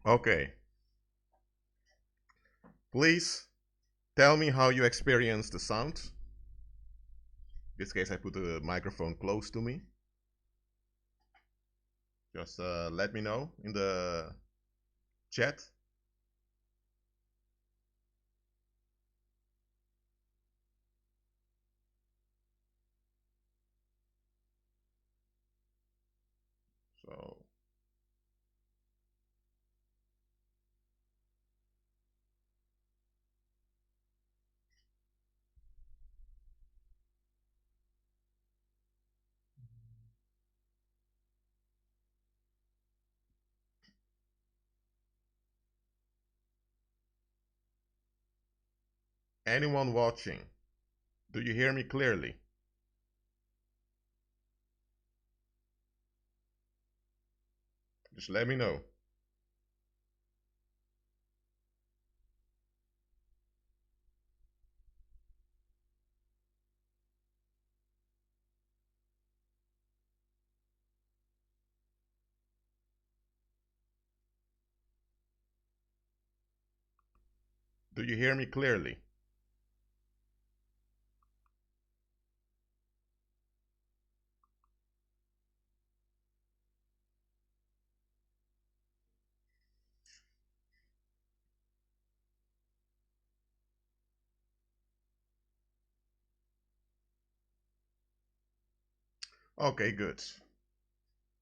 Okay, please tell me how you experience the sound. In this case, I put the microphone close to me. Just let me know in the chat. So, anyone watching, do you hear me clearly? Just let me know. Do you hear me clearly? Okay, good.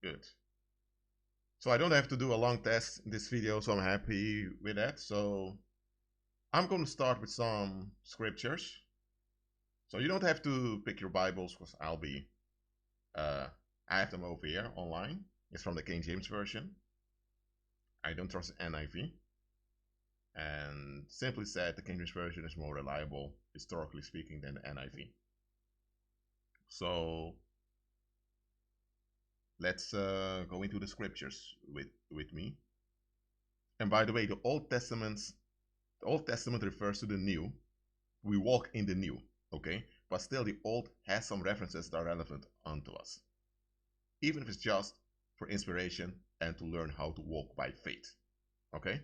Good. So I don't have to do a long test in this video, so I'm happy with that. So I'm going to start with some scriptures. So you don't have to pick your Bibles because uh, I have them over here online. It's from the King James Version. I don't trust NIV. And simply said, the King James Version is more reliable, historically speaking, than the NIV. So let's go into the scriptures with me. And by the way, the Old Testament refers to the New. We walk in the New, okay? But still, the Old has some references that are relevant unto us, even if it's just for inspiration and to learn how to walk by faith, okay?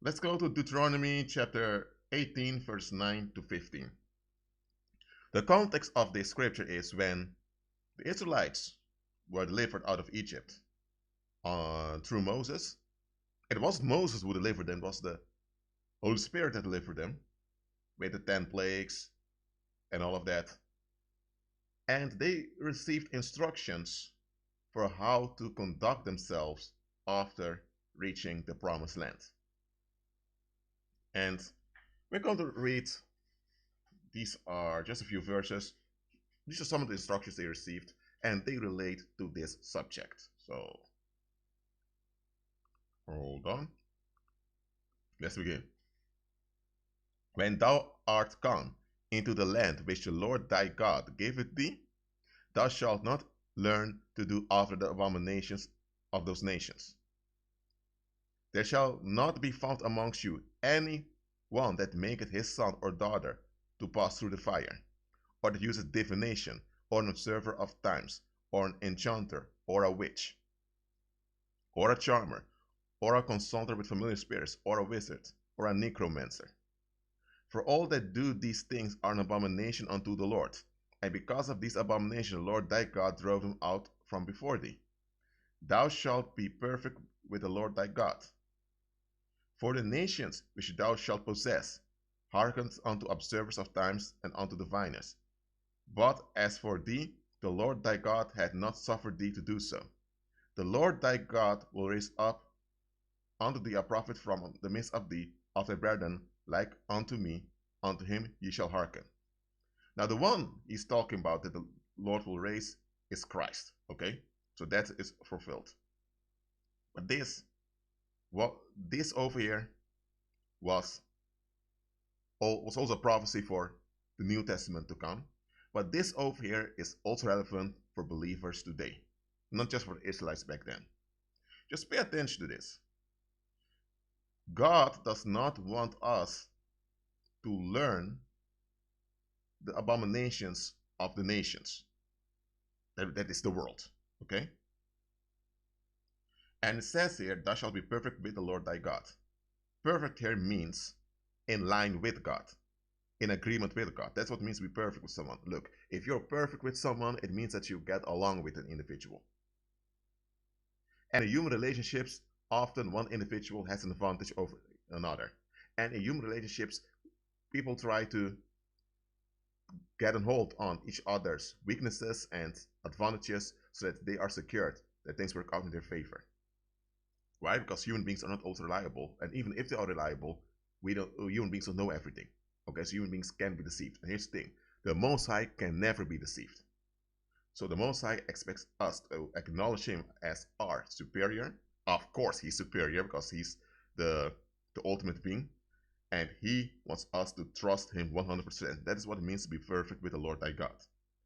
Let's go to Deuteronomy chapter 18, verse 9 to 15. The context of this scripture is when the Israelites were delivered out of Egypt through Moses. It wasn't Moses who delivered them, it was the Holy Spirit that delivered them with the 10 plagues and all of that. And they received instructions for how to conduct themselves after reaching the promised land. And we're going to read, these are just a few verses. These are some of the instructions they received, and they relate to this subject. So, hold on. Let's begin. When thou art come into the land which the Lord thy God giveth thee, thou shalt not learn to do after the abominations of those nations. There shall not be found amongst you any one that maketh his son or daughter to pass through the fire, or that useth divination, or an observer of times, or an enchanter, or a witch, or a charmer, or a consulter with familiar spirits, or a wizard, or a necromancer. For all that do these things are an abomination unto the Lord, and because of these abominations the Lord thy God drove them out from before thee. Thou shalt be perfect with the Lord thy God. For the nations which thou shalt possess hearken unto observers of times and unto diviners. But as for thee, the Lord thy God hath not suffered thee to do so. The Lord thy God will raise up unto thee a prophet from the midst of thee, of thy brethren, like unto me, unto him ye shall hearken. Now the one he's talking about that the Lord will raise is Christ, okay? So that is fulfilled. But this over here was was also a prophecy for the New Testament to come. But this over here is also relevant for believers today, not just for the Israelites back then. Just pay attention to this. God does not want us to learn the abominations of the nations. That is the world. Okay? And it says here, thou shalt be perfect with the Lord thy God. Perfect here means in line with God, in agreement with God. That's what it means to be perfect with someone. Look, if you're perfect with someone, it means that you get along with an individual. And in human relationships, often one individual has an advantage over another. And in human relationships, people try to get a hold on each other's weaknesses and advantages so that they are secured, that things work out in their favor. Why? Because human beings are not always reliable, and even if they are reliable, human beings don't know everything. Okay, so human beings can be deceived. And here's the thing: the Most High can never be deceived. So the Most High expects us to acknowledge Him as our superior. Of course, He's superior because He's the ultimate being, and He wants us to trust Him 100%. That is what it means to be perfect with the Lord thy God.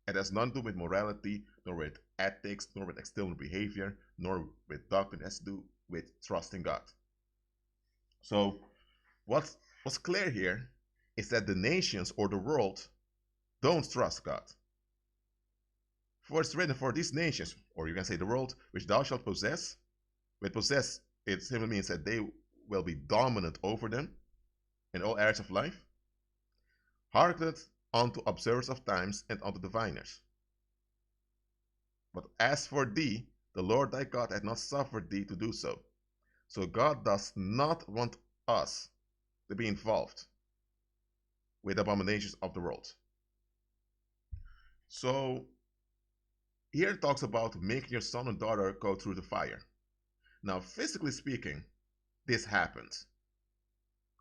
It has nothing to do with morality, nor with ethics, nor with external behavior, nor with doctrine. It has to do with trusting God. So what's clear here is that the nations or the world don't trust God. For it's written, for these nations, or you can say the world, which thou shalt possess. With possess, it simply means that they will be dominant over them in all areas of life. Hearkened unto observers of times and unto diviners. But as for thee, the Lord thy God hath not suffered thee to do so. So God does not want us to be involved with abominations of the world. So here it talks about making your son and daughter go through the fire. Now, physically speaking, this happened.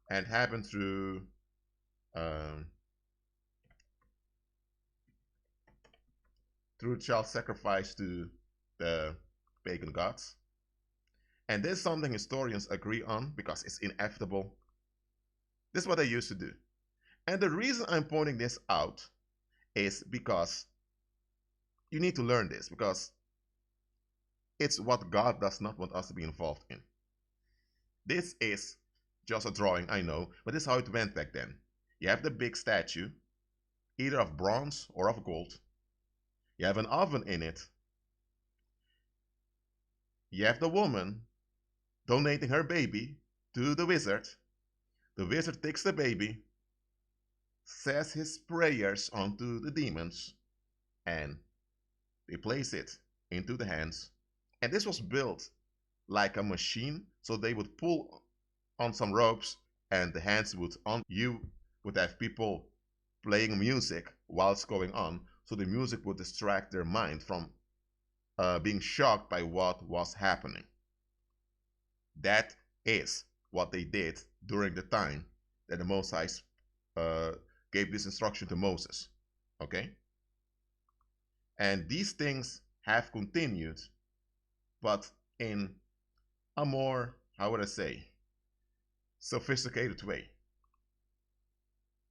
And happened through child sacrifice to the pagan gods. And this is something historians agree on because it's inevitable. This is what they used to do. And the reason I'm pointing this out is because you need to learn this, because it's what God does not want us to be involved in. This is just a drawing, I know, but this is how it went back then. You have the big statue, either of bronze or of gold. You have an oven in it. You have the woman donating her baby to the wizard. The wizard takes the baby, says his prayers onto the demons, and they place it into the hands. And this was built like a machine, so they would pull on some ropes and the hands would on. You would have people playing music while it's going on, so the music would distract their mind from being shocked by what was happening. That is what they did during the time that the Most High gave this instruction to Moses. Okay? And these things have continued, but in a more, how would I say, sophisticated way.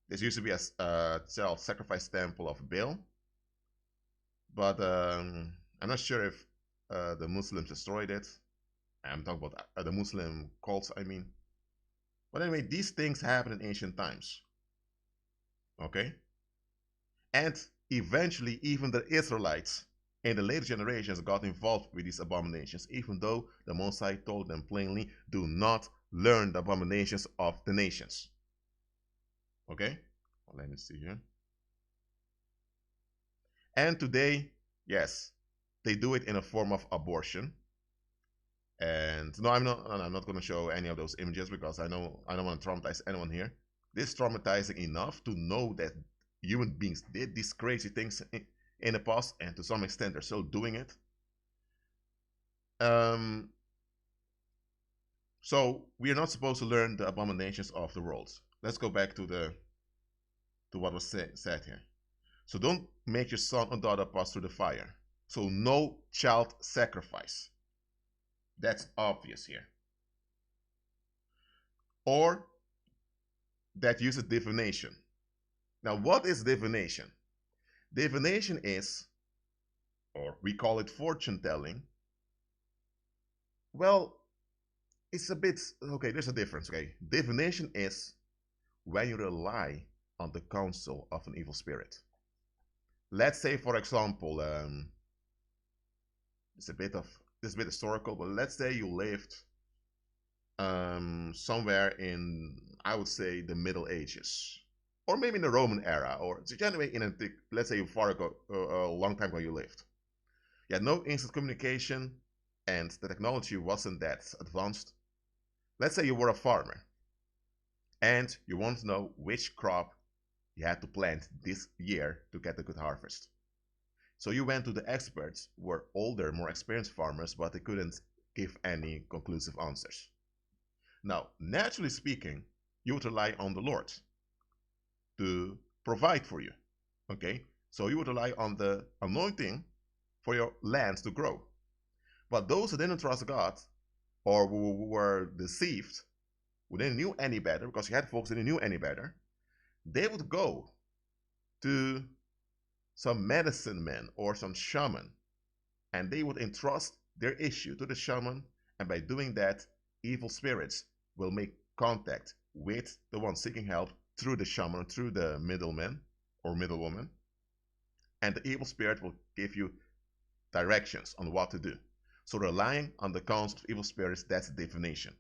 This used to be a self-sacrifice temple of Baal, but I'm not sure if the Muslims destroyed it. I'm talking about the Muslim cults, I mean. But anyway, these things happened in ancient times. Okay? And eventually, even the Israelites in the later generations got involved with these abominations, even though the Most High told them plainly, do not learn the abominations of the nations. Okay? Well, let me see here. And today, yes, they do it in a form of abortion. And no, I'm not going to show any of those images because I don't want to traumatize anyone here. This is traumatizing enough to know that human beings did these crazy things in the past, and to some extent they're still doing it. So we are not supposed to learn the abominations of the world. Let's go back to what was said here. So don't make your son or daughter pass through the fire. So no child sacrifice. That's obvious here. Or that uses divination. Now, what is divination? Divination is, or we call it fortune telling. Well, it's a bit, okay, there's a difference, okay? Divination is when you rely on the counsel of an evil spirit. Let's say, for example, it's a bit of this is a bit historical, but let's say you lived somewhere in, I would say, the Middle Ages, or maybe in the Roman era, or anyway, let's say far ago, a long time ago you lived. You had no instant communication, and the technology wasn't that advanced. Let's say you were a farmer, and you want to know which crop you had to plant this year to get a good harvest. So you went to the experts, who were older, more experienced farmers, but they couldn't give any conclusive answers. Now, naturally speaking, you would rely on the Lord to provide for you. Okay? So you would rely on the anointing for your land to grow. But those who didn't trust God, or who were deceived, who didn't knew any better, because you had folks who didn't knew any better, they would go to some medicine man or some shaman, and they would entrust their issue to the shaman, and by doing that, evil spirits will make contact with the one seeking help through the shaman, through the middleman or middlewoman, and the evil spirit will give you directions on what to do. So relying on the counsel of evil spirits, that's divination.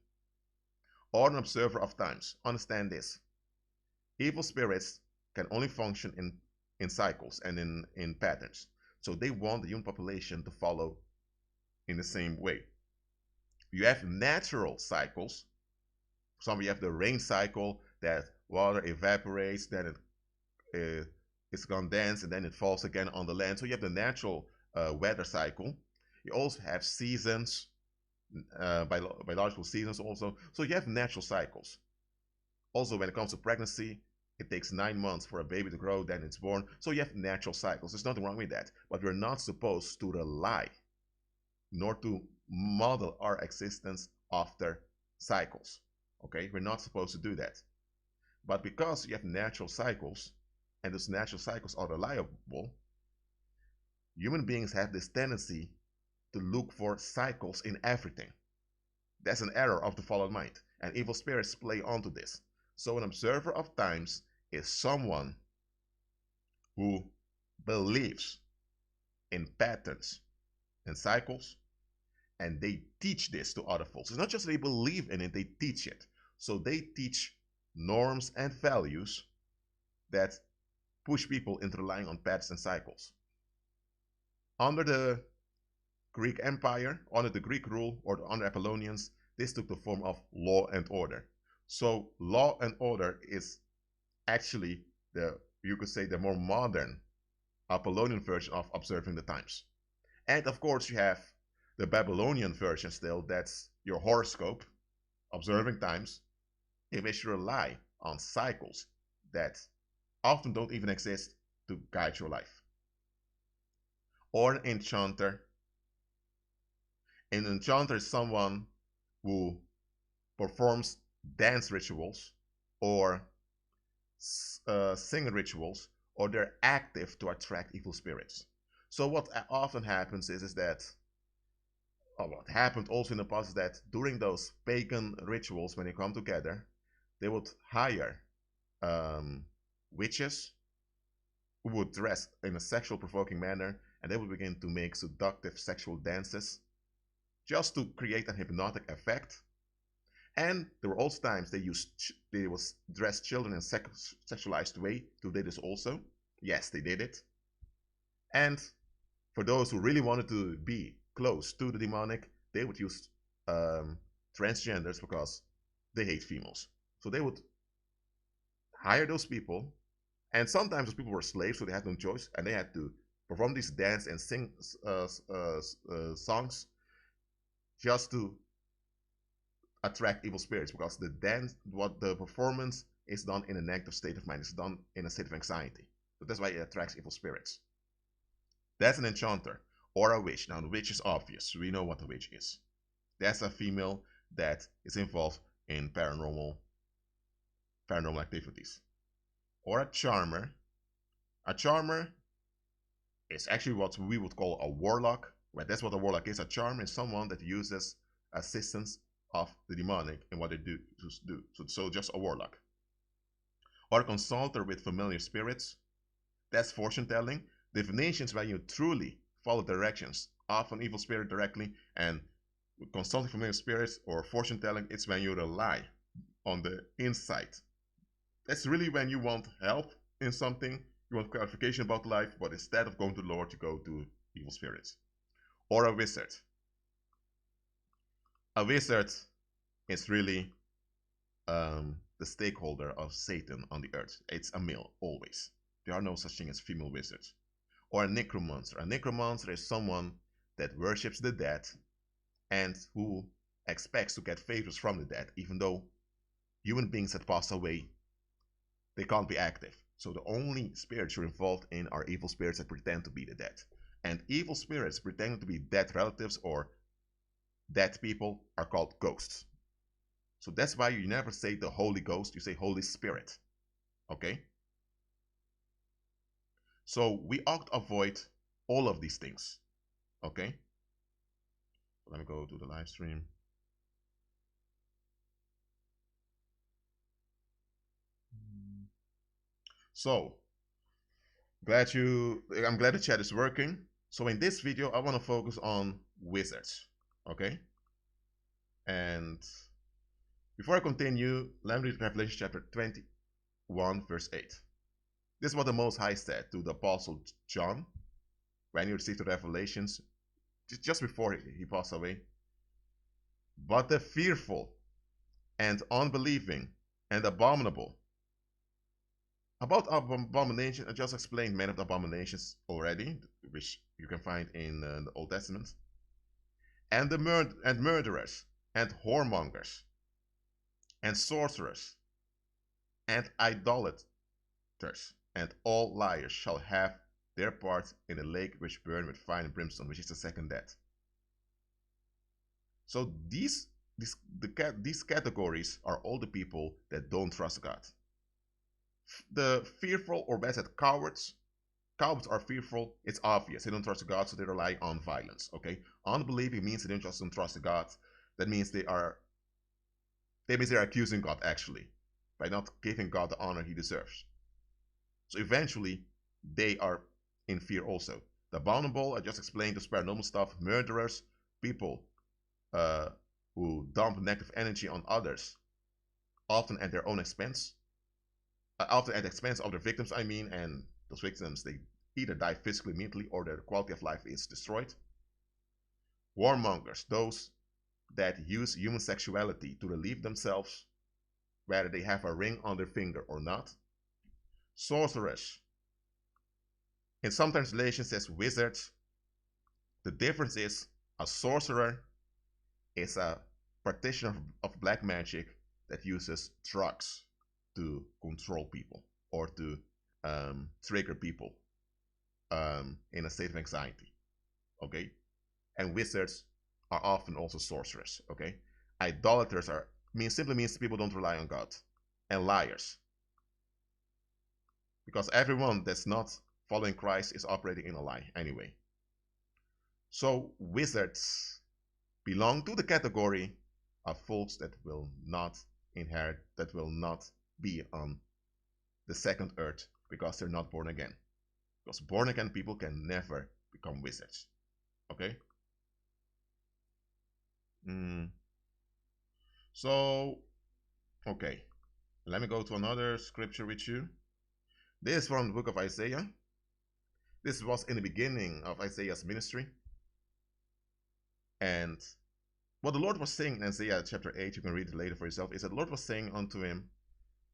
Or an observer of times. Understand this. Evil spirits can only function in cycles and in patterns. So they want the human population to follow in the same way. You have natural cycles. For example, you have the rain cycle, that water evaporates, then it's condensed, and then it falls again on the land. So you have the natural weather cycle. You also have seasons, biological seasons also. So you have natural cycles. Also, when it comes to pregnancy, it takes 9 months for a baby to grow, then it's born. So you have natural cycles. There's nothing wrong with that. But we're not supposed to rely nor to model our existence after cycles. Okay? We're not supposed to do that. But because you have natural cycles, and those natural cycles are reliable, human beings have this tendency to look for cycles in everything. That's an error of the fallen mind, and evil spirits play onto this. So an observer of times is someone who believes in patterns and cycles, and they teach this to other folks. It's not just they believe in it, they teach it. So they teach norms and values that push people into relying on patterns and cycles. Under the Greek Empire, under the Greek rule, or under Apollonians, this took the form of law and order. So law and order is actually you could say, the more modern Apollonian version of observing the times. And of course you have the Babylonian version still, that's your horoscope, observing times, in which you rely on cycles that often don't even exist to guide your life. Or an enchanter. An enchanter is someone who performs dance rituals or sing rituals, or they're active to attract evil spirits. So what often happens is that, what happened also in the past is that during those pagan rituals, when they come together, they would hire witches who would dress in a sexual provoking manner, and they would begin to make seductive sexual dances just to create a hypnotic effect. And there were also times they would dress children in sexualized way to do this also. Yes, they did it. And for those who really wanted to be close to the demonic, they would use transgenders because they hate females. So they would hire those people, and sometimes those people were slaves, so they had no choice, and they had to perform these dance and sing songs just to attract evil spirits, because the performance is done in a negative state of mind. It's done in a state of anxiety. So that's why it attracts evil spirits. That's an enchanter or a witch. Now the witch is obvious. We know what a witch is. That's a female that is involved in paranormal activities. Or a charmer. A charmer is actually what we would call a warlock. Well, that's what a warlock is. A charmer is someone that uses assistance of the demonic in what they do. So just a warlock. Or a consulter with familiar spirits. That's fortune telling. Divinations where you truly follow directions of an evil spirit directly, and consulting familiar spirits or fortune telling, it's when you rely on the insight. That's really when you want help in something, you want clarification about life, but instead of going to the Lord, you go to evil spirits. Or a wizard. A wizard is really the stakeholder of Satan on the earth. It's a male, always. There are no such thing as female wizards. Or a necromancer. A necromancer is someone that worships the dead and who expects to get favors from the dead, even though human beings that pass away, they can't be active. So the only spirits you're involved in are evil spirits that pretend to be the dead. And evil spirits pretending to be dead relatives or dead people are called ghosts. So that's why you never say the Holy Ghost, you say Holy Spirit. Okay? So we ought to avoid all of these things. Okay? Let me go to the live stream. So, I'm glad the chat is working. So in this video, I want to focus on wizards. Okay? And before I continue, let me read Revelation chapter 21, verse 8. This is what the Most High said to the Apostle John when he received the revelations just before he passed away. But the fearful and unbelieving and abominable. About abomination, I just explained many of the abominations already, which you can find in the Old Testament. And the murderers and whoremongers and sorcerers and idolaters and all liars shall have their part in the lake which burn with fire and brimstone, which is the second death. So these categories are all the people that don't trust God. The fearful, or better said, cowards. Cowards are fearful. It's obvious. They don't trust God, so they rely on violence. Okay? Unbelieving means they don't trust God. That means they're accusing God, actually, by not giving God the honor he deserves. So eventually, they are in fear also. The abominable, I just explained, the paranormal stuff, murderers, people who dump negative energy on others, often at their own expense, often at the expense of their victims, I mean, and those victims, they either die physically immediately or their quality of life is destroyed. Warmongers, those that use human sexuality to relieve themselves, whether they have a ring on their finger or not. Sorcerers, in some translations says wizards. The difference is a sorcerer is a practitioner of black magic that uses drugs to control people or to trigger people in a state of anxiety. Okay? And wizards are often also sorcerers. Okay? Idolaters simply means people don't rely on God. And liars. Because everyone that's not following Christ is operating in a lie anyway. So wizards belong to the category of folks that will not inherit, that will not be on the second earth because they're not born again. Because born again people can never become wizards. Okay? So, okay. Let me go to another scripture with you. This is from the book of Isaiah. This was in the beginning of Isaiah's ministry. And what the Lord was saying in Isaiah chapter 8, you can read it later for yourself, is that the Lord was saying unto him,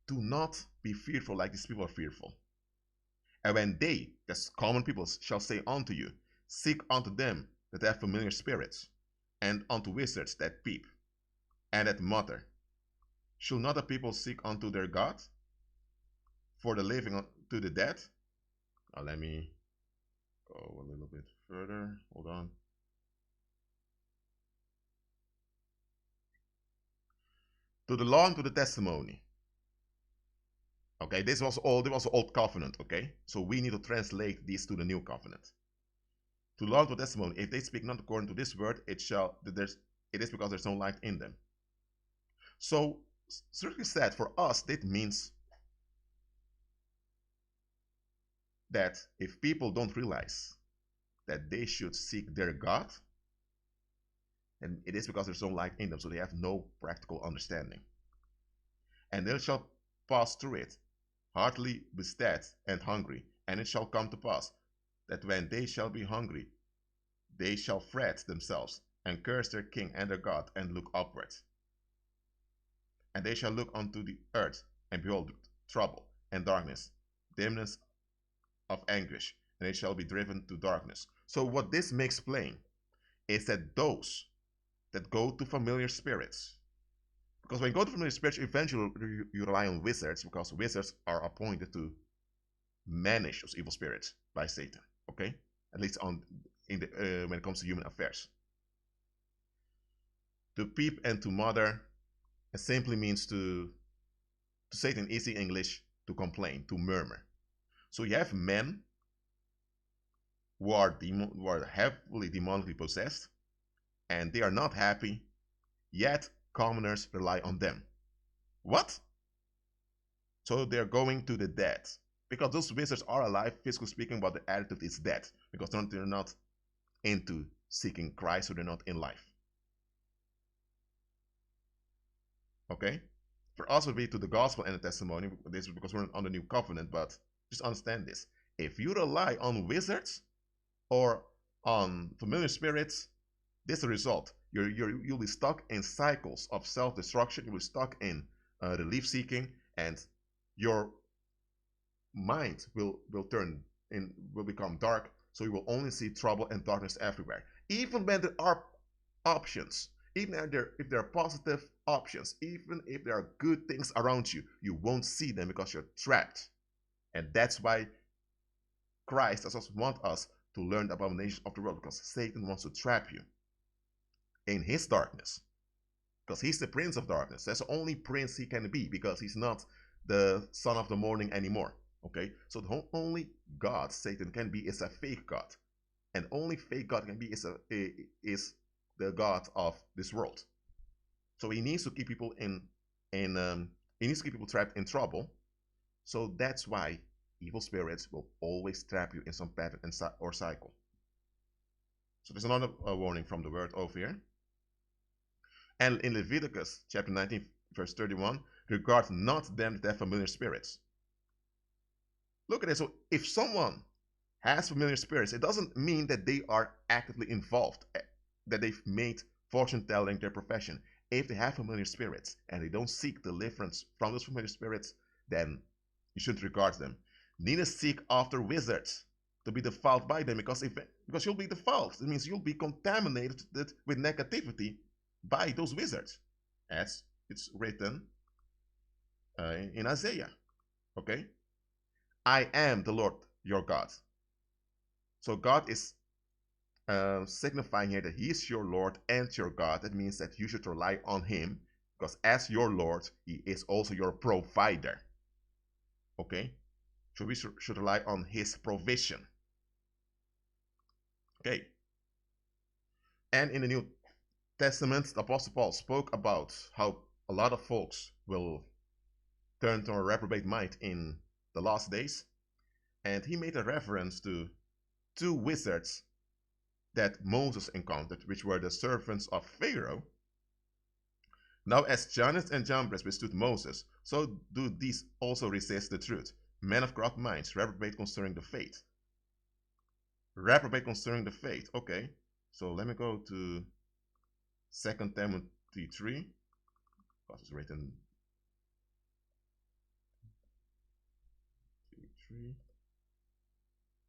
do not be fearful like these people are fearful. And when they, that's common people, shall say unto you, seek unto them that have familiar spirits, and unto wizards that peep, and that mutter, shall not the people seek unto their God for the living unto the dead? Now let me go a little bit further. Hold on. To the law and to the testimony. Okay, this was old covenant, okay? So we need to translate these to the new covenant. To the law and to the testimony, if they speak not according to this word, it is because there's no light in them. So, strictly said, for us, that means that if people don't realize that they should seek their God, and it is because there's no light in them, so they have no practical understanding. And they shall pass through it, heartily bestead and hungry. And it shall come to pass that when they shall be hungry, they shall fret themselves, and curse their king and their God, and look upward. And they shall look unto the earth, and behold trouble and darkness, dimness of anguish, and they shall be driven to darkness. So what this makes plain is that those that go to familiar spirits, because when you go to familiar spirits, eventually you rely on wizards, because wizards are appointed to manage those evil spirits by Satan. Okay, at least when it comes to human affairs. To peep and to mother, it simply means to say it in easy English, to complain, to murmur. So you have men who are heavily demonically possessed, and they are not happy, yet commoners rely on them. What? So they're going to the dead. Because those wizards are alive, physically speaking, but the attitude is dead. Because they're not into seeking Christ, so they're not in life. Okay? For us, it would be to the gospel and the testimony. This is because we're on the new covenant, but just understand this. If you rely on wizards or on familiar spirits, this is the result. You'll be stuck in cycles of self-destruction. You'll be stuck in relief seeking, and your mind will become dark. So you will only see trouble and darkness everywhere. Even when there are options, even if there are positive options, even if there are good things around you, you won't see them because you're trapped. And that's why Christ does not want us to learn the abominations of the world, because Satan wants to trap you in his darkness, because he's the prince of darkness. That's the only prince he can be, because he's not the son of the morning anymore. Okay, so the only God Satan can be is a fake God, and only fake God can be is the God of this world. So he needs to keep people he needs to keep people trapped in trouble. So that's why evil spirits will always trap you in some pattern or cycle. So there's another warning from the word over here. And in Leviticus chapter 19, verse 31, regard not them that have familiar spirits. Look at it. So if someone has familiar spirits, it doesn't mean that they are actively involved, that they've made fortune telling their profession. If they have familiar spirits and they don't seek deliverance from those familiar spirits, then you shouldn't regard them. Neither seek after wizards to be defiled by them, because you'll be defiled. It means you'll be contaminated with negativity by those wizards, as it's written in Isaiah. Okay? I am the Lord your God. So God is signifying here that he is your Lord and your God. That means that you should rely on him, because as your Lord, he is also your provider. Okay? So we should rely on his provision. Okay. And in the New Testament, the Apostle Paul spoke about how a lot of folks will turn to a reprobate mind in the last days. And he made a reference to two wizards that Moses encountered, which were the servants of Pharaoh. Now, as Jannes and Jambres withstood Moses, so do these also resist the truth. Men of corrupt minds, reprobate concerning the faith. Reprobate concerning the faith. Okay, so let me go to 2 Timothy 3, because it's written 3.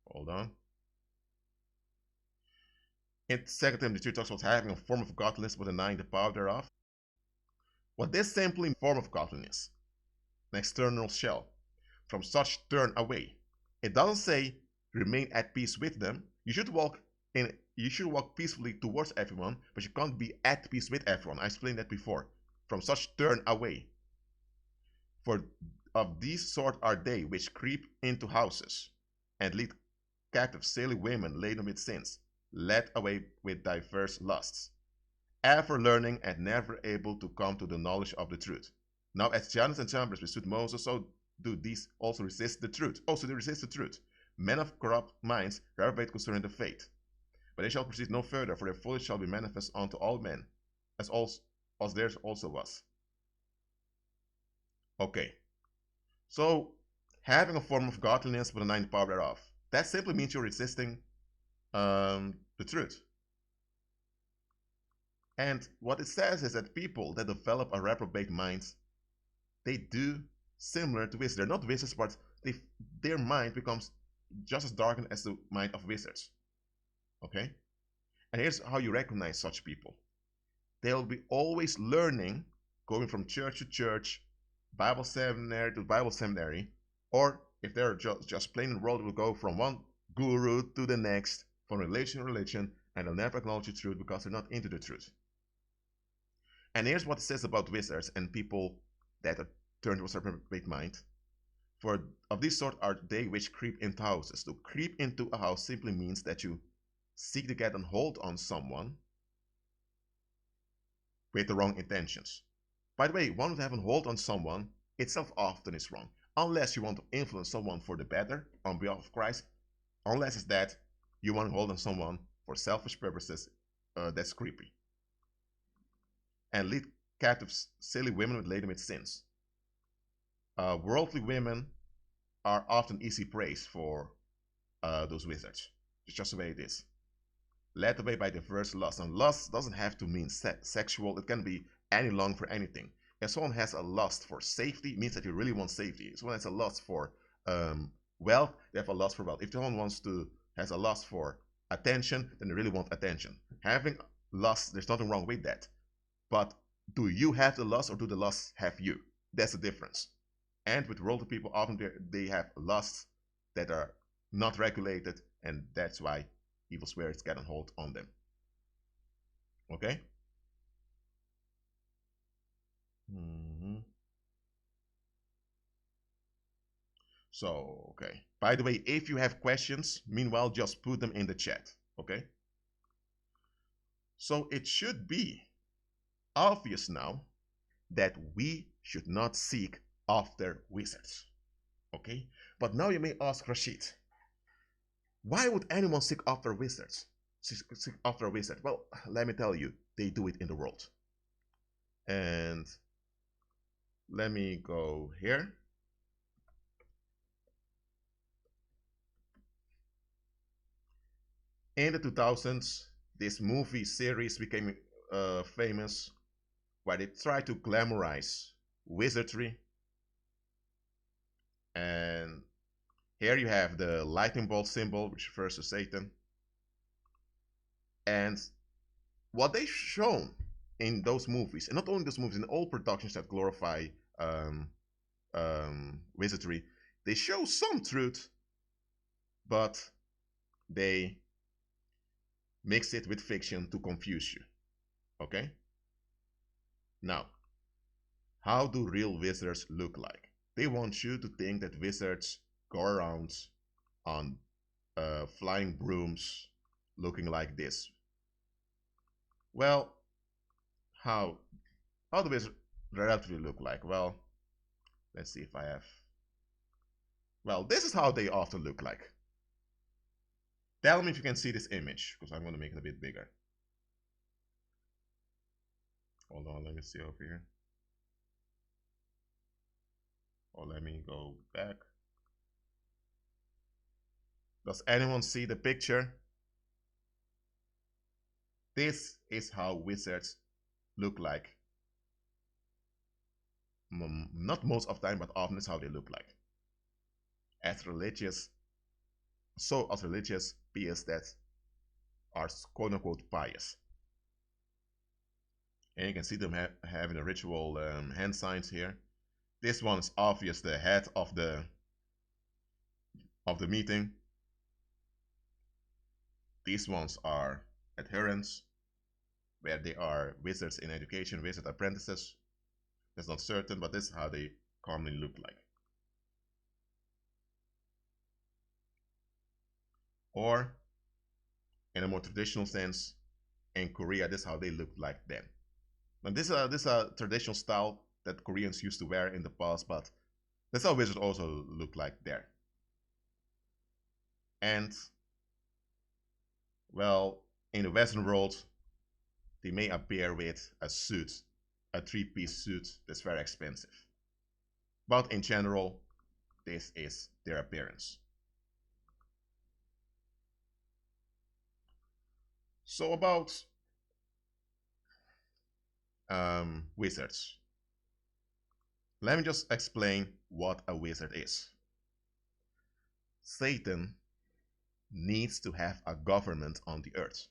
Hold on. In 2 Timothy 3 talks about having a form of godliness but denying the power thereof. What this simply means, form of godliness, an external shell. From such turn away. It doesn't say remain at peace with them. You should walk peacefully towards everyone, but you can't be at peace with everyone. I explained that before. From such turn away. For of these sort are they which creep into houses and lead captive silly women laden with sins, led away with diverse lusts, ever learning and never able to come to the knowledge of the truth. Now, as Jannes and Jambres withstood Moses, so do these also resist the truth. Also, they resist the truth. Men of corrupt minds reprobate concerning the faith. But they shall proceed no further, for their folly shall be manifest unto all men, as theirs also was. Okay, so having a form of godliness but denying the power thereof. That simply means you're resisting the truth. And what it says is that people that develop a reprobate mind, they do similar to wizards. They're not wizards, but their mind becomes just as darkened as the mind of wizards. Okay? And here's how you recognize such people. They'll be always learning, going from church to church, Bible seminary to Bible seminary, or if they're just plain in the world, will go from one guru to the next, from religion to religion, and they'll never acknowledge the truth because they're not into the truth. And here's what it says about wizards and people that are turned towards a reprobate mind. For of this sort are they which creep into houses. To creep into a house simply means that you seek to get a hold on someone with the wrong intentions. By the way, one to have a hold on someone itself often is wrong. Unless you want to influence someone for the better on behalf of Christ, unless it's that you want to hold on someone for selfish purposes, that's creepy. And lead captive silly women with laden with sins. Worldly women are often easy praise for those wizards. It's just the way it is. Led away by diverse lust. And lust doesn't have to mean sexual. It can be any long for anything. If someone has a lust for safety, it means that you really want safety. If someone has a lust for wealth, they have a lust for wealth. If someone has a lust for attention, then they really want attention. Having lust, there's nothing wrong with that. But do you have the lust or do the lust have you? That's the difference. And with worldly people, often they have lusts that are not regulated, and that's why evil spirits get a hold on them. Okay? So, okay. By the way, if you have questions, meanwhile, just put them in the chat. Okay? So it should be obvious now that we should not seek after wizards. Okay? But now you may ask Rashid, why would anyone seek after wizards? Seek after a wizard? Well, let me tell you, they do it in the world. And let me go here. In the 2000s, this movie series became famous, where they tried to glamorize wizardry. And here you have the lightning bolt symbol, which refers to Satan. And what they've shown in those movies, and not only those movies, in all productions that glorify wizardry, they show some truth, but they mix it with fiction to confuse you. Okay? Now, how do real wizards look like? They want you to think that wizards go around on flying brooms looking like this. Well, how do wizards relatively look like? Well, let's see if I have. Well, this is how they often look like. Tell me if you can see this image, because I'm going to make it a bit bigger. Hold on, let me see over here. Or let me go back. Does anyone see the picture? This is how wizards look like. Not most of the time, but often is how they look like. As religious beings that are quote unquote pious. And you can see them having the ritual hand signs here. This one is obvious, the head of the meeting. These ones are adherents, where they are wizards in education, wizard apprentices. That's not certain, but this is how they commonly look like. Or, in a more traditional sense, in Korea, this is how they looked like then. Now, this is a traditional style that Koreans used to wear in the past, but that's how wizards also look like there. And, well, In the Western world, they may appear with a suit, a three-piece suit that's very expensive. But in general, this is their appearance. So about wizards. Let me just explain what a wizard is. Satan needs to have a government on the earth.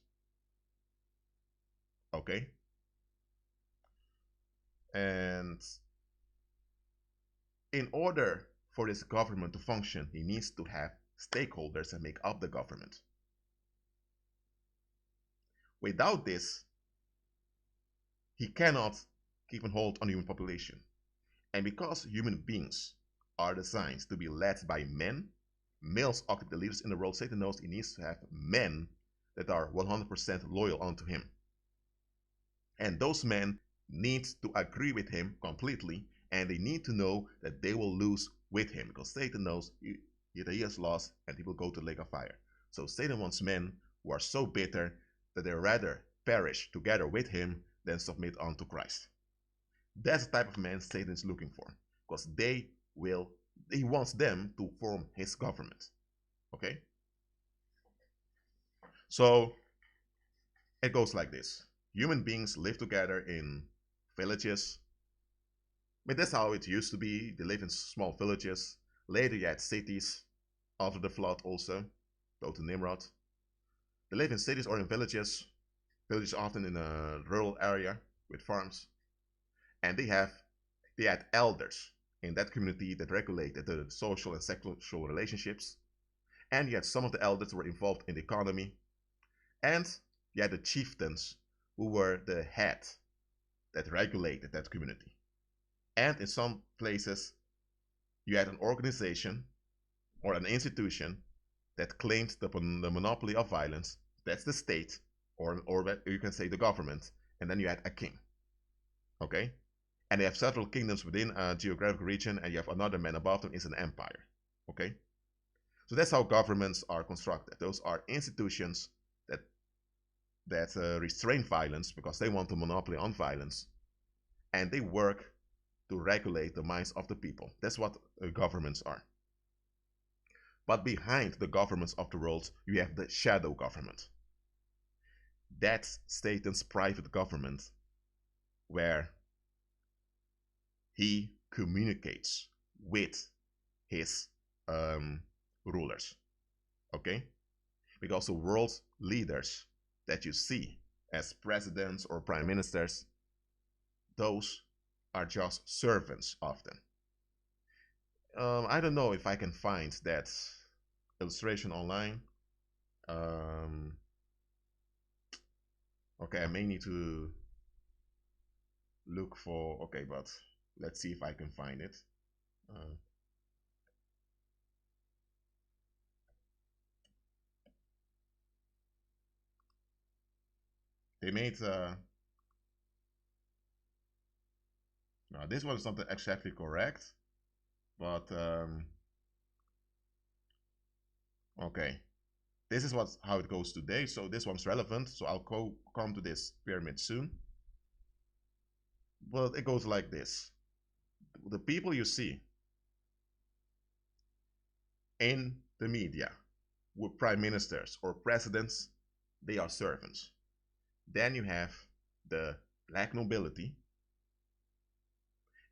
Okay? And in order for this government to function, he needs to have stakeholders that make up the government. Without this, he cannot keep a hold on human population. And because human beings are designed to be led by men, males are the leaders in the world. Satan knows he needs to have men that are 100% loyal unto him. And those men need to agree with him completely, and they need to know that they will lose with him, because Satan knows that he has lost and he will go to the lake of fire. So Satan wants men who are so bitter that they rather perish together with him than submit unto Christ. That's the type of man Satan is looking for, because he wants them to form his government. Okay? So it goes like this. Human beings live together in villages. I mean, that's how it used to be. They live in small villages. Later you had cities after the flood also. Go to Nimrod. They live in cities or in villages. Villages often in a rural area with farms. And they had elders in that community that regulated the social and sexual relationships. And yet some of the elders were involved in the economy. And you had the chieftains who were the head that regulated that community. And in some places, you had an organization or an institution that claimed the monopoly of violence. That's the state, or you can say the government. And then you had a king. Okay? And they have several kingdoms within a geographic region, and you have another man above them is an empire. Okay? So that's how governments are constructed. Those are institutions that restrain violence because they want a monopoly on violence, and they work to regulate the minds of the people. That's what governments are. But behind the governments of the world, you have the shadow government. That's Satan's private government, where he communicates with his rulers. Okay? Because the world leaders that you see as presidents or prime ministers, those are just servants of them. I don't know if I can find that illustration online. Okay, I may need to look for, okay, but let's see if I can find it. They made, now this one is not exactly correct, but okay. This is how it goes today, so this one's relevant, so I'll come to this pyramid soon. But it goes like this. The people you see in the media with prime ministers or presidents, they are servants. Then you have the black nobility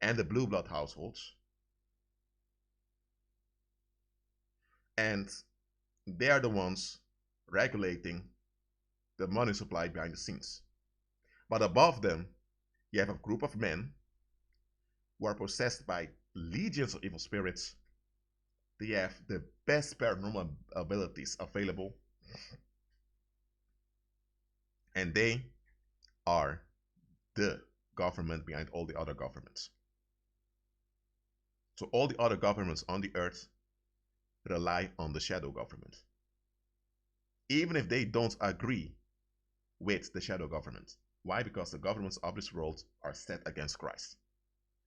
and the blue blood households. And they are the ones regulating the money supply behind the scenes. But above them, you have a group of men who are possessed by legions of evil spirits. They have the best paranormal abilities available. And they are the government behind all the other governments. So all the other governments on the earth rely on the shadow government. Even if they don't agree with the shadow government. Why? Because the governments of this world are set against Christ.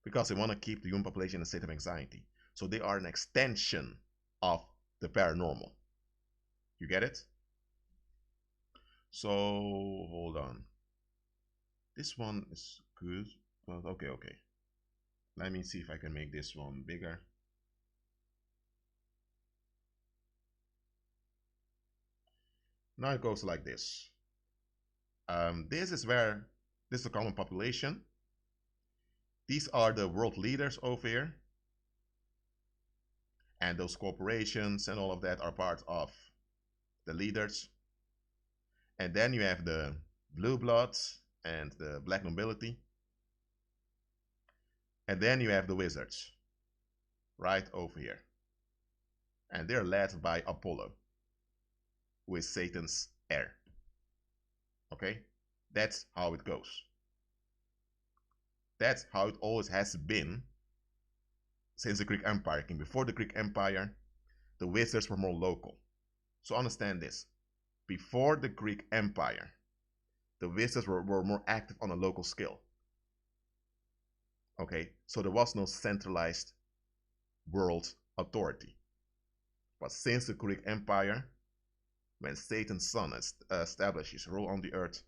Because they want to keep the human population in a state of anxiety. So they are an extension of the paranormal. You get it? So hold on. This one is good, but okay. Let me see if I can make this one bigger. Now it goes like this. This is a common population. These are the world leaders over here. And those corporations and all of that are part of the leaders. And then you have the blue bloods and the black nobility. And then you have the wizards right over here. And they're led by Apollo, who is Satan's heir. Okay? That's how it goes. That's how it always has been since the Greek Empire came. Before the Greek Empire, the wizards were more local. So understand this. Before the Greek Empire, the wizards were more active on a local scale. Okay, so there was no centralized world authority. But since the Greek Empire, when Satan's son established his rule on the earth,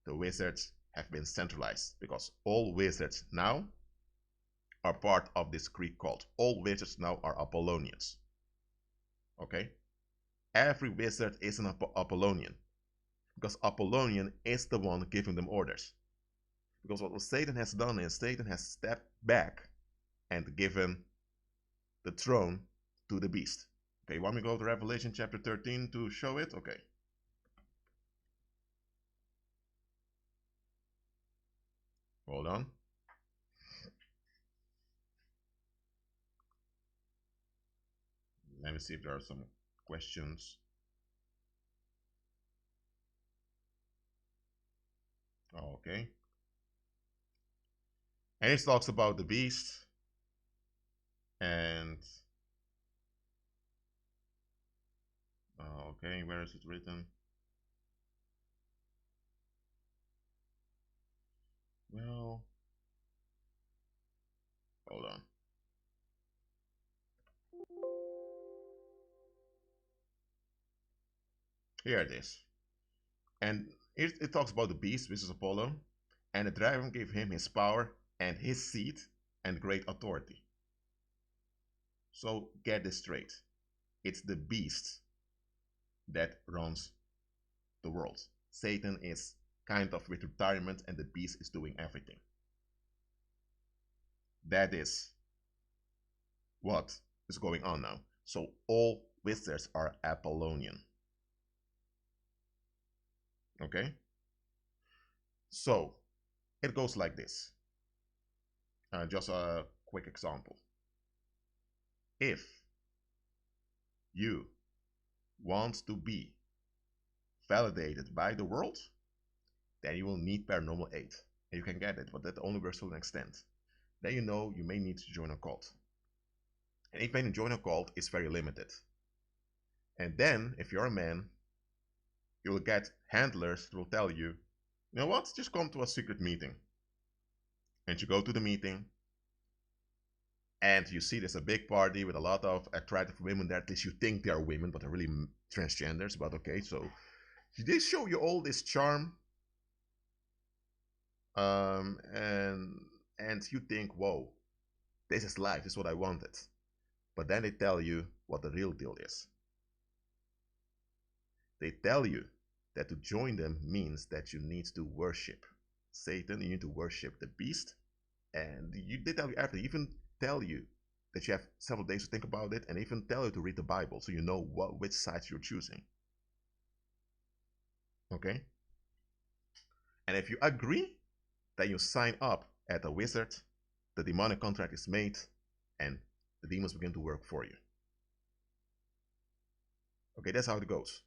the wizards have been centralized because all wizards now are part of this Greek cult. All wizards now are Apollonians. Okay? Every wizard is an Apollonian because Apollonian is the one giving them orders. Because what Satan has done is Satan has stepped back and given the throne to the beast. Okay, want me to go to Revelation chapter 13 to show it? Okay. Hold on. Let me see if there are some questions. Okay. And it talks about the beast and okay, where is it written? Well, hold on. Here it is. And it talks about the beast, which is Apollo, and the dragon gave him his power and his seat and great authority. So get this straight. It's the beast that runs the world. Satan is kind of with retirement and the beast is doing everything. That is what is going on now. So all wizards are Apollonian. Okay? So it goes like this. Just a quick example. If you want to be validated by the world, then you will need paranormal aid. And you can get it, but that only works to an extent. Then you know you may need to join a cult. And if you join a cult, it's very limited. And then, if you're a man, you'll get handlers that will tell you, you know what, just come to a secret meeting. And you go to the meeting, and you see there's a big party with a lot of attractive women there. At least you think they are women, but they're really transgenders. But okay, so they show you all this charm, and you think, whoa, this is life. This is what I wanted. But then they tell you what the real deal is. They tell you that to join them means that you need to worship Satan, you need to worship the beast, and they tell you everything. Even tell you that you have several days to think about it, and even tell you to read the Bible so you know which side you're choosing. Okay? And if you agree, then you sign up at a wizard, the demonic contract is made, and the demons begin to work for you. Okay, that's how it goes.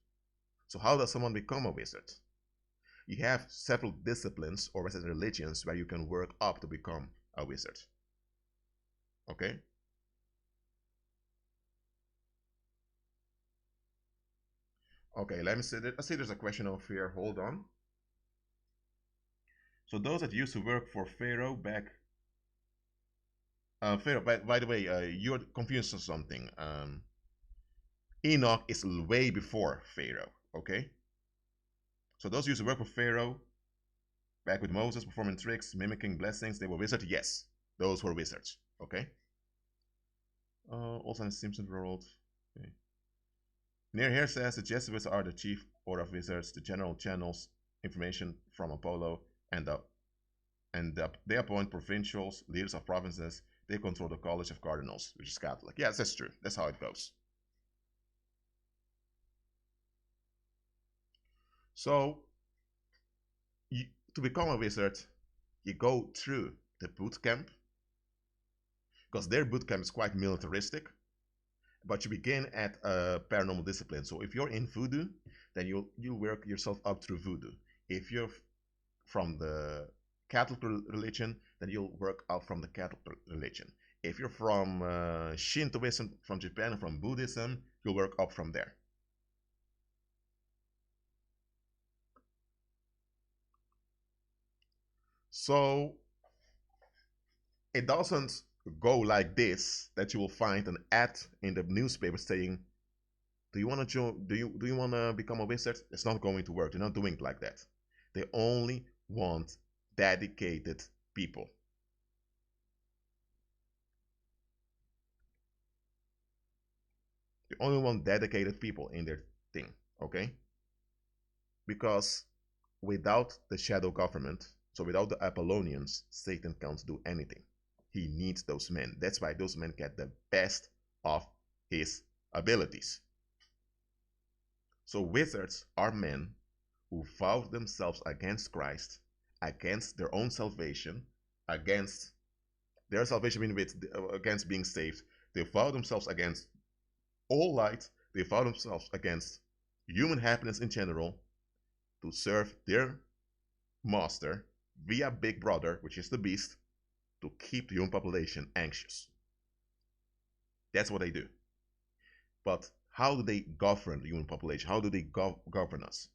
So how does someone become a wizard? You have several disciplines or religions where you can work up to become a wizard. Okay? Okay, let me see. I see there's a question over here. Hold on. So those that used to work for Pharaoh back... Pharaoh, by the way, you're confused on something. Enoch is way before Pharaoh, okay? So those who used to work with Pharaoh, back with Moses, performing tricks, mimicking blessings, they were wizards. Yes, those were wizards. Okay. Also in Simpson world. Okay. Near here says the Jesuits are the chief order of wizards. The general channels information from Apollo, and they appoint provincials, leaders of provinces. They control the College of Cardinals, which is Catholic. Yes, that's true. That's how it goes. So, to become a wizard, you go through the boot camp, because their boot camp is quite militaristic. But you begin at a paranormal discipline. So if you're in voodoo, then you work yourself up through voodoo. If you're from the Catholic religion, then you'll work out from the Catholic religion. If you're from Shintoism from Japan and from Buddhism, you'll work up from there. So it doesn't go like this, that you will find an ad in the newspaper saying, do you want to join, do you want to become a wizard? It's not going to work. They're not doing it like that. They only want dedicated people. They only want dedicated people in their thing, okay? Because without the shadow government, so without the Apollonians, Satan can't do anything. He needs those men. That's why those men get the best of his abilities. So wizards are men who vow themselves against Christ, against their own salvation, against their salvation being with, against being saved. They vow themselves against all light. They vow themselves against human happiness in general, to serve their master via Big Brother, which is the beast, to keep the human population anxious. That's what they do. But how do they govern the human population? How do they govern us?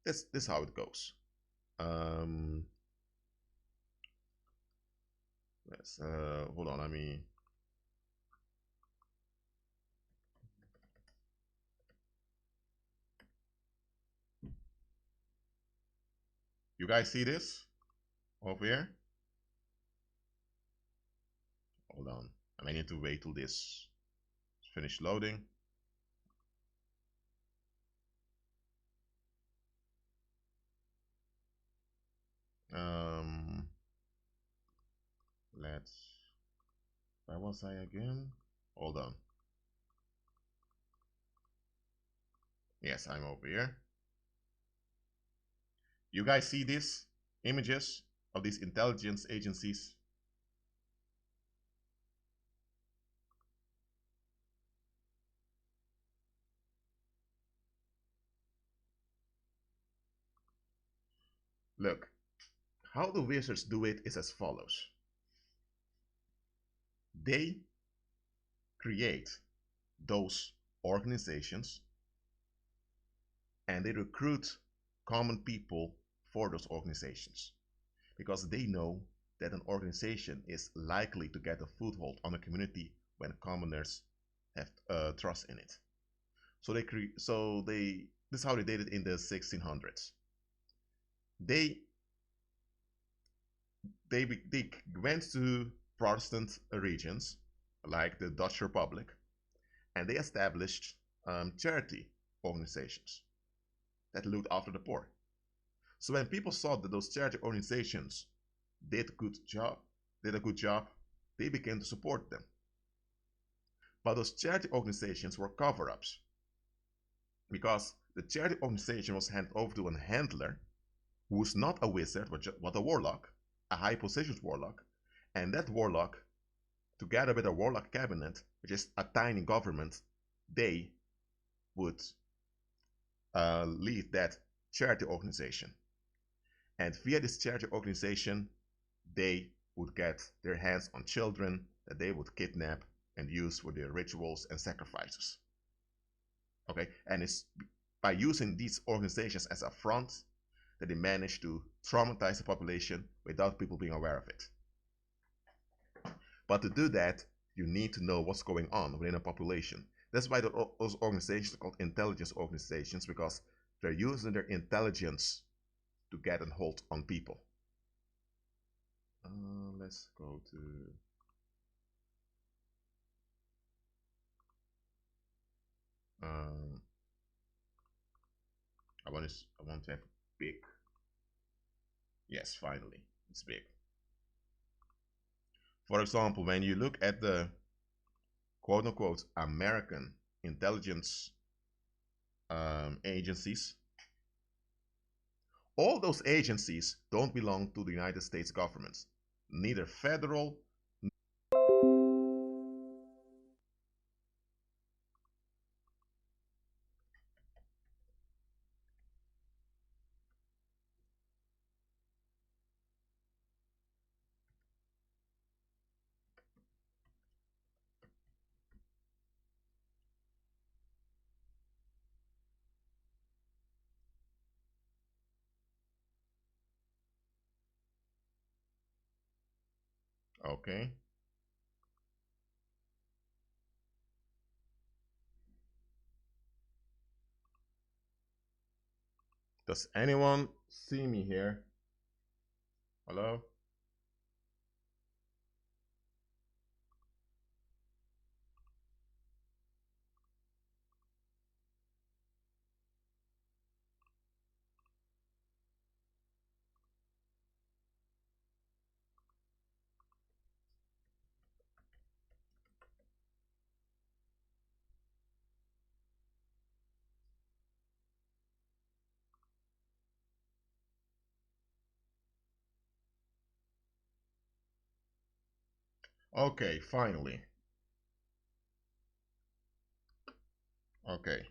This is how it goes. Let's hold on. You guys see this over here? Hold on. I may need to wait till this finish loading. Let's. Where was I again? Hold on. Yes, I'm over here. You guys see these images of these intelligence agencies? Look, how the wizards do it is as follows. They create those organizations and they recruit common people for those organizations, because they know that an organization is likely to get a foothold on a community when commoners have trust in it. So this is how they did it in the 1600s. They went to Protestant regions like the Dutch Republic, and they established charity organizations that looked after the poor. So when people saw that those charity organizations did a good job, they began to support them. But those charity organizations were cover-ups, because the charity organization was handed over to a handler who's not a wizard, but a warlock, a high positioned warlock, and that warlock, together with a warlock cabinet, which is a tiny government, they would lead that charity organization. And via this charity organization, they would get their hands on children that they would kidnap and use for their rituals and sacrifices. Okay, and it's by using these organizations as a front that they manage to traumatize the population without people being aware of it. But to do that, you need to know what's going on within a population. That's why those organizations are called intelligence organizations, because they're using their intelligence to get a hold on people. Let's go to um, I want to have big. Yes, finally, it's big. For example, when you look at the quote unquote American intelligence agencies, all those agencies don't belong to the United States government, neither federal. Okay. Does anyone see me here? Hello? Okay, finally. Okay,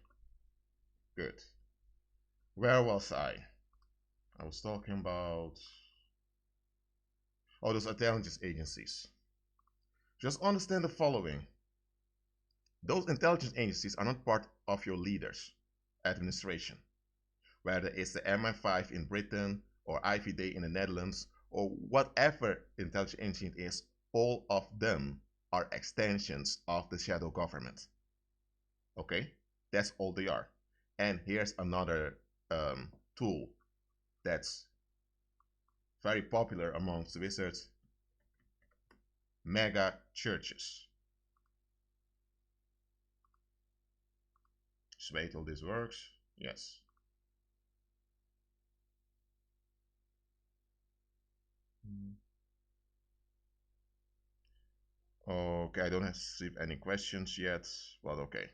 good. Where was I? I was talking about all those intelligence agencies. Just understand the following. Those intelligence agencies are not part of your leader's administration, whether it's the MI5 in Britain or IVD in the Netherlands or whatever intelligence agency it is, all of them are extensions of the shadow government. Okay? That's all they are. And here's another tool that's very popular amongst the wizards: mega churches. Just wait till this works. Yes. Okay, I don't have any questions yet, but okay.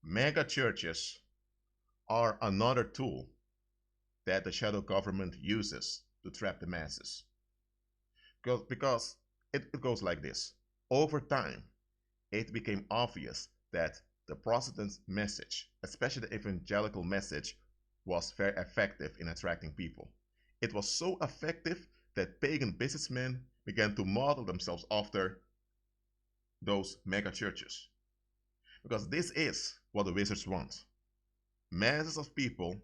Mega churches are another tool that the shadow government uses to trap the masses. Because it goes like this. Over time, it became obvious that the Protestant message, especially the evangelical message, was very effective in attracting people. It was so effective that pagan businessmen began to model themselves after those mega churches. Because this is what the wizards want: masses of people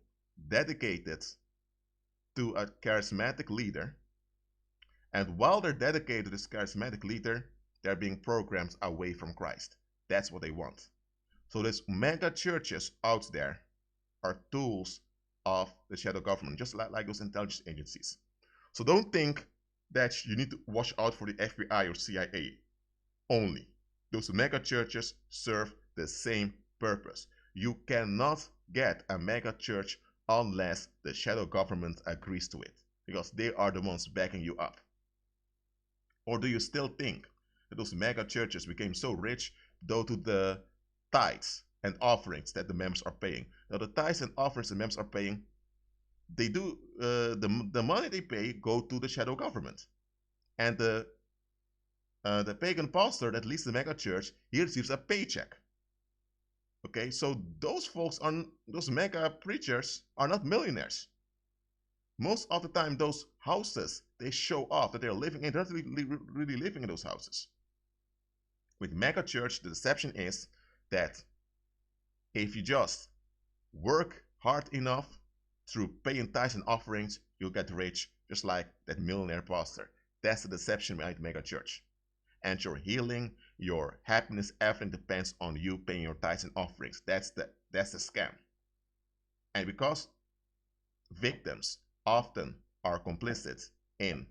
dedicated to a charismatic leader. And while they're dedicated to this charismatic leader, they're being programmed away from Christ. That's what they want. So these mega churches out there are tools of the shadow government, just like those intelligence agencies. So don't think that you need to watch out for the FBI or CIA only. Those mega churches serve the same purpose. You cannot get a mega church unless the shadow government agrees to it, because they are the ones backing you up. Or do you still think that those mega churches became so rich due to the tithes and offerings that the members are paying? Now, the tithes and offerings the members are paying, they do the money they pay go to the shadow government, and the pagan pastor that leads the mega church, he receives a paycheck. Okay, so those mega preachers are not millionaires. Most of the time, those houses they show off that they're living in, they're not really living in those houses. With mega church, the deception is that if you just work hard enough through paying tithes and offerings, you'll get rich, just like that millionaire pastor. That's the deception behind mega church. And your healing, your happiness, everything depends on you paying your tithes and offerings. That's the scam. And because victims often are complicit in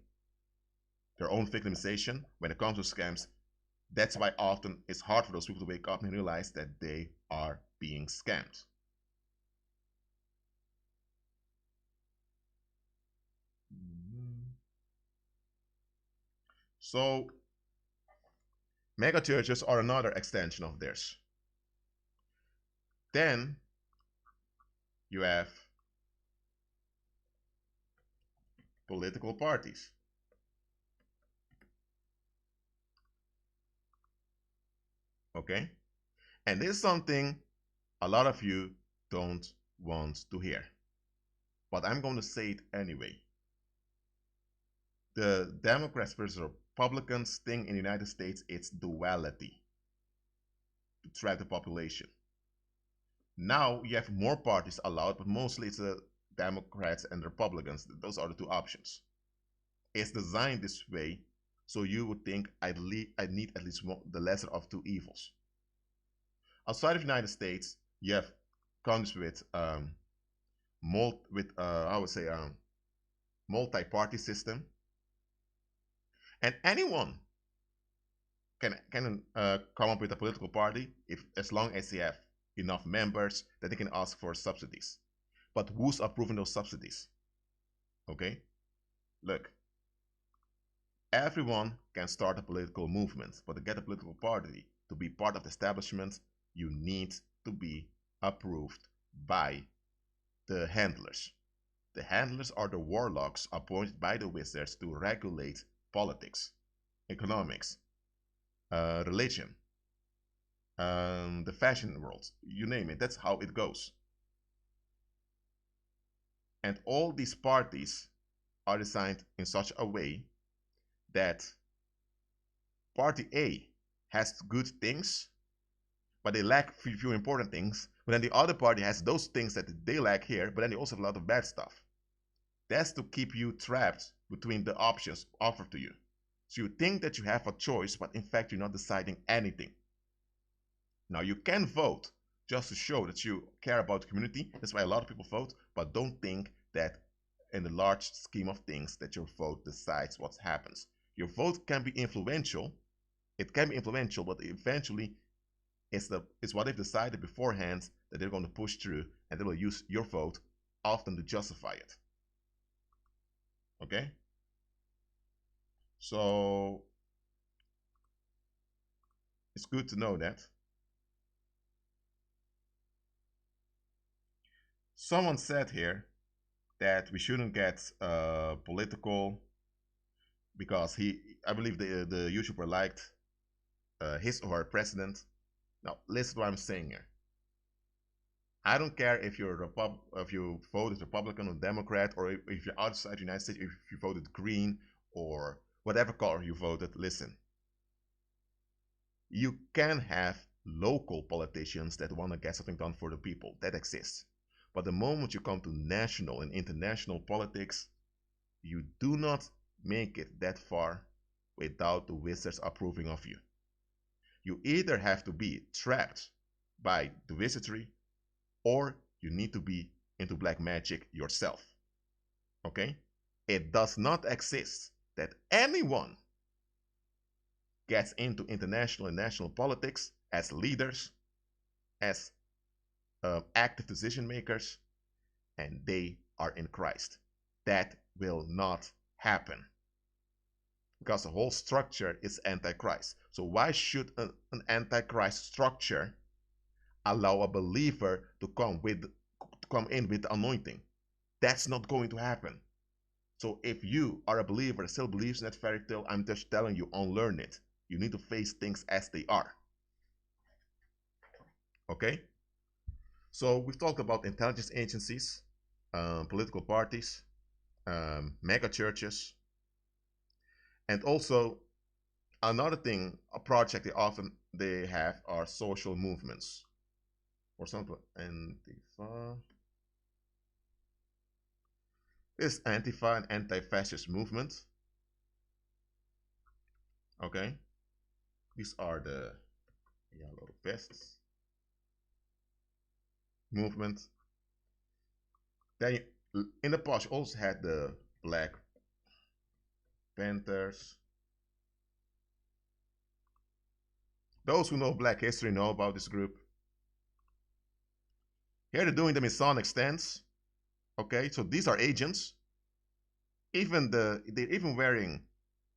their own victimization when it comes to scams. That's why often it's hard for those people to wake up and realize that they are being scammed. So mega churches are another extension of this. Then you have political parties. Okay? And this is something a lot of you don't want to hear. But I'm going to say it anyway. The Democrats versus Republicans thing in the United States, it's duality to track the population. Now you have more parties allowed, but mostly it's the Democrats and the Republicans. Those are the two options. It's designed this way so you would think I need at least the lesser of two evils. Outside of the United States, you have countries with I would say multi-party system, and anyone can come up with a political party as long as they have enough members that they can ask for subsidies. But who's approving those subsidies? Okay, look, everyone can start a political movement, but to get a political party to be part of the establishment, you need to be approved by the handlers. The handlers are the warlocks appointed by the wizards to regulate politics, economics, religion, the fashion world, you name it. That's how it goes. And all these parties are designed in such a way that party A has good things, but they lack few important things. But then the other party has those things that they lack here, but then they also have a lot of bad stuff. That's to keep you trapped between the options offered to you. So you think that you have a choice, but in fact you're not deciding anything. Now you can vote just to show that you care about the community. That's why a lot of people vote, but don't think that in the large scheme of things that your vote decides what happens. Your vote can be influential. It can be influential, but eventually it's what they've decided beforehand that they're going to push through, and they will use your vote often to justify it. Okay? So it's good to know that. Someone said here that we shouldn't get political because I believe the YouTuber liked his or her president. Now, listen to what I'm saying here. I don't care if if you voted Republican or Democrat, or if you're outside the United States, if you voted Green or whatever color you voted. Listen, you can have local politicians that want to get something done for the people. That exists. But the moment you come to national and international politics, you do not make it that far without the wizards approving of you. You either have to be trapped by the wizardry, or you need to be into black magic yourself. Okay? It does not exist that anyone gets into international and national politics as leaders, as active decision makers, and they are in Christ. That will not happen because the whole structure is antichrist. So why should an antichrist structure allow a believer to come in with the anointing? That's not going to happen. So if you are a believer that still believes in that fairy tale, I'm just telling you, unlearn it. You need to face things as they are. Okay? So we've talked about intelligence agencies, political parties, mega churches, and also another thing, a project they have are social movements. For example, Antifa. This Antifa and anti-fascist movement. Okay, these are the yellow vests movement. Then in the past, you also had the Black Panthers. Those who know Black history know about this group. Here they're doing the Masonic stance. Okay, so these are agents. They're even wearing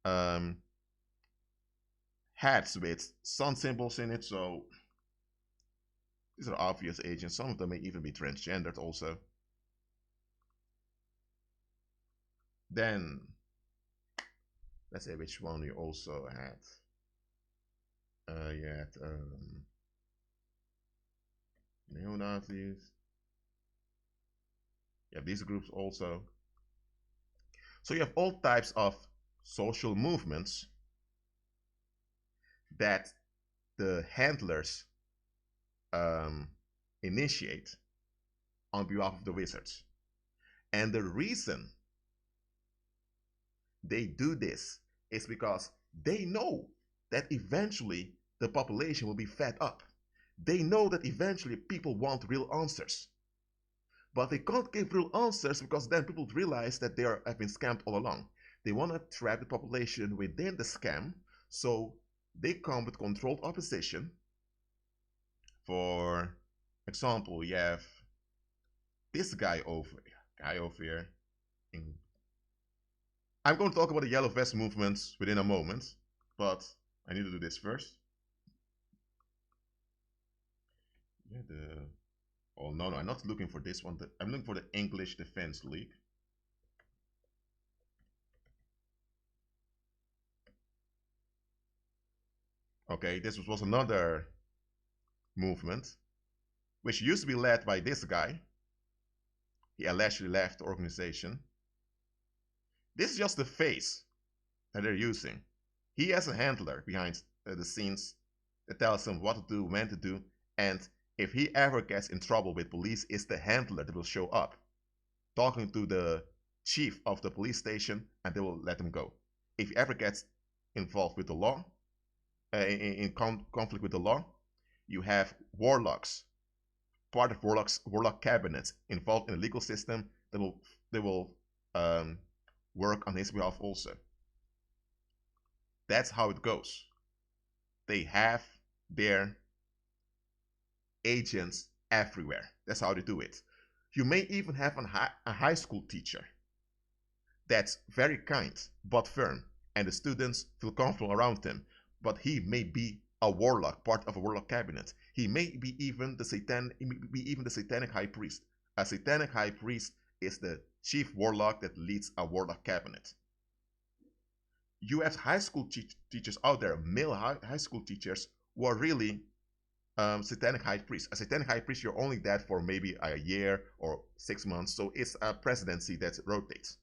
um, hats with sun symbols in it. So these are obvious agents. Some of them may even be transgendered also. Then let's say which one you also had. You had neo-Nazis. You have these groups also. So you have all types of social movements that the handlers initiate on behalf of the wizards. And the reason they do this is because they know that eventually the population will be fed up. They know that eventually people want real answers. But they can't give real answers because then people realize that have been scammed all along. They want to trap the population within the scam, so they come with controlled opposition. For example, you have this guy over here. I'm going to talk about the yellow vest movements within a moment, but I need to do this first. Yeah, oh no, I'm not looking for this one. I'm looking for the English Defense League. Okay, this was another movement, which used to be led by this guy. He allegedly left the organization. This is just the face that they're using. He has a handler behind the scenes that tells him what to do, when to do, and if he ever gets in trouble with police, it's the handler that will show up, talking to the chief of the police station, and they will let him go. If he ever gets involved with the law, in conflict with the law, you have warlocks, part of warlock cabinets involved in the legal system that will work on his behalf also. That's how it goes. They have their agents everywhere. That's how they do it. You may even have a high school teacher that's very kind but firm, and the students feel comfortable around him. But he may be a warlock, part of a warlock cabinet. He may be even the satanic high priest. A satanic high priest is the chief warlock that leads a warlock cabinet. You have high school teachers out there, male high school teachers, who are really satanic high priest. A satanic high priest, you're only that for maybe a year or 6 months, so it's a presidency that rotates.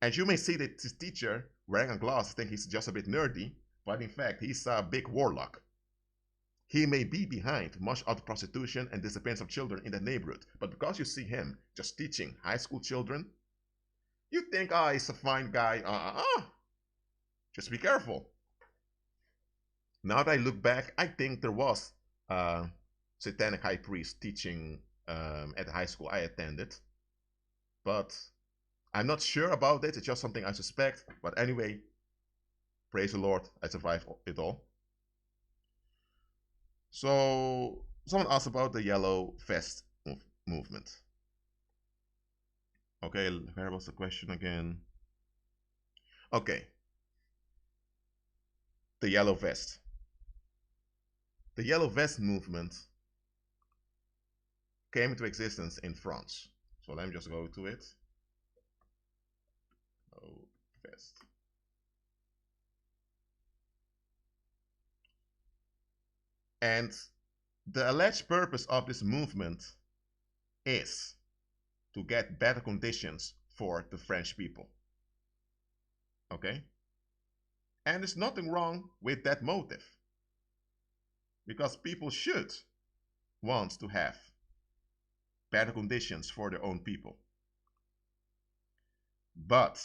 And you may see that this teacher wearing a glass think he's just a bit nerdy, but in fact, he's a big warlock. He may be behind much of the prostitution and disappearance of children in the neighborhood, but because you see him just teaching high school children, you think, he's a fine guy. Just be careful. Now that I look back, I think there was a satanic high priest teaching at the high school I attended, but I'm not sure about it. It's just something I suspect. But anyway, praise the Lord, I survived it all. So someone asked about the yellow vest movement. Okay, where was the question again? Okay, the yellow vest. The yellow vest movement came into existence in France. So let me just go to it. Oh, vest. And the alleged purpose of this movement is to get better conditions for the French people. Okay? And there's nothing wrong with that motive, because people should want to have better conditions for their own people. But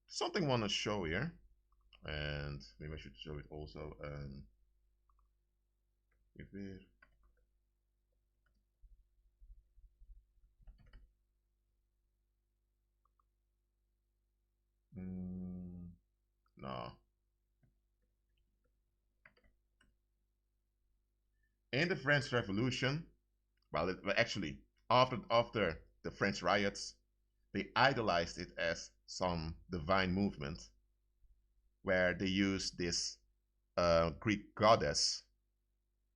something I want to show here, and maybe I should show it also. In the French Revolution, well, actually, after the French riots, they idolized it as some divine movement where they used this Greek goddess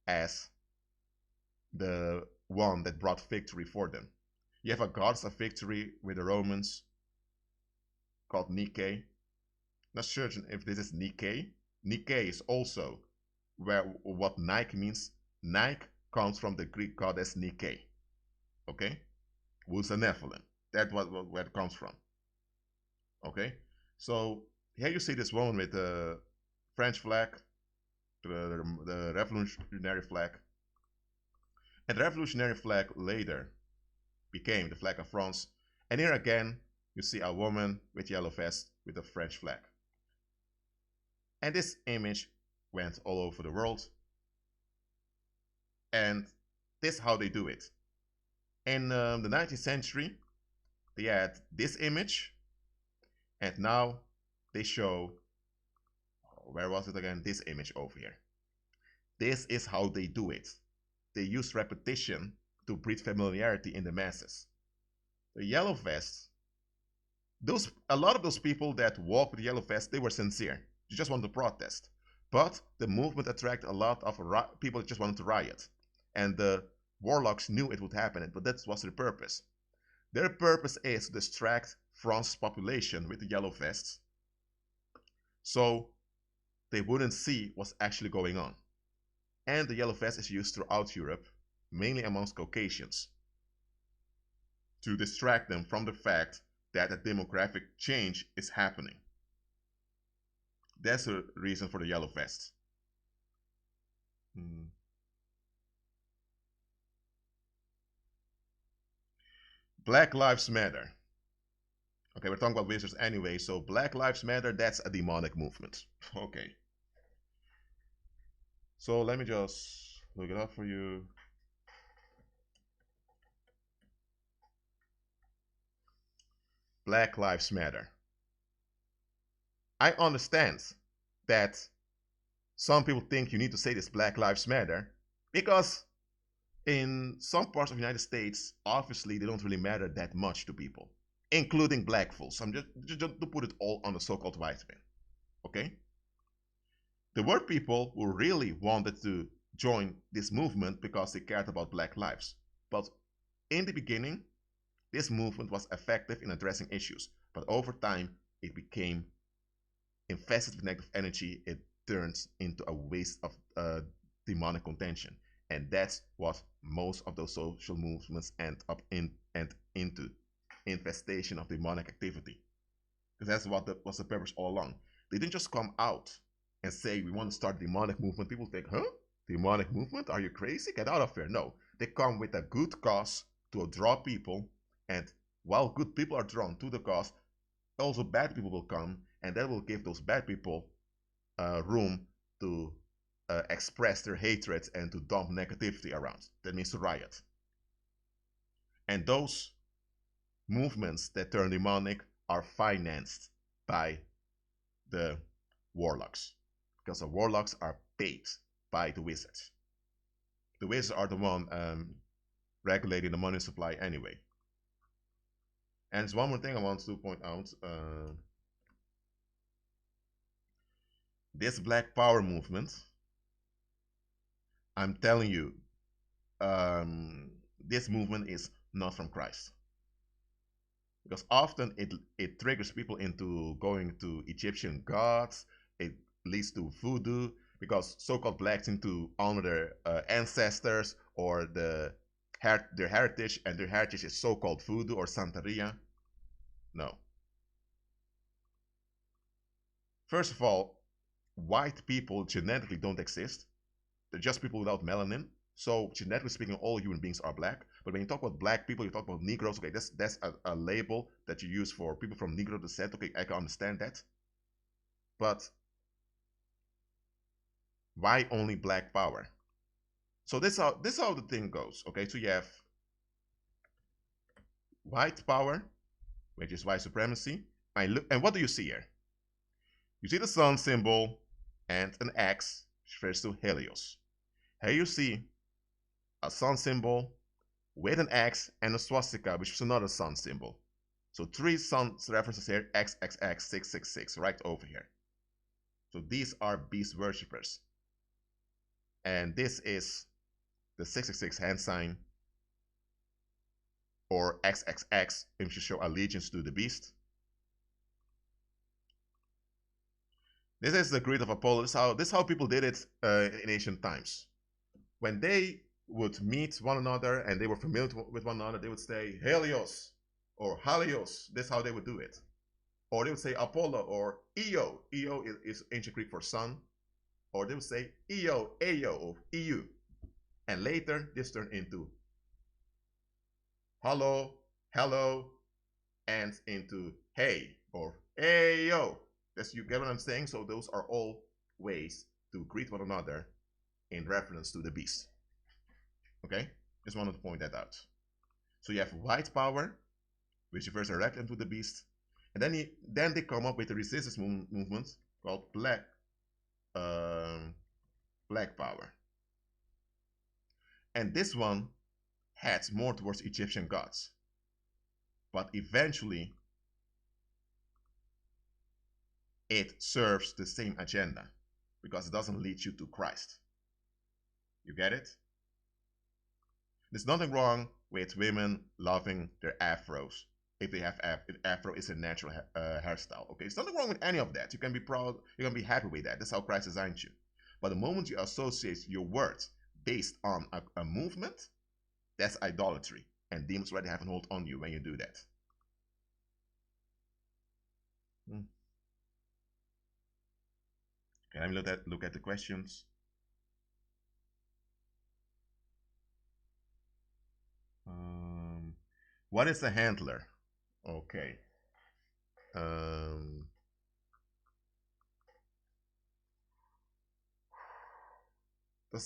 as the one that brought victory for them. You have a goddess of victory with the Romans called Nike. Not certain if this is Nike. Nike is also where what Nike means. Nike comes from the Greek goddess Nike. Okay? Who's a Nephilim. That's where it comes from. Okay? So here you see this woman with the French flag, the revolutionary flag. And the revolutionary flag later became the flag of France. And here again, you see a woman with yellow vest with the French flag. And this image went all over the world. And this is how they do it. In the 19th century, they had this image. And now they show, where was it again? This image over here. This is how they do it. They use repetition to breed familiarity in the masses. The yellow vests, a lot of those people that walk with the yellow vests, they were sincere. They just wanted to protest. But the movement attracted a lot of people that just wanted to riot. And the warlocks knew it would happen, but that was their purpose. Their purpose is to distract France's population with the yellow vests so they wouldn't see what's actually going on. And the yellow vest is used throughout Europe, mainly amongst Caucasians, to distract them from the fact that a demographic change is happening. That's the reason for the yellow vest. Black Lives Matter. Okay, we're talking about wizards anyway, so Black Lives Matter, that's a demonic movement. Okay. So let me just look it up for you. Black Lives Matter. I understand that some people think you need to say this Black Lives Matter because in some parts of the United States, obviously they don't really matter that much to people, including black folks. I'm just to put it all on the so-called white men. Okay? There were people who really wanted to join this movement because they cared about black lives. But in the beginning, this movement was effective in addressing issues. But over time, it became infested with negative energy. It turns into a waste of demonic contention. And that's what most of those social movements end up into infestation of demonic activity. Because that's what was the purpose all along. They didn't just come out and say, we want to start a demonic movement. People think, huh? Demonic movement? Are you crazy? Get out of here. No. They come with a good cause to draw people. And while good people are drawn to the cause, also bad people will come. And that will give those bad people room to express their hatred and to dump negativity around. That means to riot. And those movements that turn demonic are financed by the warlocks, because the warlocks are paid by the wizards. The wizards are the one regulating the money supply anyway. And there's one more thing I want to point out. This Black Power movement, I'm telling you, this movement is not from Christ. Because often it triggers people into going to Egyptian gods. It leads to voodoo, because so-called blacks seem to honor their ancestors or their heritage, and their heritage is so-called voodoo or Santeria. No. First of all, white people genetically don't exist. They're just people without melanin. So genetically speaking, all human beings are black. But when you talk about black people, you talk about Negroes. Okay, that's a label that you use for people from Negro descent. Okay, I can understand that. But why only black power? So this is how the thing goes. Okay, so you have white power, which is white supremacy. And what do you see here? You see the sun symbol and an X, which refers to Helios. Here you see a sun symbol with an X, and a swastika, which is another sun symbol. So 3 sun references here, XXX 666, right over here. So these are beast worshippers. And this is the 666 hand sign, or XXX, which should show allegiance to the beast. This is the Creed of Apollo. This is how people did it in ancient times. When they would meet one another and they were familiar with one another, they would say Helios or Halios. This is how they would do it. Or they would say Apollo or Io. Io is ancient Greek for sun. Or they would say Io, Eo, or EU. And later, this turned into hello, hello, and into hey, or Ayo. You get what I'm saying? So those are all ways to greet one another in reference to the beast. Okay? Just wanted to point that out. So you have white power, which refers directly to the beast. And then they come up with a resistance movement called black power. And this one heads more towards Egyptian gods. But eventually, it serves the same agenda because it doesn't lead you to Christ. You get it? There's nothing wrong with women loving their afros if they have if afro is a natural hairstyle. Okay, there's nothing wrong with any of that. You can be proud, you can be happy with that. That's how Christ designed you. But the moment you associate your words based on a movement, that's idolatry. And demons already have a hold on you when you do that. Okay, let me look at the questions. What is a handler? Okay.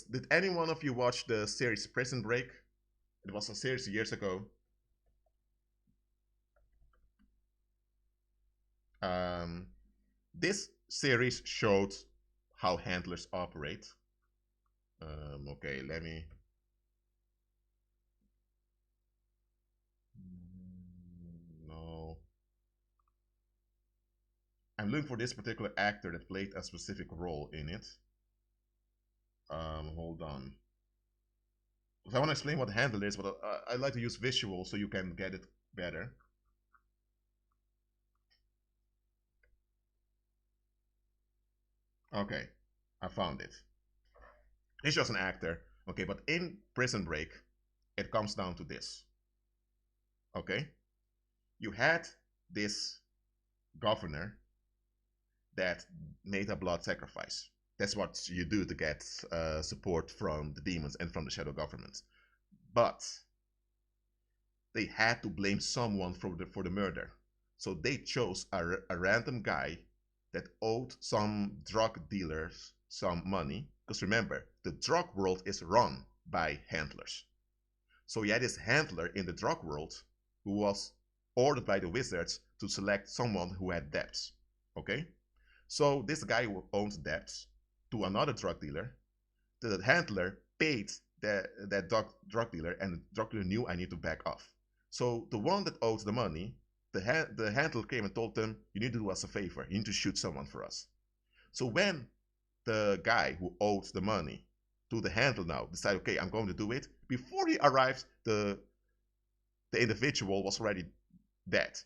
Did any one of you watch the series Prison Break? It was a series years ago. This series showed how handlers operate. Okay, let me. No. I'm looking for this particular actor that played a specific role in it. Hold on. So I want to explain what handler is, but I like to use visual so you can get it better. Okay, I found it. He's just an actor. Okay, but in Prison Break, it comes down to this. Okay, you had this governor that made a blood sacrifice. That's what you do to get support from the demons and from the shadow government. But they had to blame someone for the murder. So they chose a random guy that owed some drug dealers some money. Because remember, the drug world is run by handlers. So you had this handler in the drug world who was ordered by the wizards to select someone who had debts. Okay? So this guy who owns debts to another drug dealer, the handler paid that drug dealer, and the drug dealer knew I need to back off. So the one that owes the money, the handler came and told them, you need to do us a favor. You need to shoot someone for us. So when the guy who owes the money to the handler now decide, okay, I'm going to do it, before he arrives, the individual was already dead.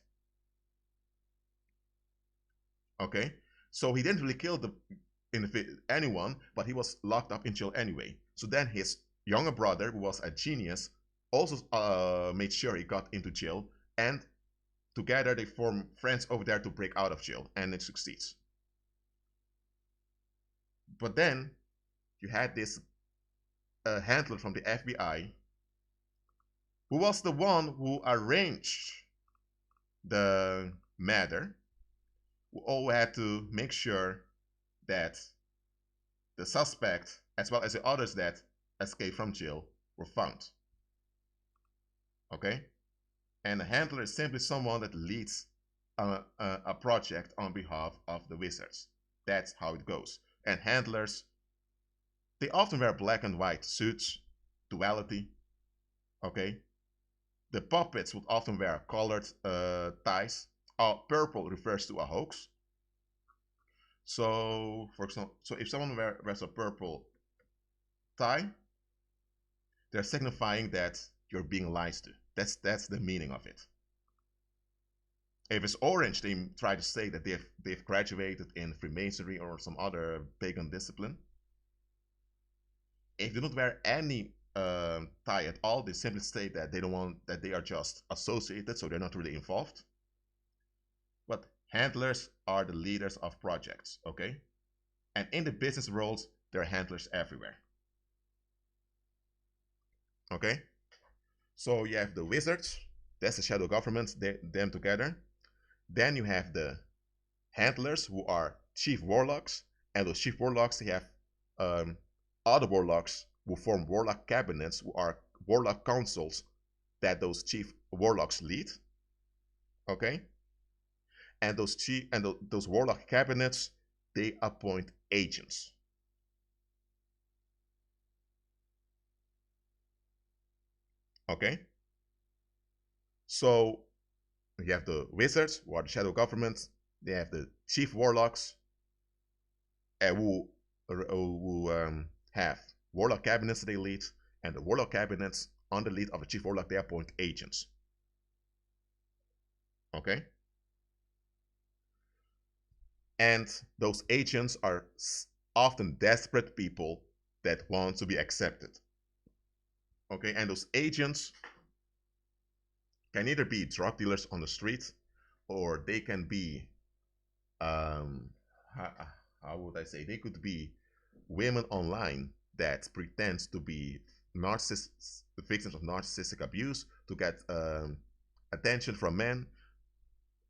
Okay? So he didn't really kill anyone, but he was locked up in jail anyway. So then his younger brother, who was a genius, also made sure he got into jail, and together they form friends over there to break out of jail, and it succeeds. But then you had this handler from the FBI who was the one who arranged the matter, who all had to make sure that the suspect, as well as the others that escaped from jail, were found. Okay? And a handler is simply someone that leads a project on behalf of the wizards. That's how it goes. And handlers, they often wear black and white suits duality. Okay, the puppets would often wear colored ties. Purple refers to a hoax. So, for example, so if someone wears a purple tie, they're signifying that you're being lied to. That's the meaning of it. If it's orange, they try to say that they've graduated in Freemasonry or some other pagan discipline. If they don't wear any tie at all, they simply say that they don't want that they are just associated, so they're not really involved. But handlers are the leaders of projects, okay? And in the business world, there are handlers everywhere. Okay? So you have the wizards, that's the shadow government, them together. Then you have the handlers who are chief warlocks, and those chief warlocks, they have other warlocks who form warlock cabinets, who are warlock councils that those chief warlocks lead. Okay? And those warlock cabinets, they appoint agents. Okay? So you have the wizards, who are the shadow government. They have the chief warlocks, who have warlock cabinets they lead, and the warlock cabinets, on the lead of the chief warlock, they appoint agents. Okay? And those agents are often desperate people that want to be accepted. Okay? And those agents can either be drug dealers on the street, or they can be, how would I say, they could be women online that pretend to be victims of narcissistic abuse to get attention from men,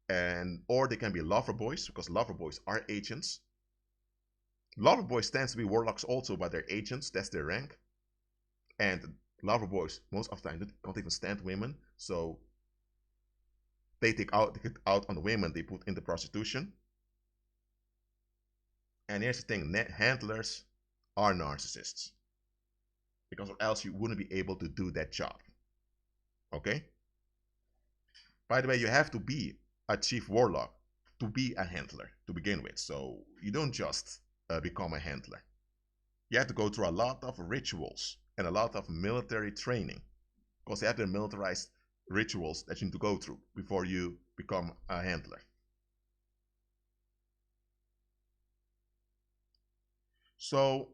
and or they can be lover boys, because lover boys are agents. Lover boys tend to be warlocks also, but they're agents. That's their rank. And lover boys most of the time don't even stand women, so they take out on the women they put into prostitution. And here's the thing: handlers are narcissists, because or else you wouldn't be able to do that job. Okay? By the way, you have to be a chief warlock to be a handler to begin with. So you don't just become a handler. You have to go through a lot of rituals and a lot of military training, because they have their militarized rituals that you need to go through before you become a handler. So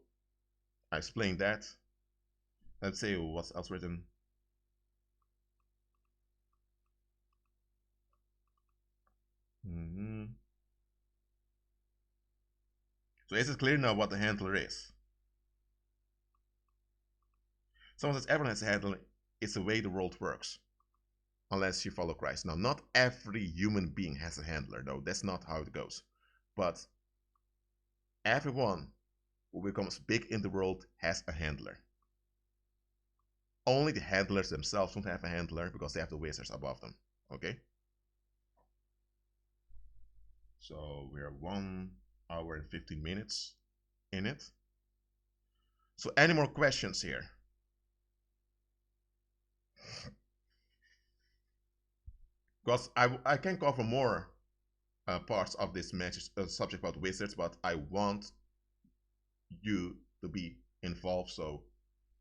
I explained that. Let's say what's else written. So is it clear now what the handler is? Someone says everyone has a handler. It's the way the world works, unless you follow Christ. Now, not every human being has a handler, though. That's not how it goes. But everyone who becomes big in the world has a handler. Only the handlers themselves don't have a handler, because they have the wizards above them. Okay? So we are 1 hour and 15 minutes in it. So any more questions here? Because I can cover more parts of this message, subject about wizards, but I want you to be involved. So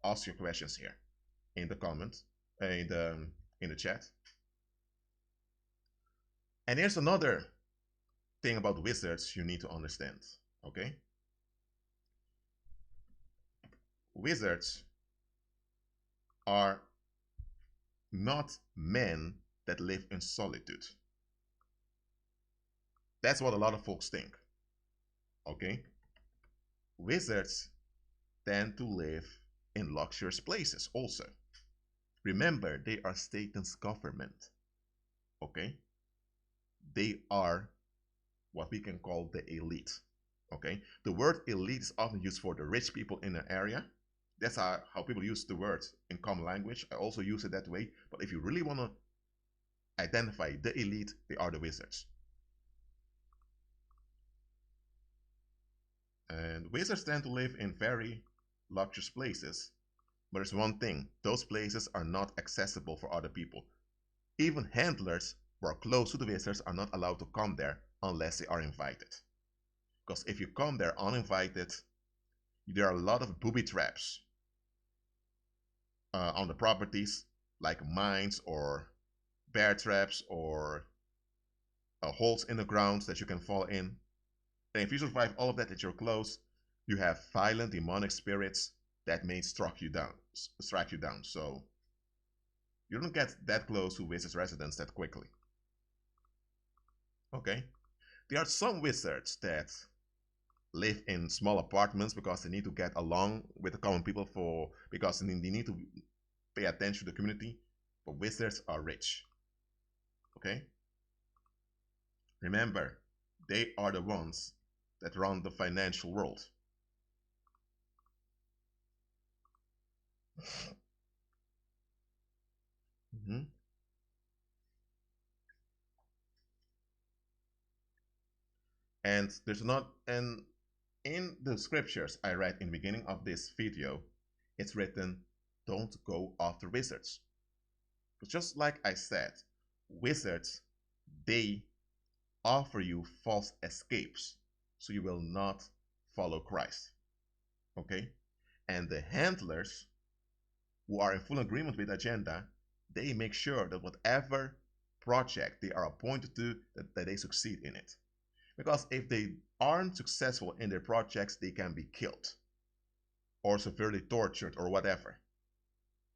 ask your questions here in the comments, in the chat. And here's another thing about wizards you need to understand. Okay, wizards are not men that live in solitude. That's what a lot of folks think. Okay, wizards tend to live in luxurious places also. Remember, they are Satan's government. Okay, they are what we can call the elite. Okay, the word elite is often used for the rich people in an area. That's how people use the word in common language. I also use it that way. But if you really want to identify the elite, they are the wizards. And wizards tend to live in very luxurious places But there's one thing, those places are not accessible for other people. Even handlers who are close to the visitors are not allowed to come there unless they are invited. Because if you come there uninvited, there are a lot of booby traps on the properties, like mines or bear traps or holes in the ground that you can fall in. And if you survive all of that at your close, you have violent demonic spirits that may strike you down. So you don't get that close to wizards' residence that quickly. Okay. There are some wizards that live in small apartments because they need to get along with the common people because they need to pay attention to the community. But wizards are rich. Okay? Remember, they are the ones that run the financial world. Mm-hmm. And in the scriptures I read in the beginning of this video, it's written, don't go after wizards. But just like I said, wizards, they offer you false escapes, so you will not follow Christ. Okay? And the handlers who are in full agreement with the agenda, they make sure that whatever project they are appointed to, that they succeed in it. Because if they aren't successful in their projects, they can be killed or severely tortured or whatever.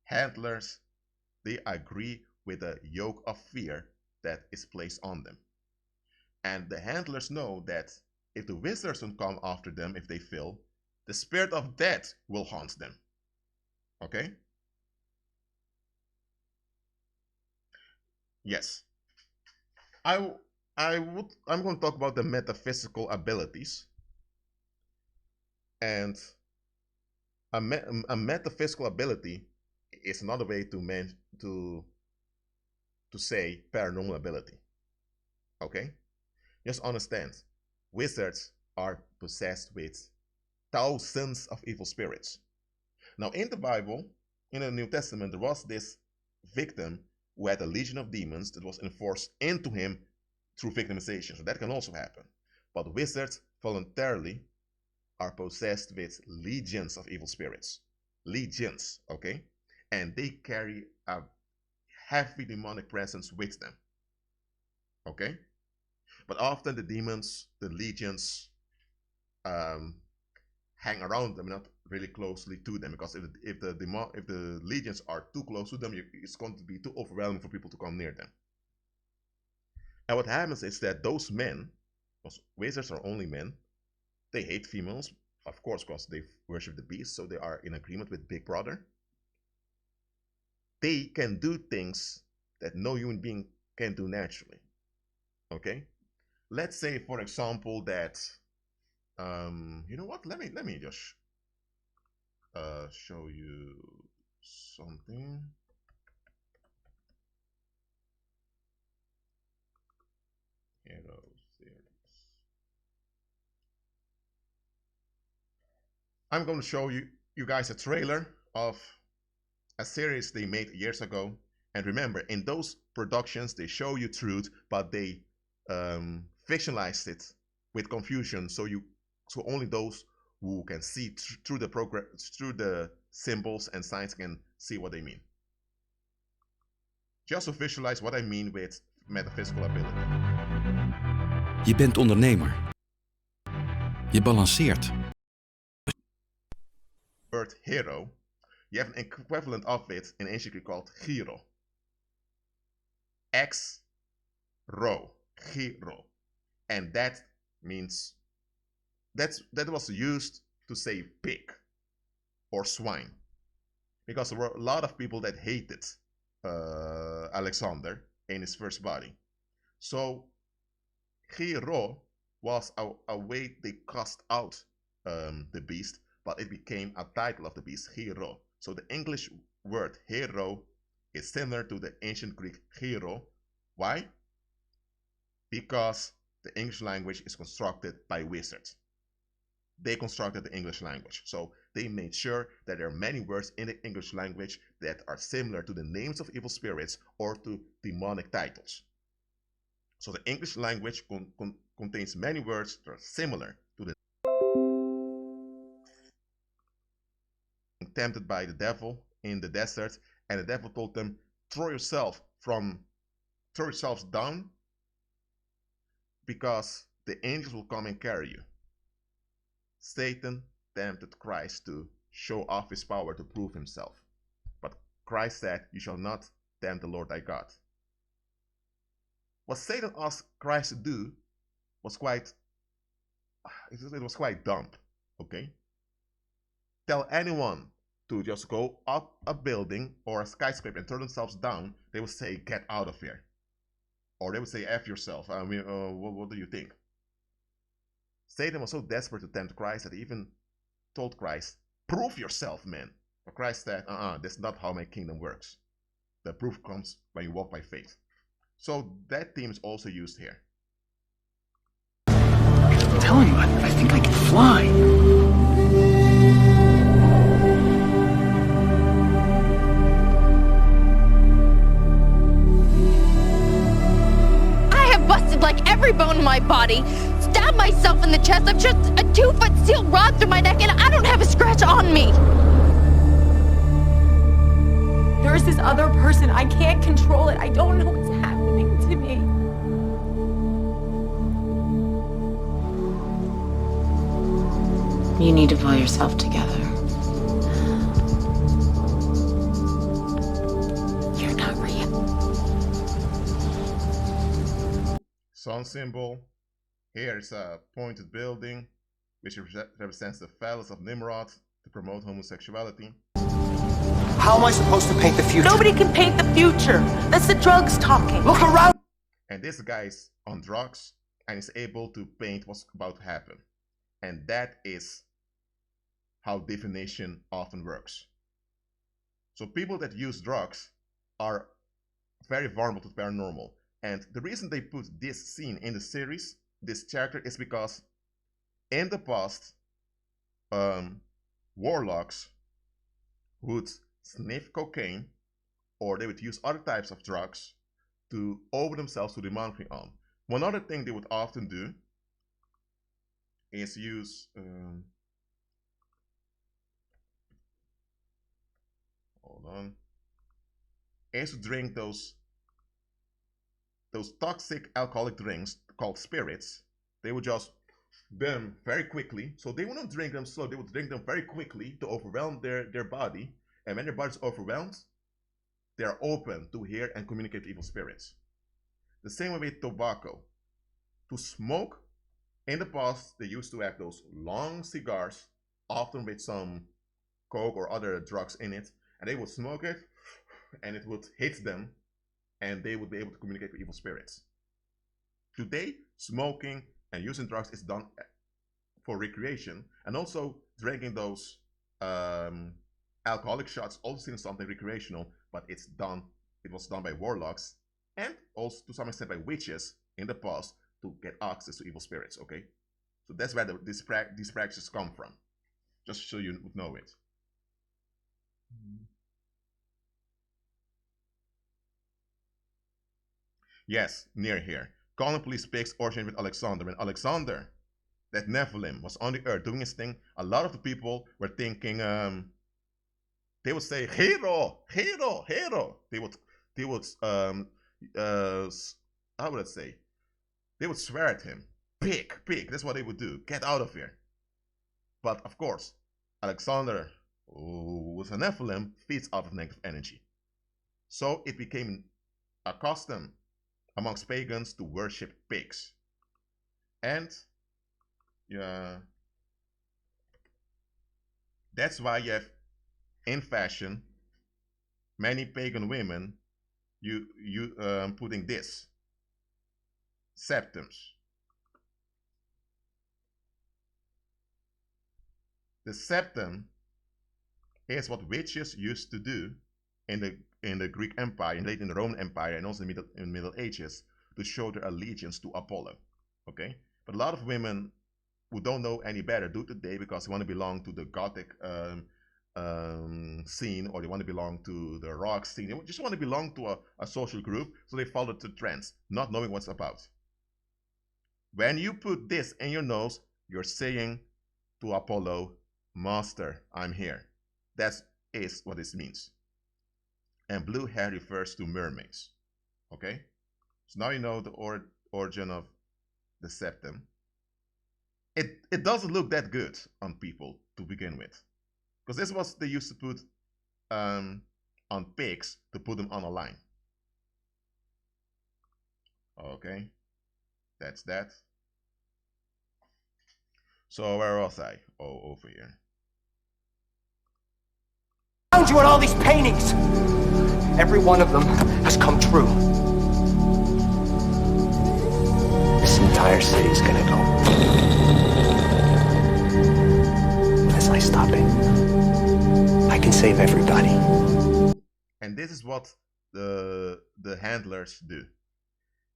Handlers, they agree with the yoke of fear that is placed on them. And the handlers know that if the wizards don't come after them if they fail, the spirit of death will haunt them. Okay? Yes. I'm going to talk about the metaphysical abilities. And a metaphysical ability is another way to say paranormal ability. Okay? Just understand, wizards are possessed with thousands of evil spirits. Now, in the Bible, in the New Testament, there was this victim who had a legion of demons that was enforced into him through victimization. So that can also happen. But wizards voluntarily are possessed with legions of evil spirits. Legions, okay? And they carry a heavy demonic presence with them. Okay? But often the demons, the legions, hang around them, not really closely to them, because if the legions are too close to them, it's going to be too overwhelming for people to come near them. And what happens is that those men, because wizards are only men, they hate females, of course, because they worship the beast, so they are in agreement with Big Brother. They can do things that no human being can do naturally. Okay? Let's say, for example, that you know what? Let me just show you something. Hero series. I'm going to show you guys a trailer of a series they made years ago. And remember, in those productions, they show you truth, but they fictionalized it with confusion, so only those who can see through the symbols and signs can see what they mean. Just to visualize what I mean with metaphysical ability. Je bent ondernemer. Je balanceert. Word hero, you have an equivalent of it in ancient Greek called hero. X-ro, hero. And that means that was used to say pig or swine, because there were a lot of people that hated Alexander in his first body. So hero was a way they cast out the beast, but it became a title of the beast, hero. So the English word hero is similar to the ancient Greek hero. Why? Because the English language is constructed by wizards. they constructed the English language. So they made sure that there are many words in the English language that are similar to the names of evil spirits or to demonic titles. So the English language contains many words that are similar to the tempted by the devil in the desert, and the devil told them, throw yourselves down, because the angels will come and carry you. Satan tempted Christ to show off his power, to prove himself. But Christ said, you shall not tempt the Lord thy God. What Satan asked Christ to do was quite dumb, okay? Tell anyone to just go up a building or a skyscraper and turn themselves down, they would say, get out of here. Or they would say, F yourself. I mean, what do you think? Satan was so desperate to tempt Christ that he even told Christ, prove yourself, man. But Christ said, that's not how my kingdom works. The proof comes when you walk by faith. So that theme is also used here. I'm telling you, I think I can fly. I have busted like every bone in my body, stabbed myself in the chest. I've just a 2-foot steel rod through my neck, and I don't have a scratch on me. There's this other person. I can't control it. I don't know what's happening to me. You need to pull yourself together. You're not real. Sun symbol. Here is a pointed building, which represents the phallus of Nimrod to promote homosexuality. How am I supposed to paint the future? Nobody can paint the future. That's the drugs talking. Look around. And this guy is on drugs and is able to paint what's about to happen. And that is how divination often works. So people that use drugs are very vulnerable to paranormal. And the reason they put this scene in the series, this character, is because in the past, warlocks would sniff cocaine, or they would use other types of drugs to open themselves to demonic realm. One other thing they would often do is use is to drink those toxic alcoholic drinks called spirits. They would just them very quickly. So they wouldn't drink them slow, they would drink them very quickly to overwhelm their body. And when their body's overwhelmed, they are open to hear and communicate with evil spirits. The same way with tobacco. To smoke, in the past, they used to have those long cigars, often with some coke or other drugs in it, and they would smoke it, and it would hit them, and they would be able to communicate with evil spirits. Today, smoking and using drugs is done for recreation, and also drinking those alcoholic shots also seen as something recreational, but it was done by warlocks and also to some extent by witches in the past to get access to evil spirits, okay? So that's where these practices come from, just so you would know it. Yes, near here. Common police speaks originated with Alexander. When Alexander, that Nephilim, was on the earth doing his thing, a lot of the people were thinking, they would say, hero, hero, hero. They would how would I say? They would swear at him. Pig, pig. That's what they would do. Get out of here. But of course, Alexander, who was a Nephilim, feeds off of negative energy. So it became a custom amongst pagans to worship pigs. And that's why you have in fashion many pagan women putting this septums. The septum is what witches used to do in the Greek Empire, and later in the Roman Empire, and also in the Middle Ages, to show their allegiance to Apollo. Okay, but a lot of women who don't know any better do today because they want to belong to the gothic scene, or they want to belong to the rock scene. They just want to belong to a social group, so they follow the trends, not knowing what's about. When you put this in your nose, you're saying to Apollo, Master, I'm here. That is what this means. And blue hair refers to mermaids. Okay? So now you know the origin of the septum. It doesn't look that good on people to begin with, because this was they used to put on pigs to put them on a line. Okay, that's that. So where was I? Oh, over here. I found you in all these paintings. Every one of them has come true. This entire city's gonna go. Unless I stop it, I can save everybody. And this is what the handlers do.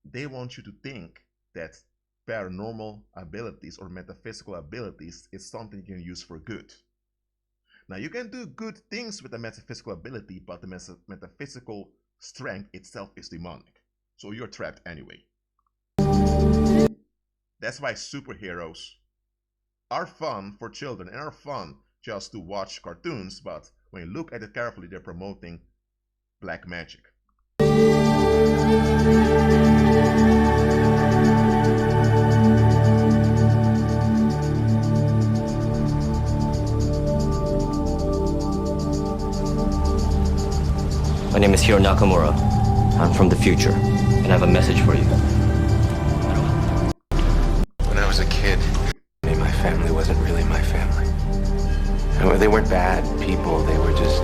They want you to think that paranormal abilities or metaphysical abilities is something you can use for good. Now, you can do good things with a metaphysical ability, but the metaphysical strength itself is demonic. So you're trapped anyway. That's why superheroes are fun for children and are fun just to watch cartoons, but when you look at it carefully, they're promoting black magic. My name is Hiro Nakamura. I'm from the future, and I have a message for you. When I was a kid, my family wasn't really my family. They weren't bad people, they were just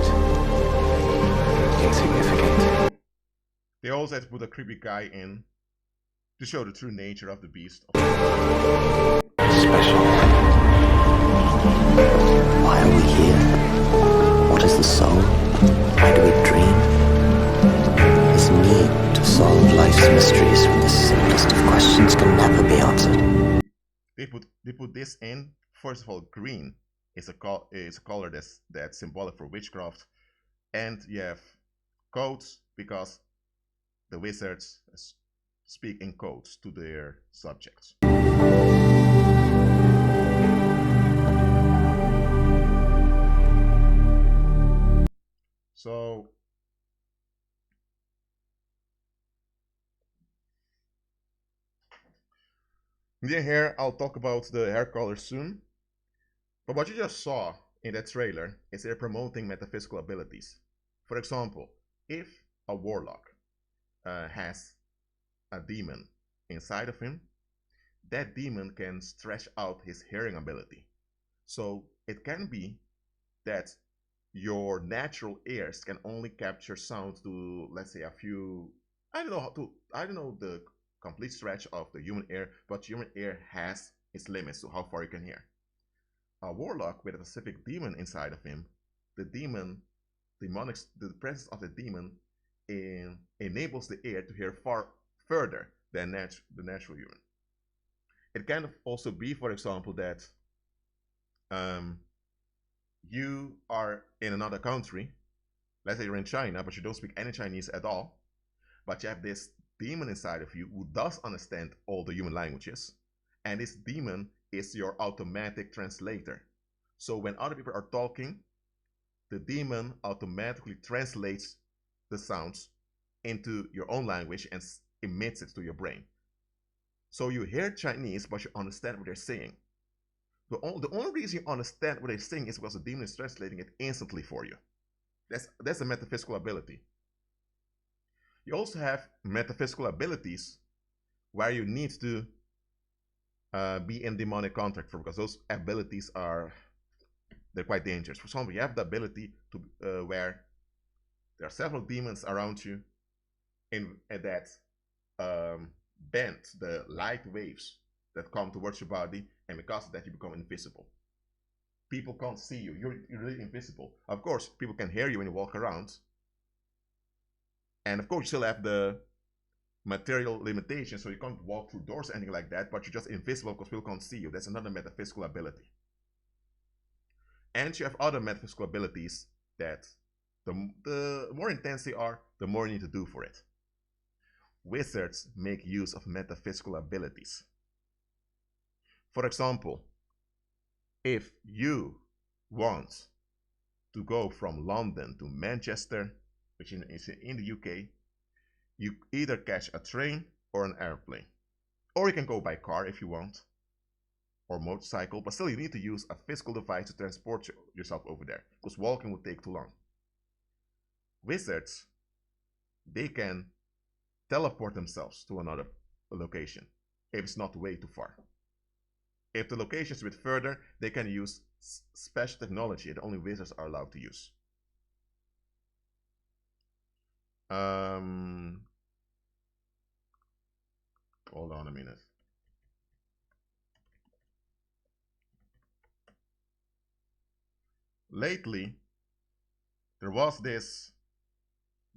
insignificant. They also had to put a creepy guy in to show the true nature of the beast. Special. Why are we here? What is the soul? Why do we dream? This need to solve life's mysteries when the simplest of questions can never be answered. They put this in. First of all, green is a color that's symbolic for witchcraft, and you have codes because the wizards speak in codes to their subjects. So yeah, here I'll talk about the hair color soon. But what you just saw in that trailer is they're promoting metaphysical abilities. For example, if a warlock has a demon inside of him, that demon can stretch out his hearing ability. So it can be that your natural ears can only capture sound to, let's say, a few, I don't know the complete stretch of the human ear, but human ear has its limits to how far you can hear. A warlock with a specific demon inside of him, the presence of the demon enables the ear to hear far further than the natural human. It can also be, for example, that you are in another country. Let's say you're in China, but you don't speak any Chinese at all. But you have this demon inside of you who does understand all the human languages. And this demon is your automatic translator. So when other people are talking, the demon automatically translates the sounds into your own language and emits it to your brain. So you hear Chinese, but you understand what they're saying. The only reason you understand what they're saying is because the demon is translating it instantly for you. That's a metaphysical ability. You also have metaphysical abilities where you need to be in demonic contact for, because those abilities they're quite dangerous. For example, you have the ability to where there are several demons around you that bend the light waves that come towards your body, and because of that you become invisible. People can't see you. You're really invisible. Of course, people can hear you when you walk around. And of course, you still have the material limitations, so you can't walk through doors or anything like that, but you're just invisible because people can't see you. That's another metaphysical ability. And you have other metaphysical abilities that the more intense they are, the more you need to do for it. Wizards make use of metaphysical abilities. For example, if you want to go from London to Manchester, which is in the UK, you either catch a train or an airplane. Or you can go by car if you want, or motorcycle, but still you need to use a physical device to transport yourself over there, because walking would take too long. Wizards, they can teleport themselves to another location if it's not way too far. If the location is a bit further, they can use special technology that only wizards are allowed to use. Hold on a minute. Lately, there was this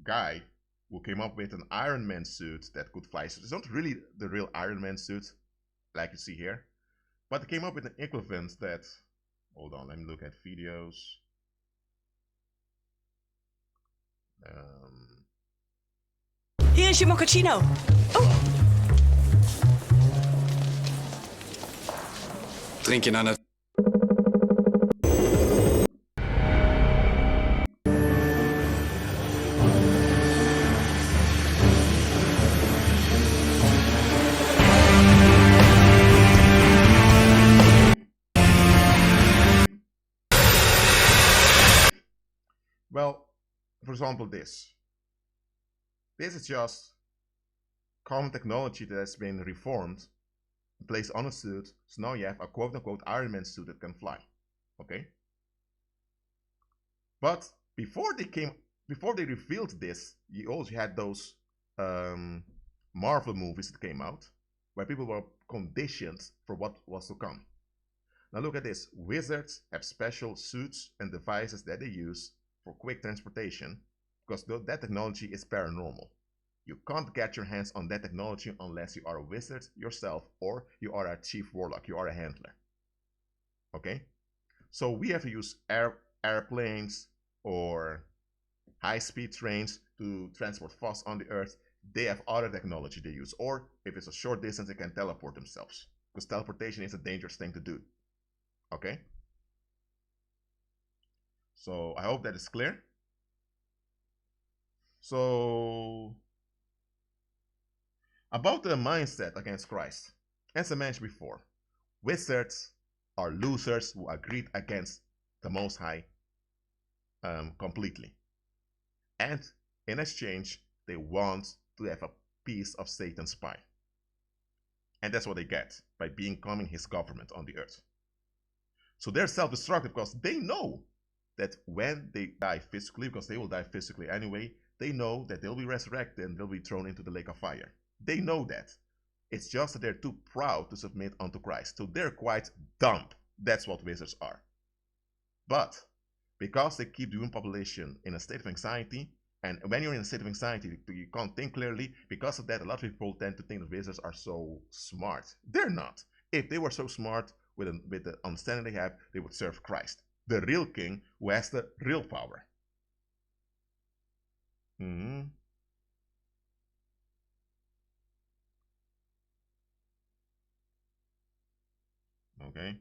guy who came up with an Iron Man suit that could fly. So it's not really the real Iron Man suit, like you see here, but they came up with an equivalent that, hold on, let me look at videos. Hier is je mochaccino. Oh. Drink je nou net? Well, for example, this. This is just common technology that has been reformed, placed on a suit, so now you have a quote-unquote Iron Man suit that can fly. Okay? But before they revealed this, you also had those Marvel movies that came out, where people were conditioned for what was to come. Now look at this. Wizards have special suits and devices that they use for quick transportation, because that technology is paranormal. You can't get your hands on that technology unless you are a wizard yourself or you are a chief warlock, you are a handler. Okay? So we have to use airplanes or high-speed trains to transport fast on the earth. They have other technology they use. Or if it's a short distance, they can teleport themselves, because teleportation is a dangerous thing to do. Okay? So I hope that is clear. So about the mindset against Christ. As I mentioned before, wizards are losers who agreed against the Most High completely. And in exchange, they want to have a piece of Satan's pie. And that's what they get by becoming his government on the earth. So they're self-destructive because they know that when they die physically, because they will die physically anyway, they know that they'll be resurrected and they'll be thrown into the lake of fire. They know that. It's just that they're too proud to submit unto Christ. So they're quite dumb. That's what wizards are. But because they keep the human population in a state of anxiety, and when you're in a state of anxiety, you can't think clearly, because of that, a lot of people tend to think that wizards are so smart. They're not. If they were so smart with the understanding they have, they would serve Christ, the real king who has the real power. Okay.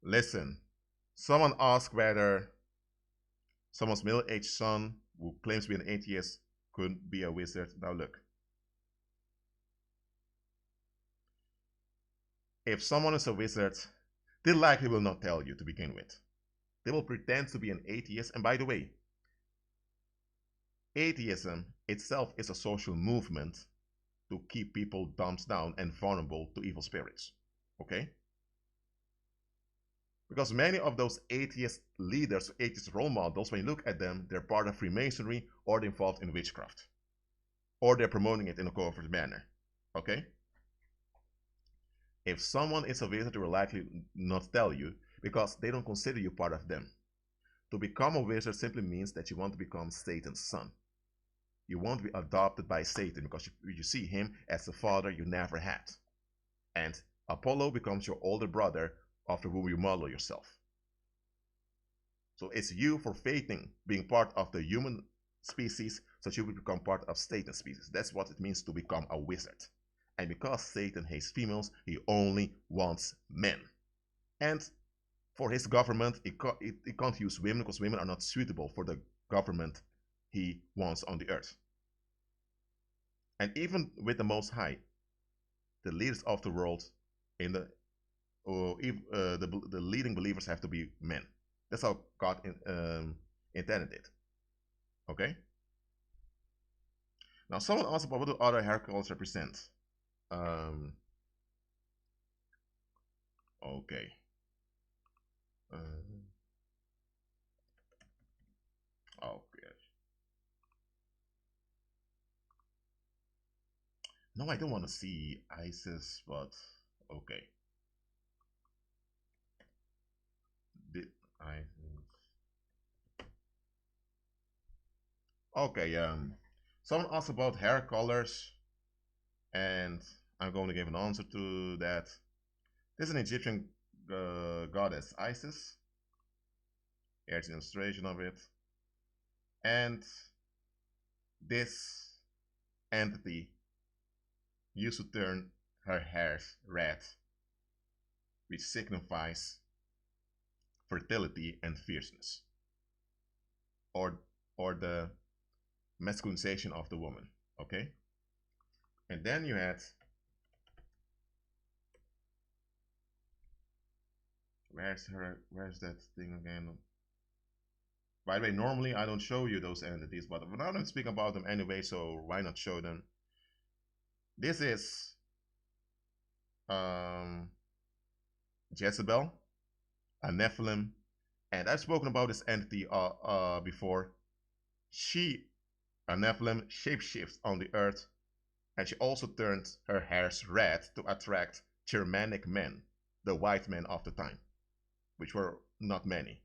Listen, someone asked whether someone's middle-aged son who claims to be an atheist could be a wizard. Now look. If someone is a wizard, they likely will not tell you to begin with. They will pretend to be an atheist. And by the way, atheism itself is a social movement to keep people dumbed down and vulnerable to evil spirits. Okay? Because many of those atheist leaders, atheist role models, when you look at them, they're part of Freemasonry or they're involved in witchcraft. Or they're promoting it in a covert manner. Okay? If someone is a wizard, they will likely not tell you because they don't consider you part of them. To become a wizard simply means that you want to become Satan's son. You want to be adopted by Satan because you see him as the father you never had. And Apollo becomes your older brother after whom you model yourself. So it's you forfeiting being part of the human species so that you will become part of Satan's species. That's what it means to become a wizard. And because Satan hates females, he only wants men. And for his government, he can't use women because women are not suitable for the government he wants on the earth. And even with the Most High, the leaders of the world, the leading believers have to be men. That's how God intended it. Okay? Now, someone asked about what do other hair colors represent. Okay. Okay. No, I don't want to see ISIS, but okay. Okay, someone asked about hair colors, and I'm going to give an answer to that. This is an Egyptian goddess Isis. Here's an illustration of it. And this entity used to turn her hair red, which signifies fertility and fierceness, or the masculinization of the woman. Okay, and then you had where's that thing again? By the way, normally I don't show you those entities, but now I'm speaking about them anyway, so why not show them? This is Jezebel, a Nephilim, and I've spoken about this entity before. She, a Nephilim, shapeshifts on the earth, and she also turns her hairs red to attract Germanic men, the white men of the time, which were not many,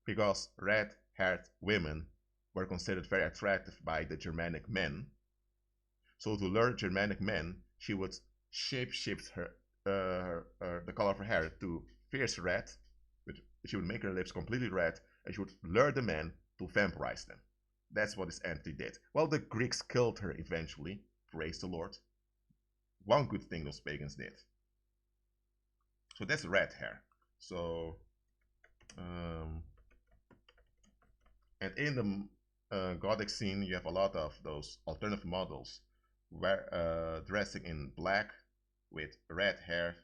because red-haired women were considered very attractive by the Germanic men. So to lure Germanic men, she would shapeshift the color of her hair to fierce red, which she would make her lips completely red, and she would lure the men to vampirize them. That's what this entity did. Well, the Greeks killed her eventually, praise the Lord. One good thing those pagans did. So that's red hair. So, and in the Gothic scene, you have a lot of those alternative models dressing in black with red hair.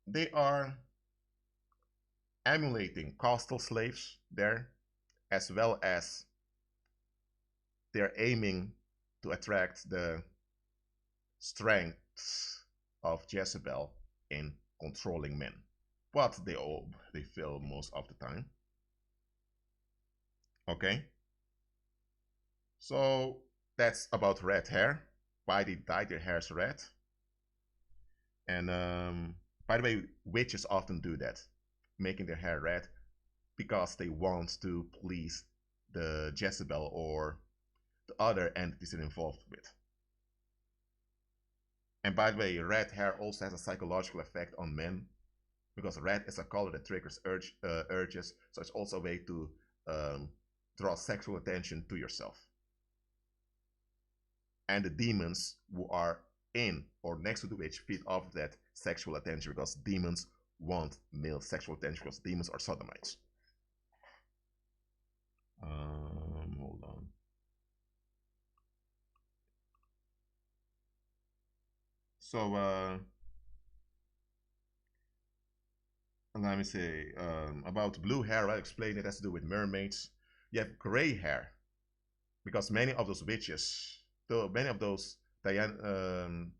They are emulating coastal slaves there, as well as they're aiming to attract the strengths of Jezebel in controlling men. But they fail most of the time. Okay? So that's about red hair. Why they dye their hairs red. And by the way, witches often do that, making their hair red because they want to please the Jezebel or the other entities they're involved with. And by the way, red hair also has a psychological effect on men because red is a color that triggers urges, so it's also a way to draw sexual attention to yourself. And the demons who are in or next to the witch feed off that sexual attention because demons want male sexual attention because demons are sodomites. Hold on. So let me say about blue hair. I explained it has to do with mermaids. You have gray hair because many of those witches, many of those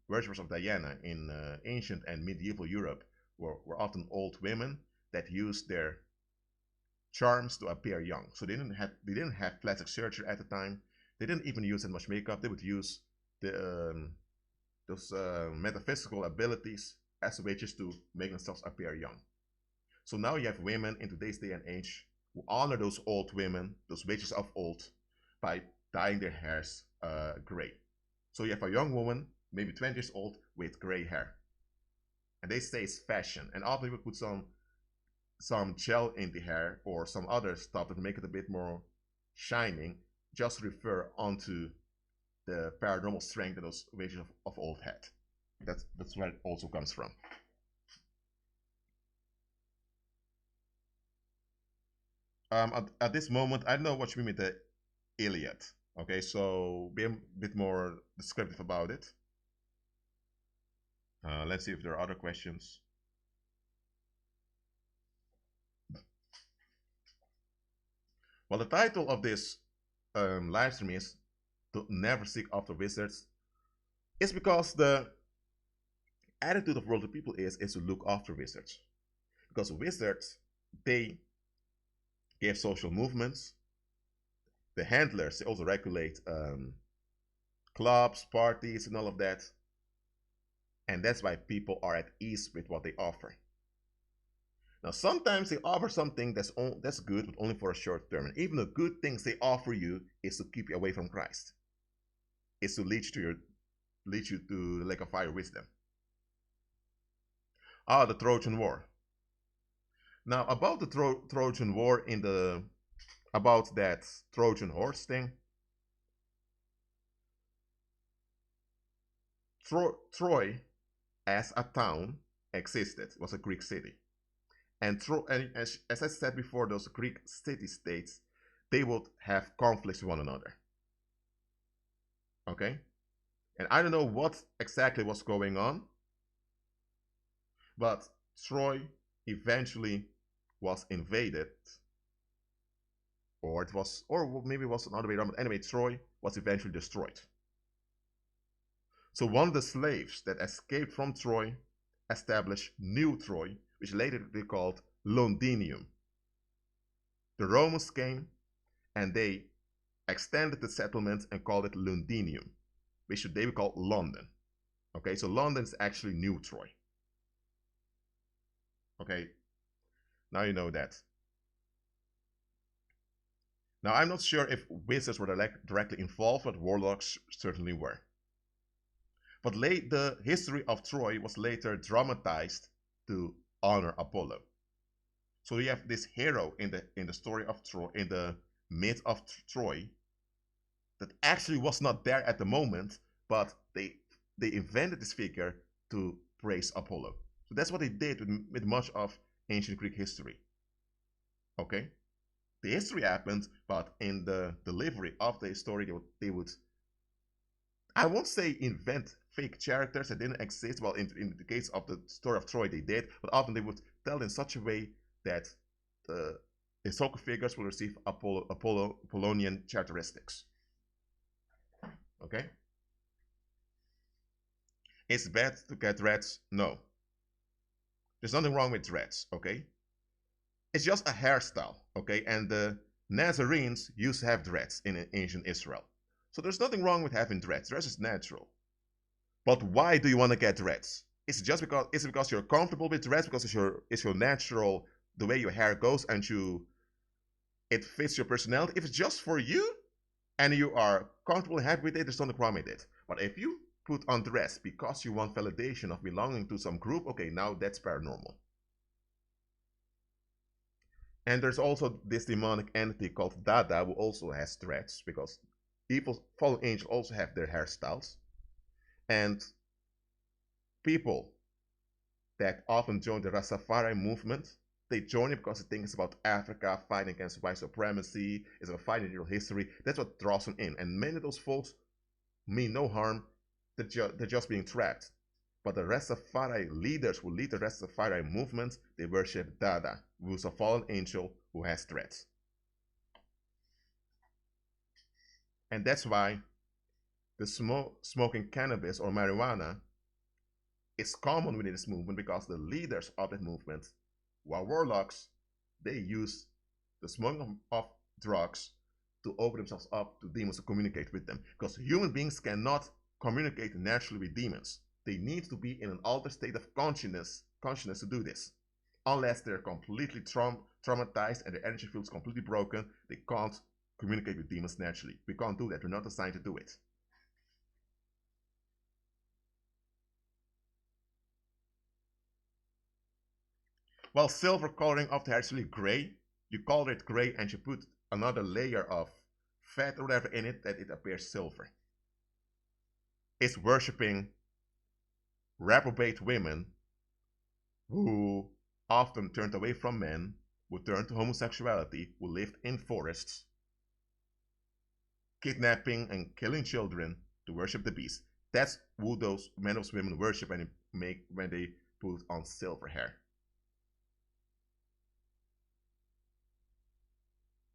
worshippers of Diana in ancient and medieval Europe were often old women that used their charms to appear young. So they didn't have plastic surgery at the time. They didn't even use that much makeup. They would use the those metaphysical abilities as witches to make themselves appear young. So now you have women in today's day and age who honor those old women, those witches of old, by dyeing their hairs gray. So you have a young woman, maybe 20 years old, with gray hair. And they say it's fashion. And often people put some gel in the hair or some other stuff to make it a bit more shining, just to refer onto the paranormal strength that those witches of old had. That's where it also comes from. At this moment, I don't know what you mean with the Iliad. Okay, so be a bit more descriptive about it. Let's see if there are other questions. Well, the title of this live stream is "To Never Seek After Wizards." It's because the attitude of worldly people is to look after wizards. Because wizards, they give social movements. The handlers, they also regulate clubs, parties, and all of that. And that's why people are at ease with what they offer. Now, sometimes they offer something that's good, but only for a short term. And even the good things they offer you is to keep you away from Christ. It's to lead you to the lake of fire wisdom. The Trojan War. Now, about the Trojan War, about that Trojan horse thing, Troy as a town existed. It was a Greek city. And as I said before, those Greek city-states, they would have conflicts with one another. Okay? And I don't know what exactly was going on, but Troy eventually was invaded, or maybe it was another way around, but anyway, Troy was eventually destroyed. So one of the slaves that escaped from Troy established New Troy, which later they called Londinium. The Romans came and they extended the settlement and called it Londinium, which today we call London. Okay, so London is actually New Troy. Okay, now you know that. Now, I'm not sure if wizards were directly involved, but warlocks certainly were. But the history of Troy was later dramatized to honor Apollo. So you have this hero in the story of Troy, in the myth of Troy, that actually was not there at the moment, but they invented this figure to praise Apollo. So that's what they did with much of ancient Greek history. Okay? The history happened, but in the delivery of the story, they would I won't say invent fake characters that didn't exist. Well, in the case of the story of Troy, they did, but often they would tell in such a way that the historical figures will receive Apollonian characteristics. Okay? It's bad to get dreads? No. There's nothing wrong with dreads, okay? It's just a hairstyle, okay? And the Nazarenes used to have dreads in ancient Israel. So there's nothing wrong with having dreads. Dreads is natural. But why do you want to get dreads? Is it because you're comfortable with dreads, because it's your natural, the way your hair goes, and it fits your personality? If it's just for you and you are comfortable and happy with it, there's nothing wrong with it. But if you put on dress because you want validation of belonging to some group, okay, now that's paranormal. And there's also this demonic entity called Dada who also has dreads, because evil fallen angels also have their hairstyles. And people that often join the Rastafari movement, they join it because they think it's about Africa, fighting against white supremacy, it's about fighting real history. That's what draws them in. And many of those folks mean no harm, they're just being trapped. But the Rastafari leaders who lead the Rastafari movement, they worship Dada, who is a fallen angel who has dreads. And that's why the smoking cannabis or marijuana is common within this movement, because the leaders of that movement, who are warlocks, they use the smoking of drugs to open themselves up to demons to communicate with them. Because human beings cannot communicate naturally with demons. They need to be in an altered state of consciousness to do this. Unless they're completely traumatized and their energy field's completely broken, they can't communicate with demons naturally. We can't do that. We're not assigned to do it. Well, silver coloring of the hair is really gray. You color it gray and you put another layer of fat or whatever in it that it appears silver. It's worshipping reprobate women who often turned away from men, who turned to homosexuality, who lived in forests, kidnapping and killing children to worship the beast. That's who those men or women worship when they put on silver hair.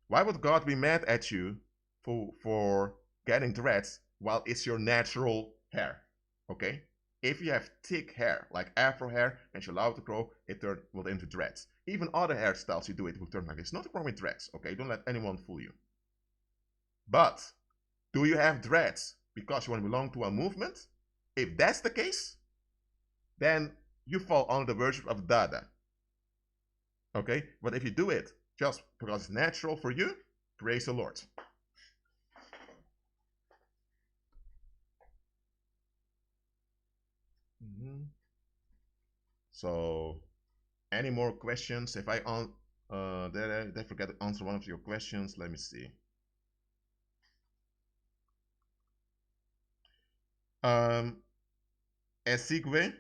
Why would God be mad at you for getting dreads while it's your natural hair? Okay? If you have thick hair, like afro hair, and you allow it to grow, it will into dreads. Even other hairstyles you do, it will turn like this. Nothing wrong with dreads, okay? Don't let anyone fool you. But, do you have dreads because you want to belong to a movement? If that's the case, then you fall under the worship of Dada. Okay? But if you do it just because it's natural for you, praise the Lord. So, any more questions? If I did I forget to answer one of your questions? Let me see. Esigwe,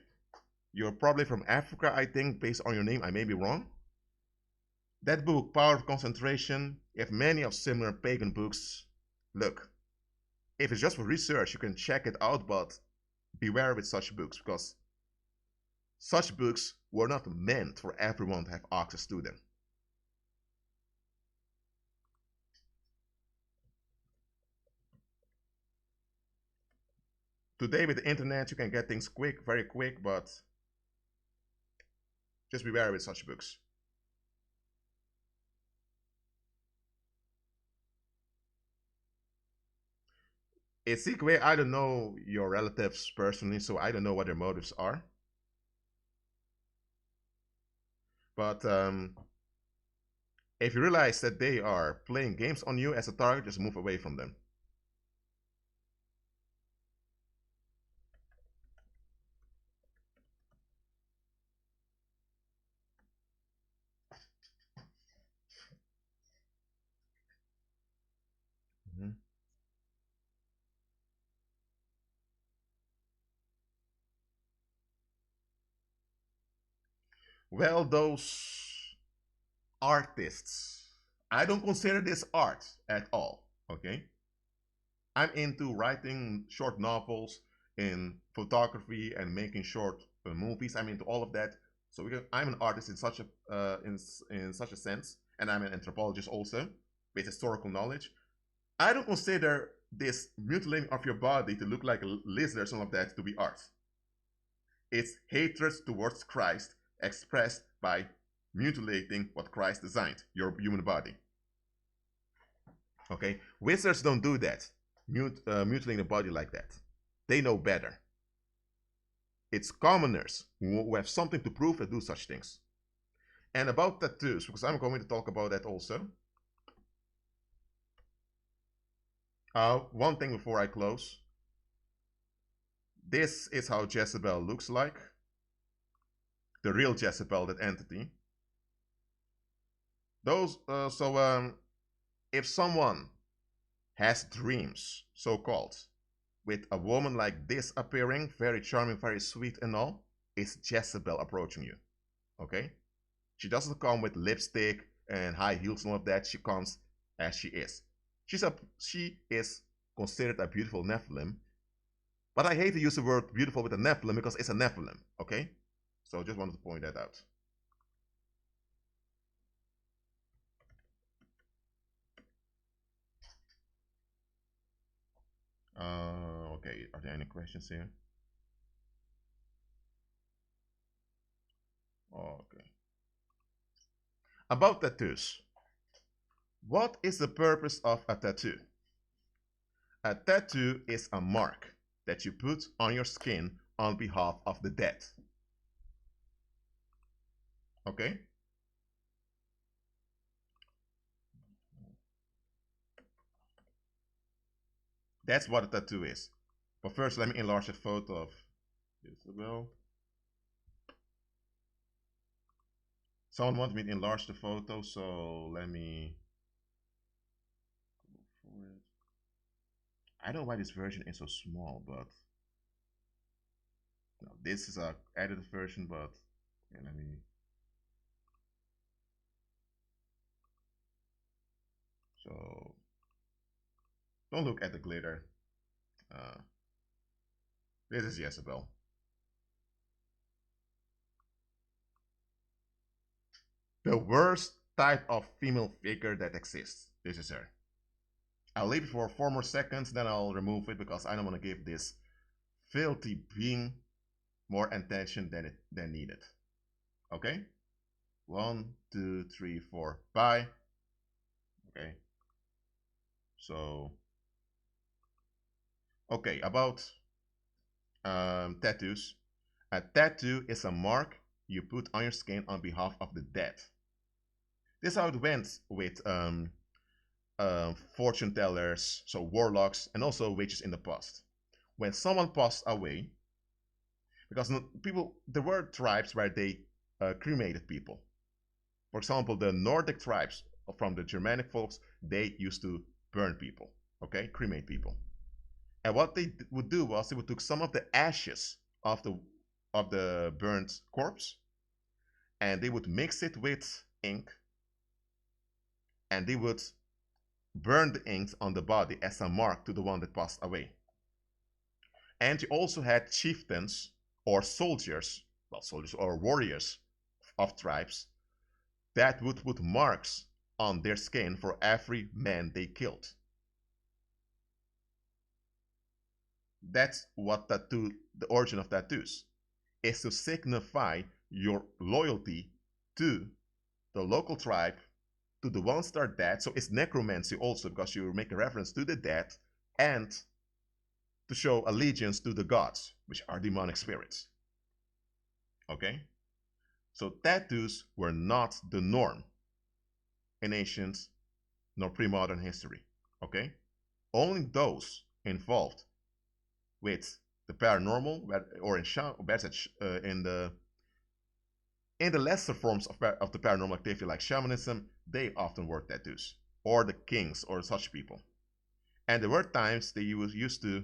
you're probably from Africa, I think, based on your name. I may be wrong. That book, Power of Concentration, you have many of similar pagan books. Look, if it's just for research, you can check it out, but beware with such books, because such books were not meant for everyone to have access to them. Today with the internet, you can get things quick, very quick, but just beware with such books. Ezekiel, I don't know your relatives personally, so I don't know what their motives are. But if you realize that they are playing games on you as a target, just move away from them. Well, those artists, I don't consider this art at all, okay? I'm into writing short novels, in photography, and making short movies. I'm into all of that. So I'm an artist in such a in such a sense, and I'm an anthropologist also with historical knowledge. I don't consider this mutilating of your body to look like a lizard or something like that to be art. It's hatred towards Christ expressed by mutilating what Christ designed, your human body. Okay, wizards don't do that, mutilating the body like that. They know better. It's commoners who have something to prove that do such things. And about tattoos, because I'm going to talk about that also. One thing before I close. This is how Jezebel looks like. The real Jezebel, that entity. If someone has dreams, so-called, with a woman like this appearing, very charming, very sweet and all, it's Jezebel approaching you, okay? She doesn't come with lipstick and high heels and all of that. She comes as she is. She is considered a beautiful Nephilim, but I hate to use the word beautiful with a Nephilim because it's a Nephilim, okay? So I just wanted to point that out. Okay, are there any questions here? Okay. About tattoos. What is the purpose of a tattoo? A tattoo is a mark. that you put on your skin on behalf of the dead. Okay? That's what a tattoo is. But first, let me enlarge a photo of Isabel. Someone wants me to enlarge the photo, so let me go for it. I don't know why this version is so small, but no, this is a edited version, but yeah, let me. So don't look at the glitter. This is Jezebel. The worst type of female figure that exists. This is her. I'll leave it for 4 more seconds, then I'll remove it because I don't want to give this filthy being more attention than needed. Okay? 1, 2, 3, 4, bye. Okay. So, okay, about tattoos. A tattoo is a mark you put on your skin on behalf of the dead. This is how it went with fortune tellers, so warlocks, and also witches in the past. When someone passed away, because there were tribes where they cremated people. For example, the Nordic tribes from the Germanic folks, they used to burn people, okay, cremate people. And what they would do was they would take some of the ashes of the burnt corpse, and they would mix it with ink, and they would burn the ink on the body as a mark to the one that passed away. And you also had chieftains or soldiers, well, soldiers or warriors of tribes that would put marks on their skin for every man they killed. That's what the origin of tattoos is, to signify your loyalty to the local tribe, to the ones that are dead. So it's necromancy also, because you make a reference to the dead, and to show allegiance to the gods, which are demonic spirits. Okay? So tattoos were not the norm in ancient nor pre-modern history. Okay? Only those involved with the paranormal, or in the lesser forms of the paranormal activity like shamanism, they often wore tattoos, or the kings or such people. And there were times they used to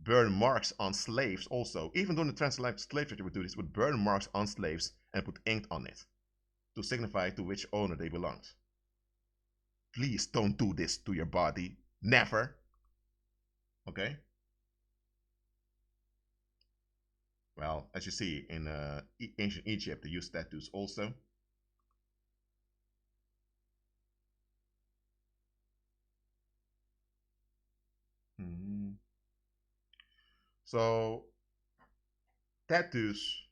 burn marks on slaves also. Even during the transatlantic slave trade, they would do this, would burn marks on slaves and put ink on it to signify to which owner they belonged. Please don't do this to your body. Never. Okay? Well, as you see in ancient Egypt, they used tattoos also. So, tattoos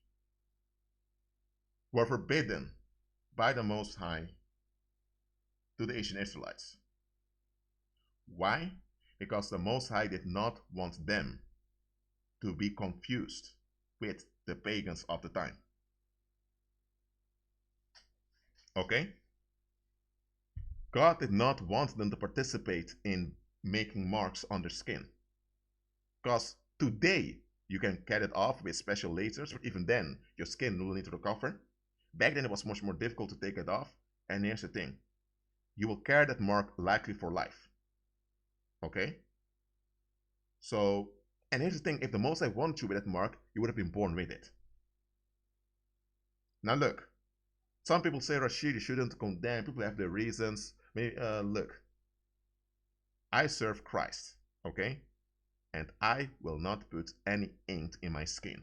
were forbidden by the Most High to the ancient Israelites. Why? Because the Most High did not want them to be confused with the pagans of the time. Okay? God did not want them to participate in making marks on their skin. Because today, you can get it off with special lasers, but even then, your skin will need to recover. Back then, it was much more difficult to take it off. And here's the thing. You will carry that mark likely for life. Okay? So, and here's the thing. If the Most High wanted you with that mark, you would have been born with it. Now look. Some people say, Rashid, you shouldn't condemn. People have their reasons. Maybe, look. I serve Christ. Okay? And I will not put any ink in my skin.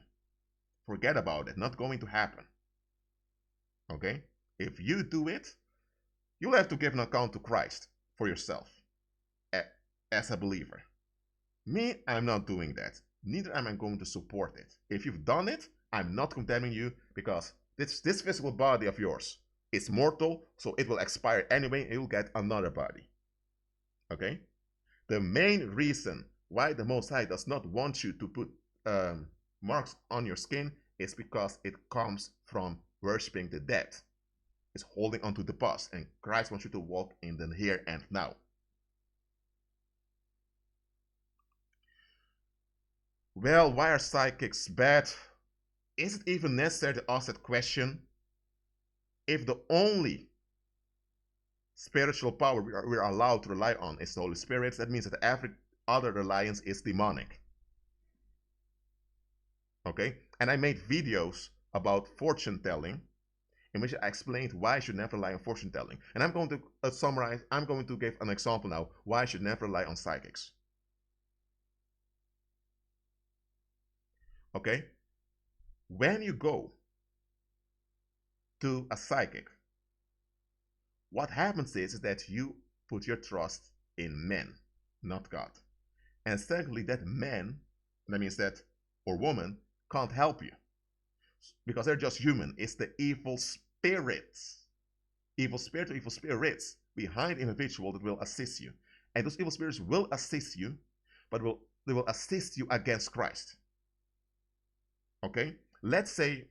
Forget about it. Not going to happen. Okay? If you do it, you'll have to give an account to Christ for yourself as a believer. Me, I'm not doing that. Neither am I going to support it. If you've done it, I'm not condemning you, because this physical body of yours is mortal, so it will expire anyway and you'll get another body. Okay? The main reason why the Most High does not want you to put marks on your skin is because it comes from worshiping the dead. It's holding on to the past, and Christ wants you to walk in the here and now. Well, why are psychics bad? Is it even necessary to ask that question? If the only spiritual power we are allowed to rely on is the Holy Spirit, that means that every other reliance is demonic. Okay? And I made videos about fortune telling in which I explained why I should never rely on fortune telling. And I'm going to summarize, I'm going to give an example now why I should never rely on psychics. Okay? When you go to a psychic, what happens is that you put your trust in men, not God. And secondly, that man, that means that, or woman, can't help you because they're just human. It's the evil spirits, evil spirits behind the individual that will assist you. And those evil spirits will assist you, but they will assist you against Christ. Okay? Let's say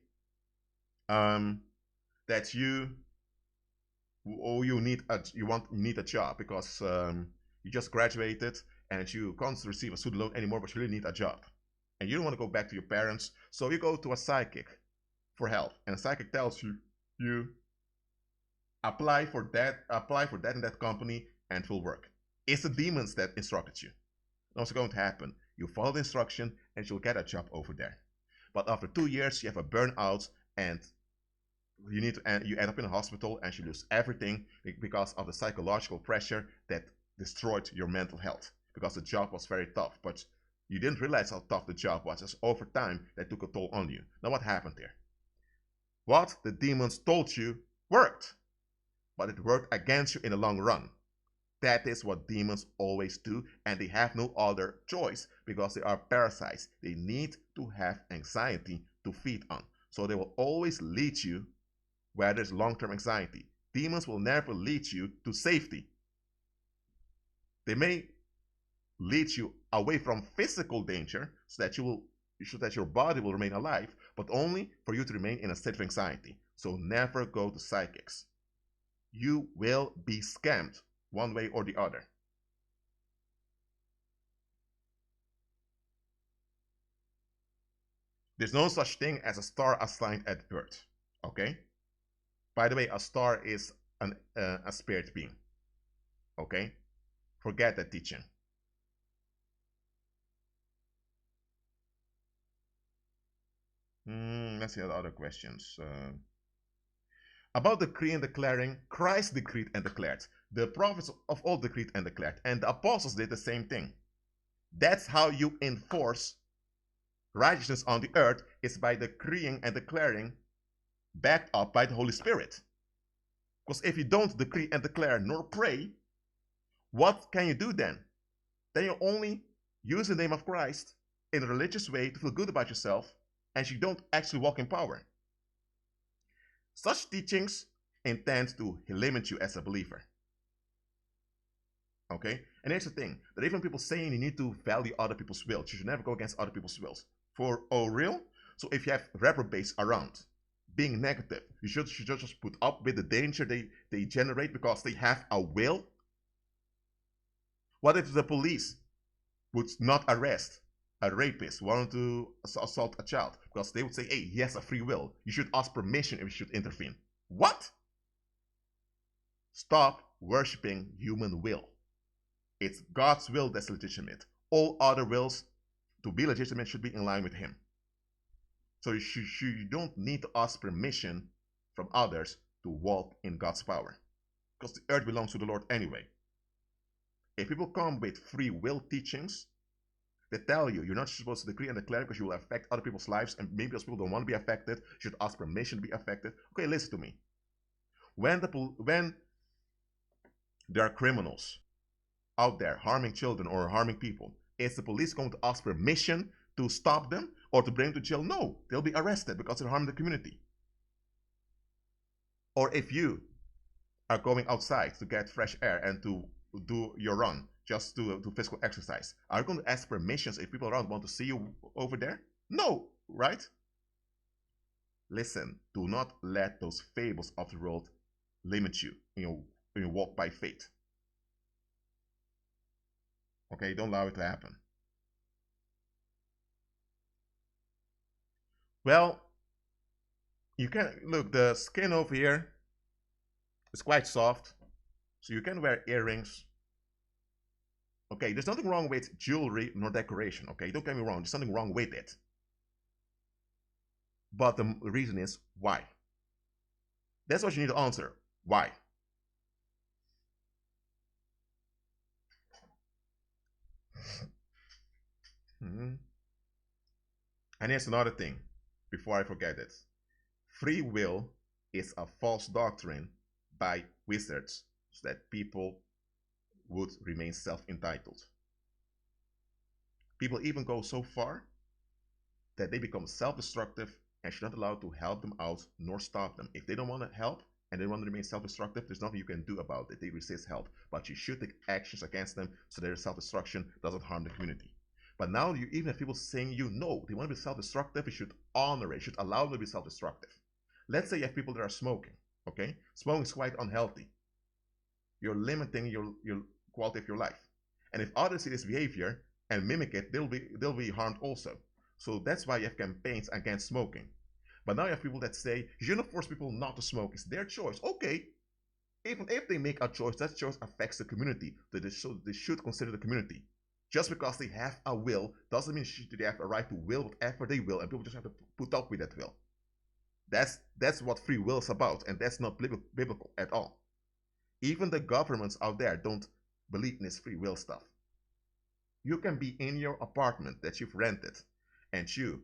that you need a job because you just graduated and you can't receive a student loan anymore, but you really need a job. And you don't want to go back to your parents, so you go to a psychic for help. And a psychic tells you, apply for that in that company and it will work. It's the demons that instructed you. What's going to happen? You follow the instruction and you'll get a job over there. But after 2 years, you have a burnout and you end up in a hospital and you lose everything because of the psychological pressure that destroyed your mental health. Because the job was very tough, but you didn't realize how tough the job was. Just over time, that took a toll on you. Now what happened there? What the demons told you worked, but it worked against you in the long run. That is what demons always do, and they have no other choice because they are parasites. They need to have anxiety to feed on. So they will always lead you where there's long-term anxiety. Demons will never lead you to safety. They may lead you away from physical danger so that your body will remain alive, but only for you to remain in a state of anxiety. So never go to psychics. You will be scammed one way or the other. There's no such thing as a star assigned at birth. Okay? By the way, a star is a spirit being. Okay? Forget that teaching. Let's see the other questions. About decreeing and declaring, Christ decreed and declared. The prophets of old decreed and declared. And the apostles did the same thing. That's how you enforce righteousness on the earth, is by decreeing and declaring, backed up by the Holy Spirit. Because if you don't decree and declare nor pray, what can you do then? Then you only use the name of Christ in a religious way to feel good about yourself, and you don't actually walk in power. Such teachings intend to limit you as a believer. Okay? And here's the thing, that even people saying you need to value other people's wills, you should never go against other people's wills. For real? So if you have reprobates around, being negative, you should just put up with the danger they generate because they have a will? What if the police would not arrest a rapist wanting to assault a child? Because they would say, hey, he has a free will. You should ask permission if you should intervene. What? Stop worshiping human will. It's God's will that's legitimate. All other wills, to be legitimate, should be in line with Him. So you don't need to ask permission from others to walk in God's power. Because the earth belongs to the Lord anyway. If people come with free will teachings, they tell you you're not supposed to decree and declare because you will affect other people's lives, and maybe those people don't want to be affected, you should ask permission to be affected. Okay, listen to me. When there are criminals out there harming children or harming people, is the police going to ask permission to stop them or to bring them to jail? No, they'll be arrested because they're harming the community. Or if you are going outside to get fresh air and to do your run, just to physical exercise. Are you going to ask permissions if people around want to see you over there? No, right? Listen, do not let those fables of the world limit you in your walk by faith. Okay, don't allow it to happen. Well, you can look, the skin over here is quite soft, so you can wear earrings. Okay, there's nothing wrong with jewelry nor decoration. Okay, don't get me wrong, there's something wrong with it. But the reason is why. That's what you need to answer. Why? And here's another thing, before I forget it. Free will is a false doctrine by wizards so that people would remain self-entitled. People even go so far that they become self-destructive and you're not allowed to help them out nor stop them. If they don't want to help and they want to remain self-destructive, there's nothing you can do about it. They resist help, but you should take actions against them so their self-destruction doesn't harm the community. But now you even have people saying no, they want to be self-destructive, you should honor it, you should allow them to be self-destructive. Let's say you have people that are smoking, okay? Smoking is quite unhealthy. You're limiting your quality of your life. And if others see this behavior and mimic it, they'll be harmed also. So that's why you have campaigns against smoking. But now you have people that say, you shouldn't force people not to smoke. It's their choice. Okay, even if they make a choice, that choice affects the community. They should consider the community. Just because they have a will doesn't mean they have a right to will whatever they will, and people just have to put up with that will. That's what free will is about, and that's not biblical at all. Even the governments out there don't believe in this free will stuff. You can be in your apartment that you've rented, and you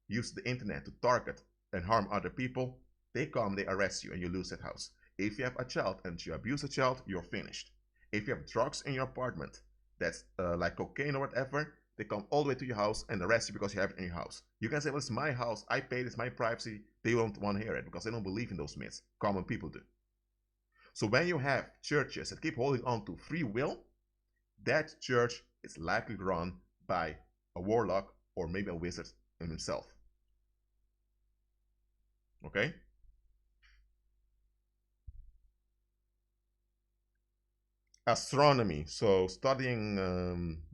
use the internet to target and harm other people. They come, they arrest you, and you lose that house. If you have a child and you abuse a child, you're finished. If you have drugs in your apartment, that's like cocaine or whatever, they come all the way to your house and arrest you because you have it in your house. You can say, well, it's my house, I paid, it's my privacy. They won't want to hear it because they don't believe in those myths. Common people do. So when you have churches that keep holding on to free will, that church is likely run by a warlock or maybe a wizard in himself. Okay? Astronomy. So studying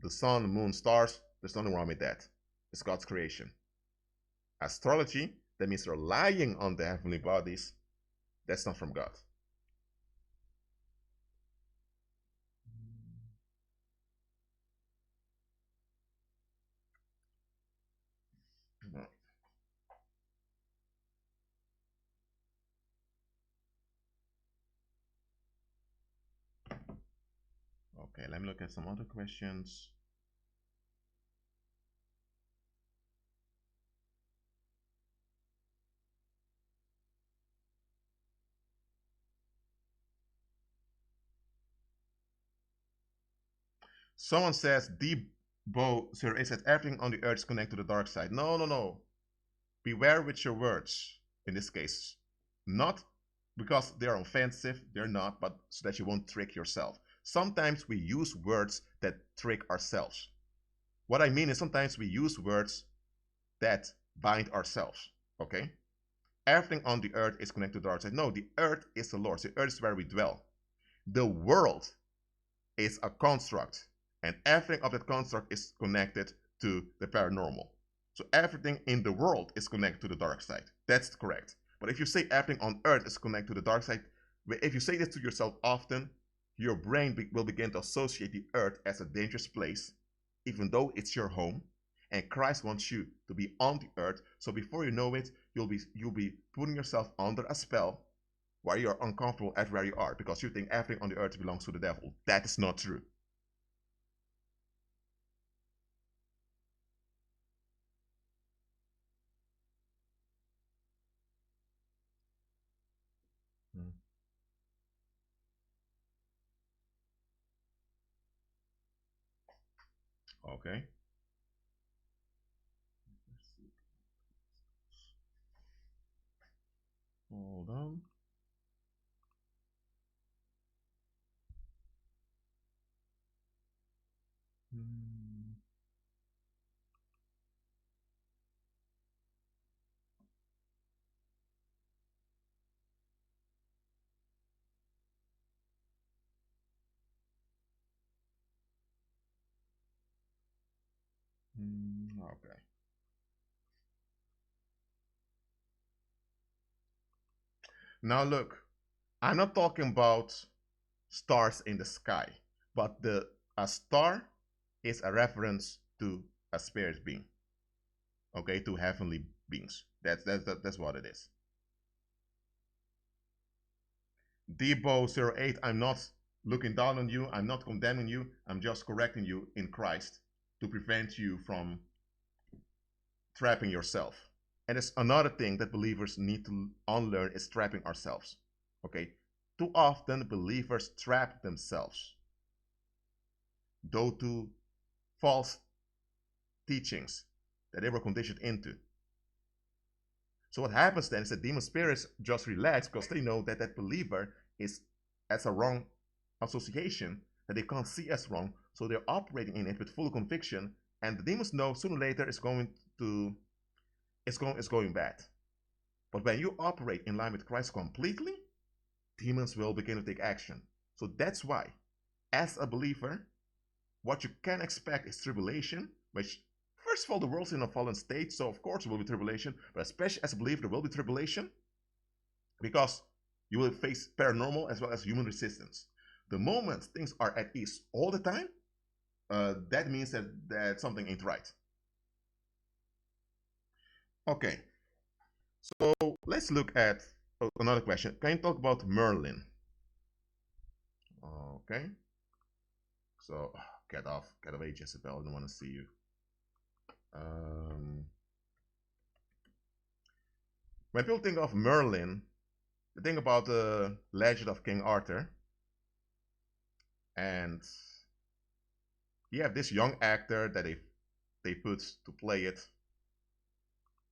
the sun, moon, stars, there's nothing wrong with that. It's God's creation. Astrology, that means relying on the heavenly bodies, that's not from God. Okay, let me look at some other questions. Someone says, Debo, sir, is that everything on the earth is connected to the dark side? No, no, no. Beware with your words, in this case. Not because they're offensive, they're not, but so that you won't trick yourself. Sometimes we use words that trick ourselves. What I mean is sometimes we use words that bind ourselves, okay? Everything on the earth is connected to the dark side. No, the earth is the Lord's. The earth is where we dwell. The world is a construct, and everything of that construct is connected to the paranormal. So everything in the world is connected to the dark side. That's correct. But if you say everything on earth is connected to the dark side, if you say this to yourself often, your brain will begin to associate the earth as a dangerous place, even though it's your home. And Christ wants you to be on the earth. So before you know it, you'll be putting yourself under a spell where you're uncomfortable at where you are because you think everything on the earth belongs to the devil. That is not true. Okay. Hold on. Okay. Now look, I'm not talking about stars in the sky, but a star is a reference to a spirit being. Okay, to heavenly beings. That's what it is. Debo08, I'm not looking down on you, I'm not condemning you, I'm just correcting you in Christ to prevent you from trapping yourself. And it's another thing that believers need to unlearn is trapping ourselves. Okay? Too often believers trap themselves due to false teachings that they were conditioned into. So what happens then is that demon spirits just relax because they know that that believer is as a wrong association that they can't see as wrong, so they're operating in it with full conviction, and the demons know sooner or later it's going bad. But when you operate in line with Christ completely, demons will begin to take action. So that's why, as a believer, what you can expect is tribulation, which, first of all, the world's in a fallen state, so of course there will be tribulation, but especially as a believer, there will be tribulation because you will face paranormal as well as human resistance. The moment things are at ease all the time, that means that something ain't right. Okay, so let's look at another question. Can you talk about Merlin? Okay. So, get away, Jezebel. I don't want to see you. When people think of Merlin, they think about the legend of King Arthur. And you have this young actor that they put to play it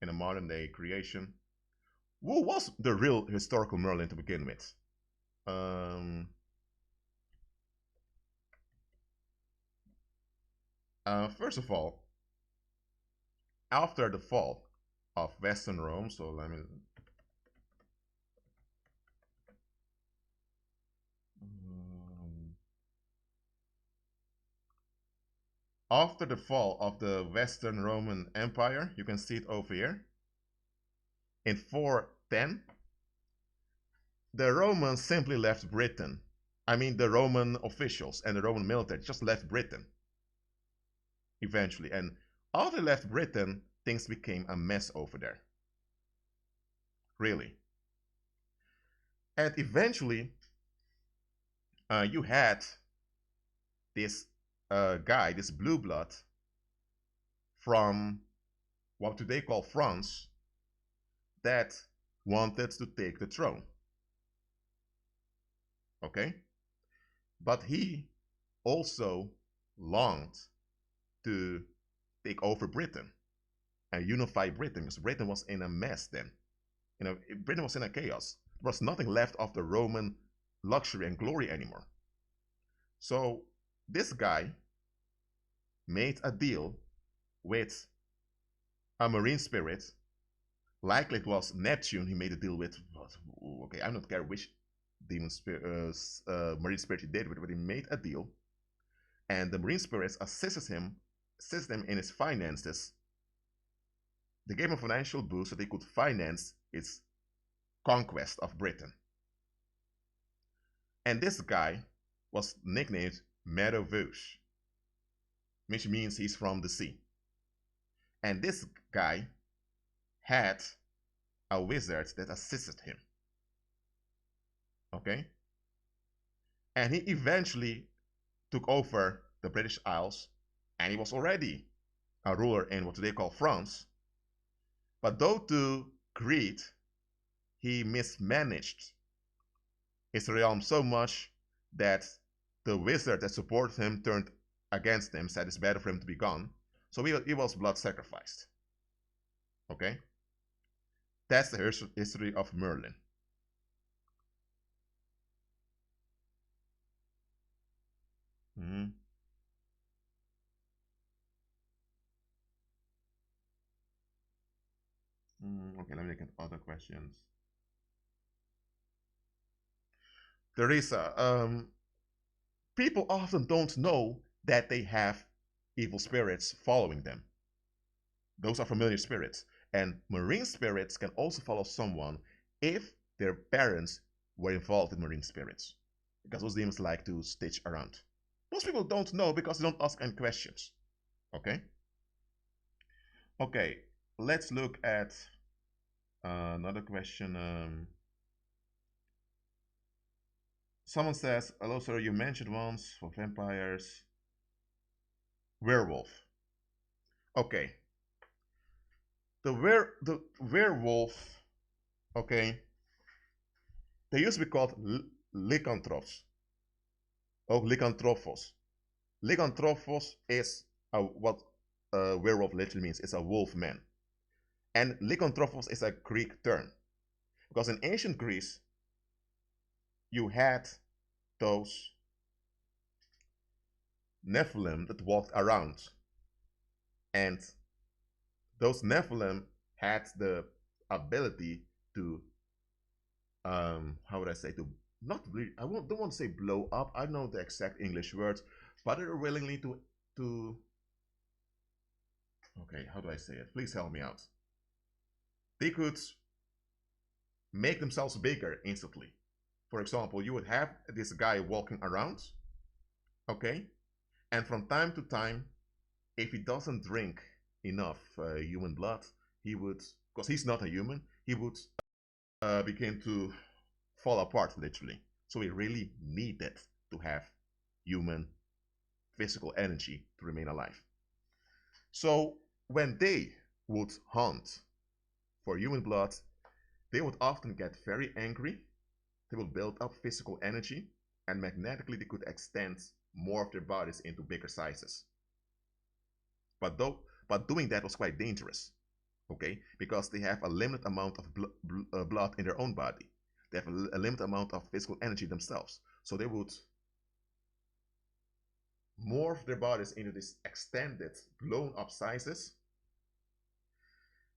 in a modern day creation. Who was the real historical Merlin to begin with? First of all, after the fall of Western Rome, so let me after the fall of the Western Roman Empire, you can see it over here. In 410, the Romans simply left Britain. I mean, the Roman officials and the Roman military just left Britain eventually. And after they left Britain, things became a mess over there. Really. And eventually, you had this guy, this blue blood from what today call France, that wanted to take the throne. Okay? But he also longed to take over Britain and unify Britain, because Britain was in a mess then. You know, Britain was in a chaos. There was nothing left of the Roman luxury and glory anymore. So this guy made a deal with a marine spirit. Likely it was Neptune he made a deal with. Okay, I don't care which demon spirit, marine spirit he did with, but he made a deal. And the marine spirits assisted him in his finances. They gave him a financial boost so they could finance its conquest of Britain. And this guy was nicknamed Merovouche, which means he's from the sea. And this guy had a wizard that assisted him. Okay? And he eventually took over the British Isles, and he was already a ruler in what they call France. But due to greed, he mismanaged his realm so much that the wizard that supported him turned against him, said it's better for him to be gone. So he was blood sacrificed. Okay? That's the history of Merlin. Okay, let me look at other questions. Teresa, people often don't know that they have evil spirits following them. Those are familiar spirits. And marine spirits can also follow someone if their parents were involved in marine spirits, because those demons like to stitch around. Most people don't know because they don't ask any questions. Okay? Okay, let's look at another question. Someone says, hello sir, you mentioned once for vampires, werewolf. Okay. The werewolf, okay, they used to be called lycanthropes. Or lycanthropos. Lycanthropos is what werewolf literally means. It's a wolf man. And lycanthropos is a Greek term. Because in ancient Greece, you had those Nephilim that walked around. And those Nephilim had the ability to, how would I say, to not really, don't want to say blow up, I don't know the exact English words, but they're willingly to, okay, how do I say it? Please help me out. They could make themselves bigger instantly. For example, you would have this guy walking around, okay? And from time to time, if he doesn't drink enough human blood, he would, because he's not a human, he would begin to fall apart, literally. So he really needed to have human physical energy to remain alive. So when they would hunt for human blood, they would often get very angry. They would build up physical energy, and magnetically they could extend more of their bodies into bigger sizes. But doing that was quite dangerous, okay? Because they have a limited amount of blood in their own body. They have a limited amount of physical energy themselves. So they would morph their bodies into these extended, blown up sizes.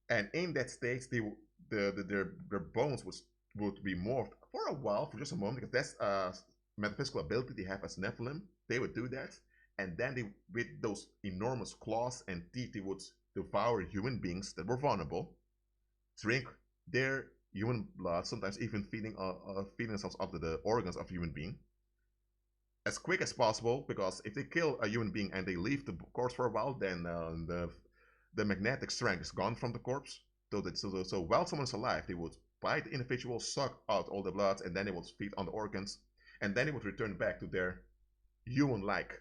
And in that state, their bones would be morphed for a while, for just a moment, because that's a metaphysical ability they have as Nephilim. They would do that. And then they, with those enormous claws and teeth, they would devour human beings that were vulnerable, drink their human blood, sometimes even feeding themselves up to the organs of a human being as quick as possible, because if they kill a human being and they leave the corpse for a while, then the magnetic strength is gone from the corpse. So while someone is alive, they would bite the individual, suck out all the blood, and then they would feed on the organs, and then they would return back to their human-like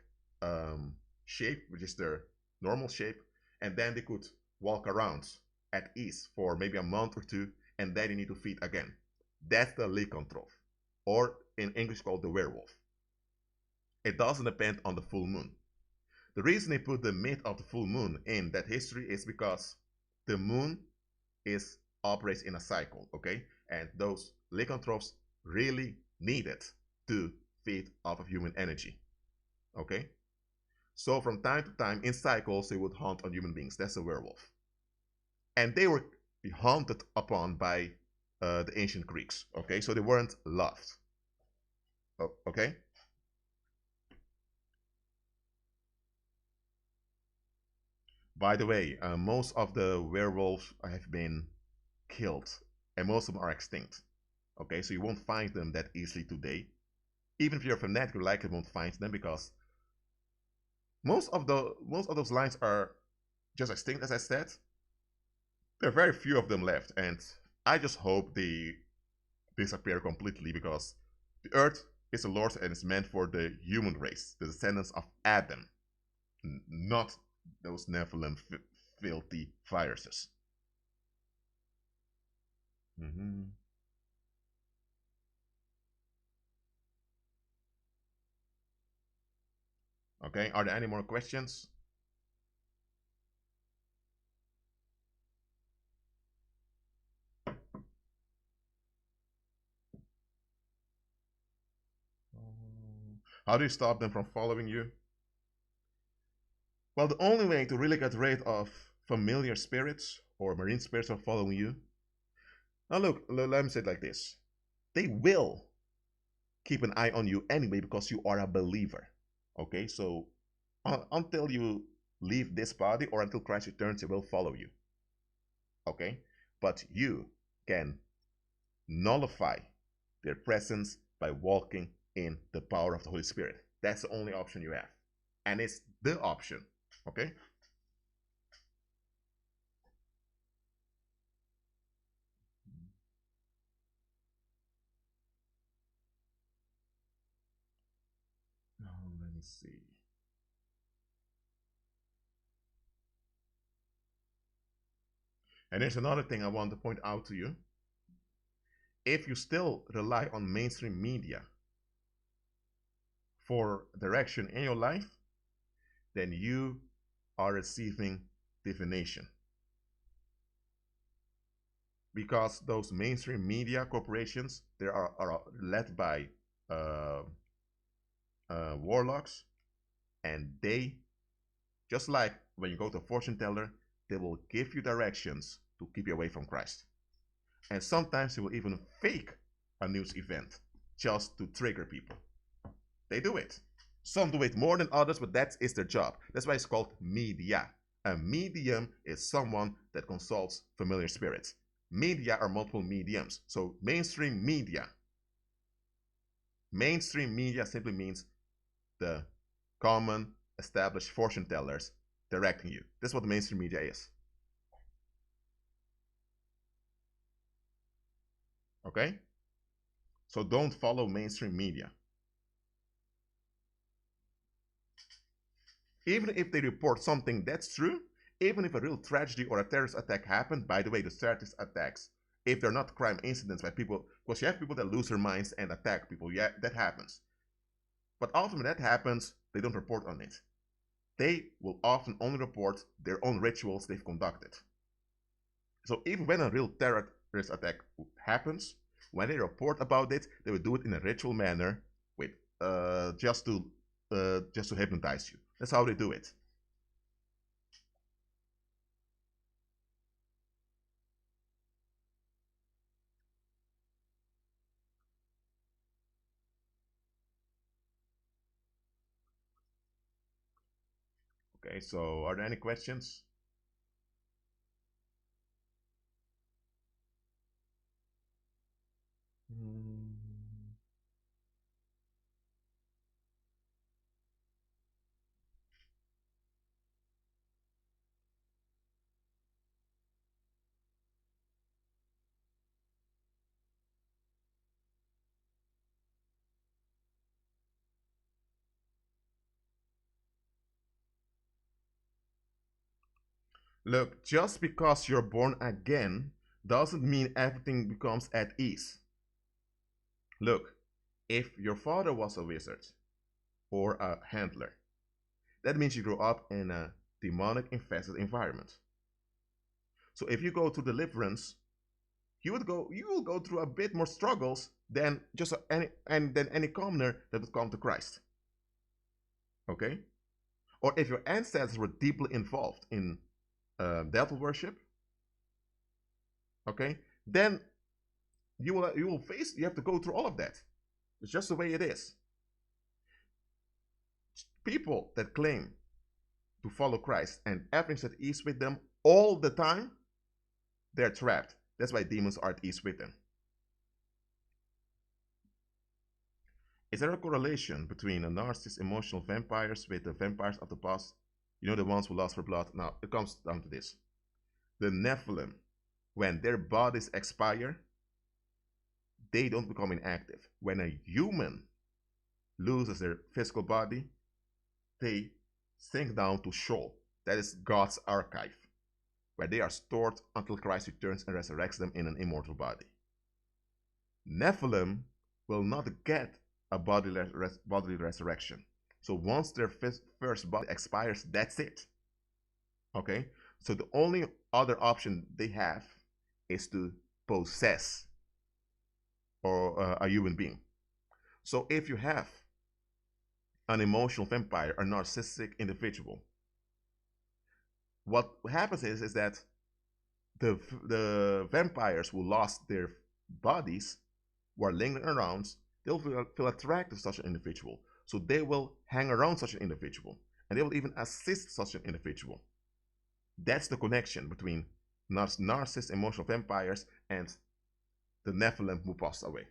shape, which is their normal shape, and then they could walk around at ease for maybe a month or two, and then they need to feed again. That's the lycanthrope, or in English called the werewolf. It doesn't depend on the full moon. The reason they put the myth of the full moon in that history is because the moon operates in a cycle, okay? And those lycanthropes really needed to feed off of human energy, okay? So from time to time, in cycles, they would hunt on human beings. That's a werewolf. And they were hunted upon by the ancient Greeks, okay? So they weren't loved, okay? By the way, most of the werewolves have been killed, and most of them are extinct, okay? So you won't find them that easily today. Even if you're a fanatic, you likely won't find them, because most of those lines are just extinct, as I said. There are very few of them left, and I just hope they disappear completely, because the earth is the Lord's and it's meant for the human race, the descendants of Adam, not those Nephilim filthy viruses. Okay, are there any more questions? How do you stop them from following you? Well, the only way to really get rid of familiar spirits or marine spirits from following you, now look, let me say it like this. They will keep an eye on you anyway, because you are a believer, okay? So until you leave this body, or until Christ returns, it will follow you. Okay? But you can nullify their presence by walking in the power of the Holy Spirit. That's the only option you have. And it's the option. Okay? Now, let me see. And there's another thing I want to point out to you. If you still rely on mainstream media for direction in your life, then you are receiving divination. Because those mainstream media corporations, they are led by warlocks, and they, just like when you go to a fortune teller, they will give you directions to keep you away from Christ. And sometimes they will even fake a news event just to trigger people. They do it. Some do it more than others, but that is their job. That's why it's called media. A medium is someone that consults familiar spirits. Media are multiple mediums. So mainstream media simply means the common established fortune tellers directing you. That's what the mainstream media is. Okay? So don't follow mainstream media. Even if they report something that's true, even if a real tragedy or a terrorist attack happened, by the way, the terrorist attacks, if they're not crime incidents by people, because you have people that lose their minds and attack people, yeah, that happens. But often when that happens, they don't report on it. They will often only report their own rituals they've conducted. So even when a real terrorist attack happens, when they report about it, they will do it in a ritual manner with just to hypnotize you. That's how they do it. Okay, so are there any questions? Look, just because you're born again doesn't mean everything becomes at ease. Look, if your father was a wizard or a handler, that means you grew up in a demonic infested environment. So if you go to deliverance, you will go through a bit more struggles than just any commoner that would come to Christ. Okay? Or if your ancestors were deeply involved in devil worship, okay, then you have to go through all of that. It's just the way it is. People that claim to follow Christ and everything's at ease with them all the time, they're trapped. That's why demons are at ease with them. Is there a correlation between a narcissist emotional vampires with the vampires of the past? You know, the ones who lust for blood? Now, it comes down to this. The Nephilim, when their bodies expire, they don't become inactive. When a human loses their physical body, they sink down to Sheol. That is God's archive, where they are stored until Christ returns and resurrects them in an immortal body. Nephilim will not get a bodily resurrection. So once their first body expires, that's it. Okay? So the only other option they have is to possess a human being. So if you have an emotional vampire, a narcissistic individual, what happens is that the vampires who lost their bodies, who are lingering around, they'll feel attracted to such an individual. So they will hang around such an individual. and they will even assist such an individual. That's the connection between narcissist emotional vampires and the Nephilim who passed away.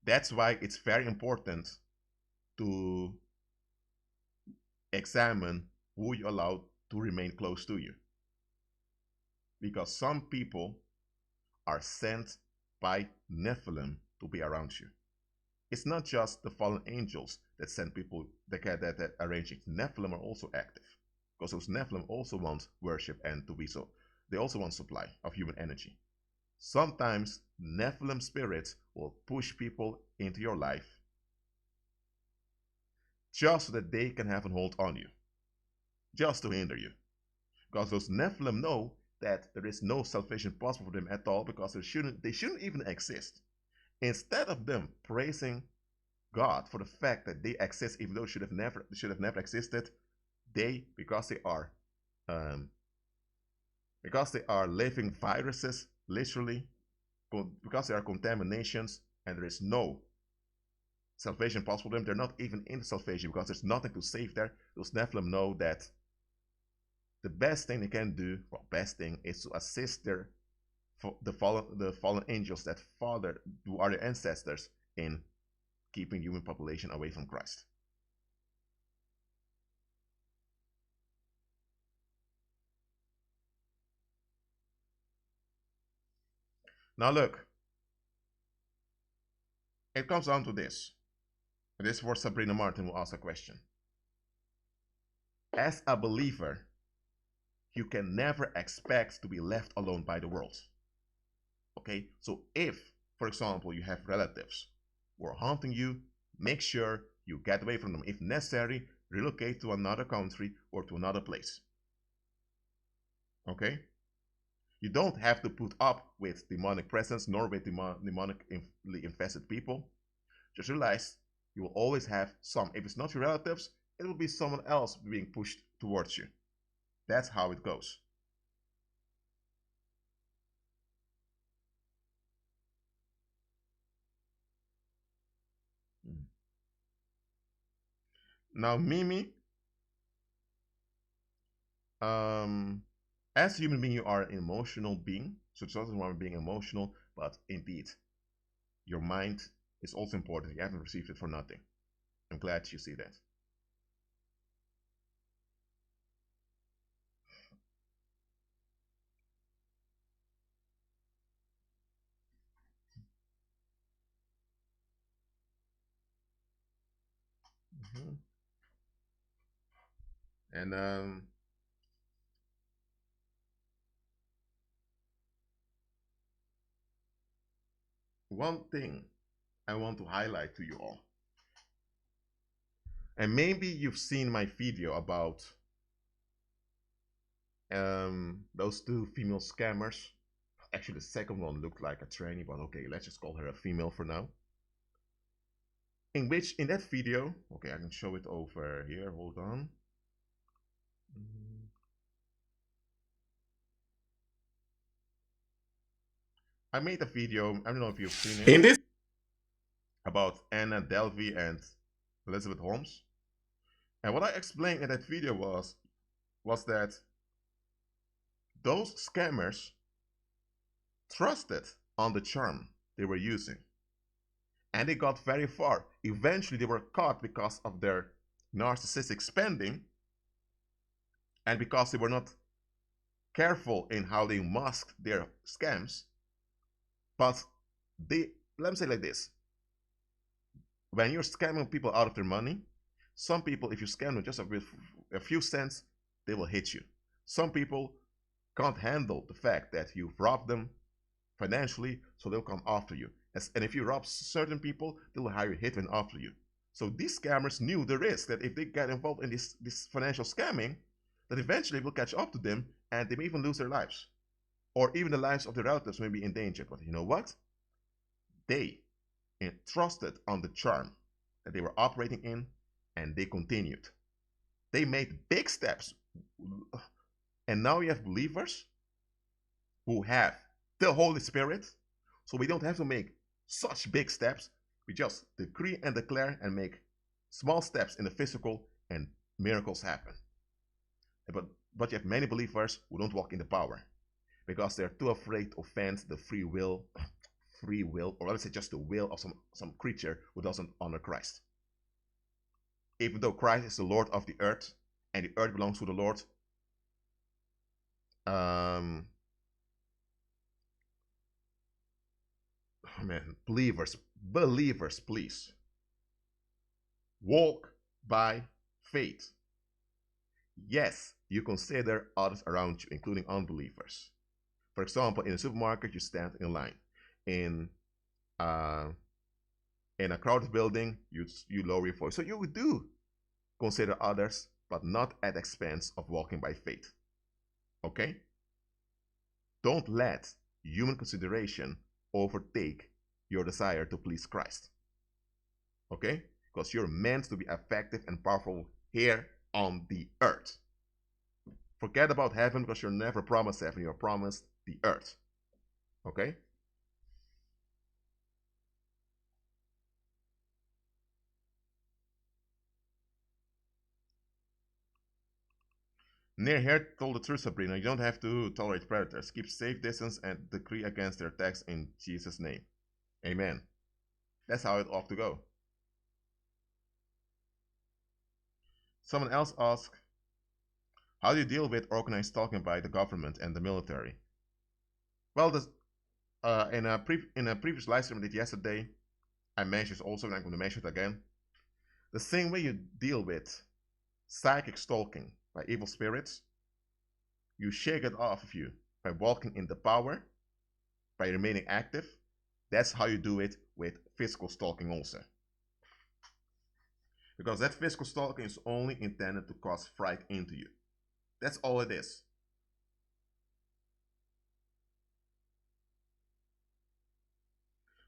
That's why it's very important to examine who you allow to remain close to you. Because some people are sent by Nephilim to be around you. It's not just the fallen angels that send people that arrange it. Nephilim are also active. Because those Nephilim also want worship and to be so. They also want supply of human energy. Sometimes Nephilim spirits will push people into your life just so that they can have a hold on you, just to hinder you. Because those Nephilim know that there is no salvation possible for them at all, because they shouldn't even exist. Instead of them praising God for the fact that they exist, even though they should have never existed, because they are living viruses, literally, because they are contaminations, and there is no salvation possible for them. They're not even in salvation because there's nothing to save there. Those Nephilim know that the best thing they can do, is to assist the fallen angels who are the ancestors in keeping human population away from Christ. Now look, it comes down to this. This is for Sabrina Martin, who asked a question. As a believer, you can never expect to be left alone by the world. Okay, so if, for example, you have relatives who are haunting you, make sure you get away from them. If necessary, relocate to another country or to another place. Okay? You don't have to put up with demonic presence nor with demonically infested people. Just realize you will always have some. If it's not your relatives, it will be someone else being pushed towards you. That's how it goes. Now, Mimi, as a human being, you are an emotional being. So it's also about being emotional, but indeed, your mind is also important. You haven't received it for nothing. I'm glad you see that. And one thing I want to highlight to you all, and maybe you've seen my video about those two female scammers. Actually, the second one looked like a tranny, but okay, let's just call her a female for now. In that video, okay, I can show it over here, hold on. I made a video, I don't know if you've seen it, about Anna Delvey and Elizabeth Holmes. And what I explained in that video was that those scammers trusted on the charm they were using. And they got very far. Eventually, they were caught because of their narcissistic spending and because they were not careful in how they masked their scams. But let me say like this. When you're scamming people out of their money, some people, if you scam them just a few cents, they will hit you. Some people can't handle the fact that you've robbed them financially, so they'll come after you. And if you rob certain people, they will hire a hitman after you. So these scammers knew the risk that if they get involved in this financial scamming, that eventually will catch up to them and they may even lose their lives. Or even the lives of their relatives may be in danger. But you know what? They trusted on the charm that they were operating in, and they continued. They made big steps. And now you have believers who have the Holy Spirit, so we don't have to make such big steps. We just decree and declare and make small steps in the physical, and miracles happen. But you have many believers who don't walk in the power because they're too afraid to offend the free will, or let's say just the will of some creature who doesn't honor Christ. Even though Christ is the Lord of the earth and the earth belongs to the Lord, believers, please walk by faith. Yes, you consider others around you, including unbelievers. For example, in a supermarket, you stand in line. In a crowded building, you lower your voice. So you do consider others, but not at the expense of walking by faith. Okay? Don't let human consideration overtake your desire to please Christ. Okay? Because you're meant to be effective and powerful here on the earth. Forget about heaven, because you're never promised heaven, you're promised the earth. Okay? Near here told the truth, Sabrina. You don't have to tolerate predators. Keep safe distance and decree against their attacks in Jesus' name. Amen. That's how it ought to go. Someone else asked, how do you deal with organized stalking by the government and the military? Well, this, in a previous live stream I did yesterday, I mentioned also, and I'm going to mention it again. The same way you deal with psychic stalking by evil spirits, you shake it off of you by walking in the power, by remaining active. That's how you do it with physical stalking also. Because that physical stalking is only intended to cause fright into you. That's all it is.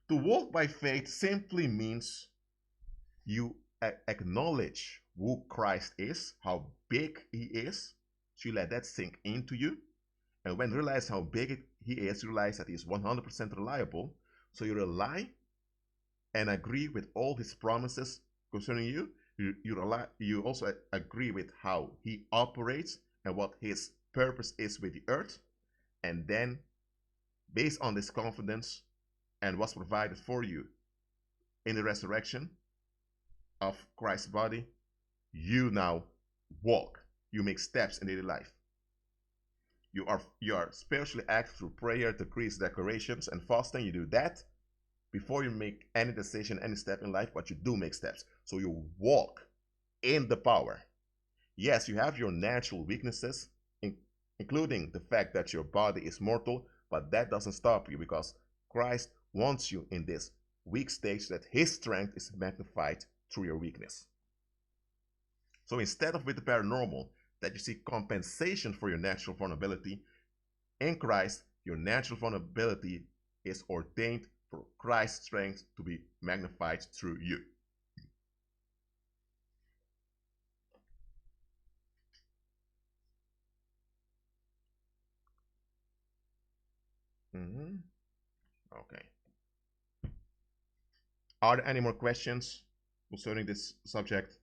To walk by faith simply means you acknowledge who Christ is, how big he is. So you let that sink into you. And when you realize how big he is, you realize that he is 100% reliable. So you rely and agree with all his promises concerning you. You also agree with how he operates and what his purpose is with the earth. And then, based on this confidence and what's provided for you in the resurrection of Christ's body, you now walk. You make steps in daily life. You are spiritually active through prayer, decrees, declarations, and fasting. You do that before you make any decision, any step in life, but you do make steps. So you walk in the power. Yes, you have your natural weaknesses, including the fact that your body is mortal, but that doesn't stop you, because Christ wants you in this weak stage so that his strength is magnified through your weakness. So instead of with the paranormal, that you see compensation for your natural vulnerability, in Christ, your natural vulnerability is ordained for Christ's strength to be magnified through you. Okay. Are there any more questions concerning this subject?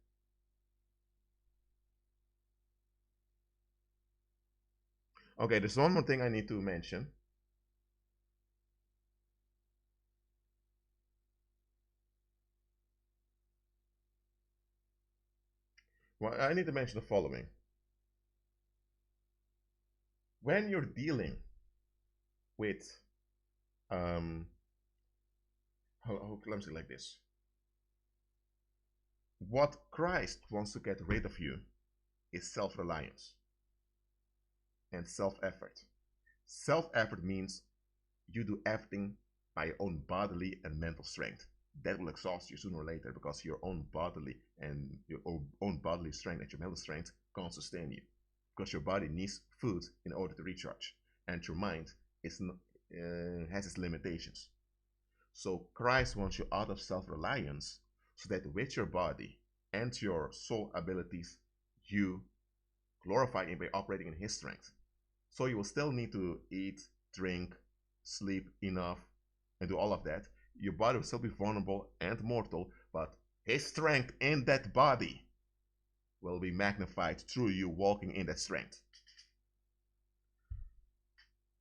Okay, there's one more thing I need to mention. Well, I need to mention the following. When you're dealing with, let me say it like this. What Christ wants to get rid of you is self-reliance and self-effort. Self-effort means you do everything by your own bodily and mental strength. That will exhaust you sooner or later, because your own bodily and your own bodily strength and your mental strength can't sustain you, because your body needs food in order to recharge, and your mind is has its limitations. So Christ wants you out of self-reliance, so that with your body and your soul abilities, you glorify him by operating in his strength. So you will still need to eat, drink, sleep enough, and do all of that. your body will still be vulnerable and mortal, but his strength in that body will be magnified through you walking in that strength.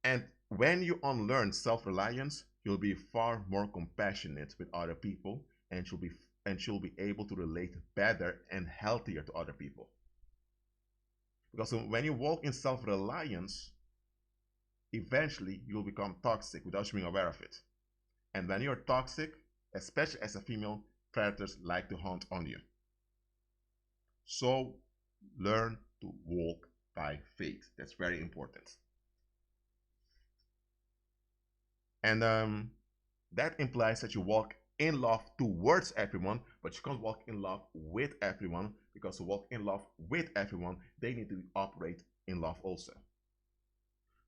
And when you unlearn self-reliance, you'll be far more compassionate with other people, and you'll be able to relate better and healthier to other people. Because when you walk in self-reliance, eventually you'll become toxic without you being aware of it. And when you're toxic, especially as a female, predators like to hunt on you. So learn to walk by faith. That's very important. And that implies that you walk in love towards everyone, but you can't walk in love with everyone, because to walk in love with everyone, they need to operate in love also.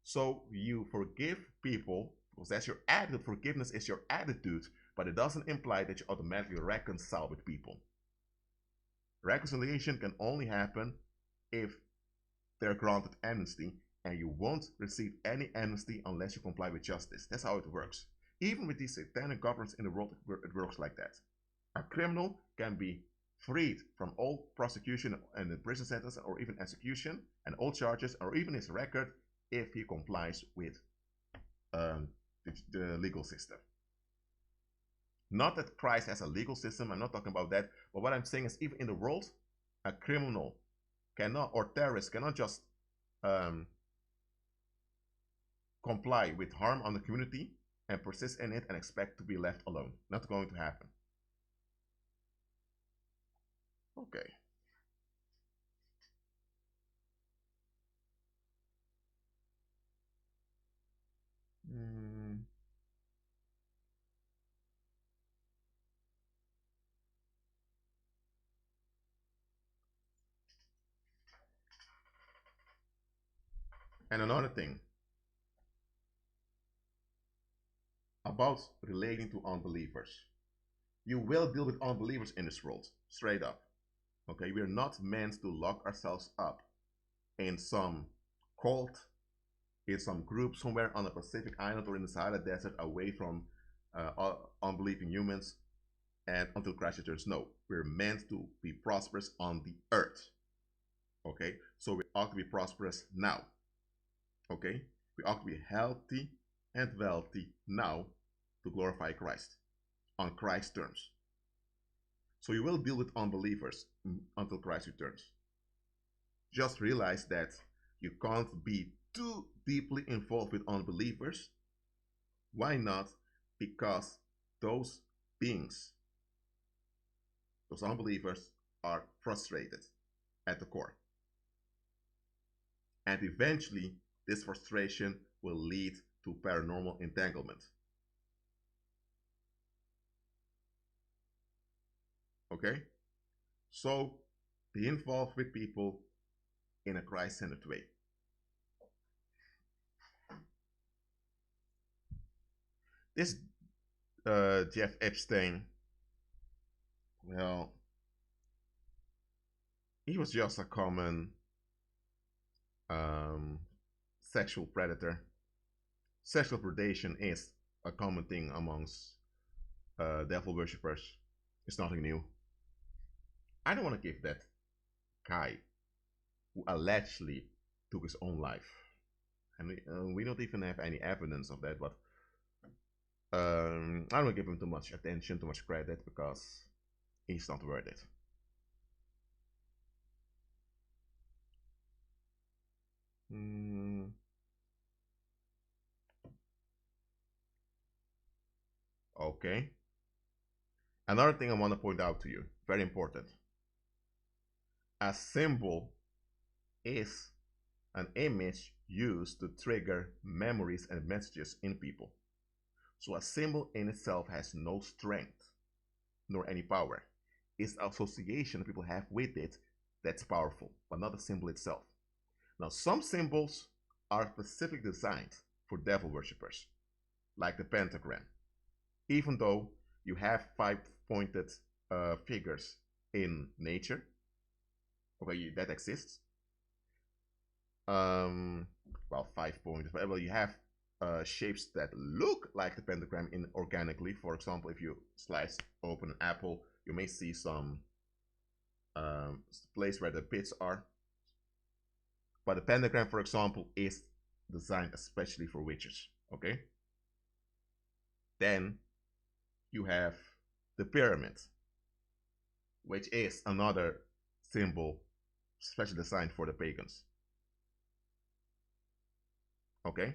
So you forgive people, because that's your attitude. Forgiveness is your attitude, but it doesn't imply that you automatically reconcile with people. Reconciliation can only happen if they're granted amnesty, and you won't receive any amnesty unless you comply with justice. That's how it works. Even with these satanic governments in the world, it works like that. A criminal can be freed from all prosecution and the prison sentence, or even execution and all charges, or even his record, if he complies with the legal system. Not that Christ has a legal system, I'm not talking about that, but what I'm saying is, even in the world, a criminal cannot, or terrorist cannot just comply with harm on the community and persist in it and expect to be left alone. Not going to happen. Okay. And another thing about relating to unbelievers. You will deal with unbelievers in this world, straight up. Okay, we're not meant to lock ourselves up in some cult, in some group somewhere on a Pacific island or in the Sahara Desert away from unbelieving humans and until Christ returns. No, we're meant to be prosperous on the earth. Okay, so we ought to be prosperous now. Okay, we ought to be healthy and wealthy now to glorify Christ on Christ's terms. So you will deal with unbelievers until Christ returns. Just realize that you can't be too deeply involved with unbelievers. Why not? Because those beings, those unbelievers, are frustrated at the core. And eventually, this frustration will lead to paranormal entanglement. Okay? So, be involved with people in a Christ-centered way. This Jeff Epstein, well, he was just a common sexual predator. Sexual predation is a common thing amongst devil worshippers. It's nothing new. I don't want to give that guy who allegedly took his own life, and we don't even have any evidence of that, but I don't give him too much attention, too much credit, because he's not worth it. Okay. Another thing I want to point out to you, very important. A symbol is an image used to trigger memories and messages in people. So a symbol in itself has no strength nor any power. It's the association people have with it that's powerful, but not the symbol itself. Now, some symbols are specifically designed for devil worshippers, like the pentagram. Even though you have 5-pointed figures in nature, okay, that exists. Well, 5 points. Well, you have shapes that look like the pentagram inorganically. For example, if you slice open an apple, you may see some place where the pits are. But the pentagram, for example, is designed especially for witches. Okay. Then you have the pyramid, which is another symbol specially designed for the pagans. Okay.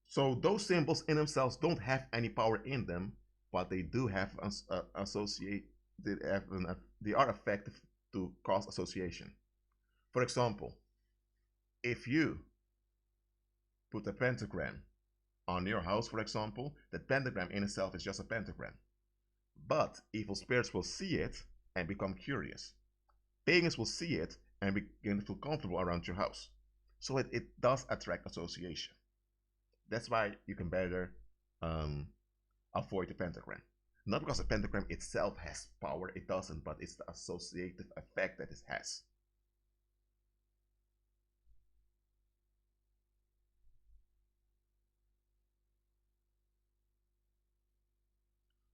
So those symbols in themselves don't have any power in them, but they do have they are effective to cause association. For example, if you put a pentagram on your house, for example, that pentagram in itself is just a pentagram. But evil spirits will see it and become curious. Pagans will see it and begin to feel comfortable around your house. So it does attract association. That's why you can better avoid the pentagram. Not because the pentagram itself has power, it doesn't, but it's the associative effect that it has.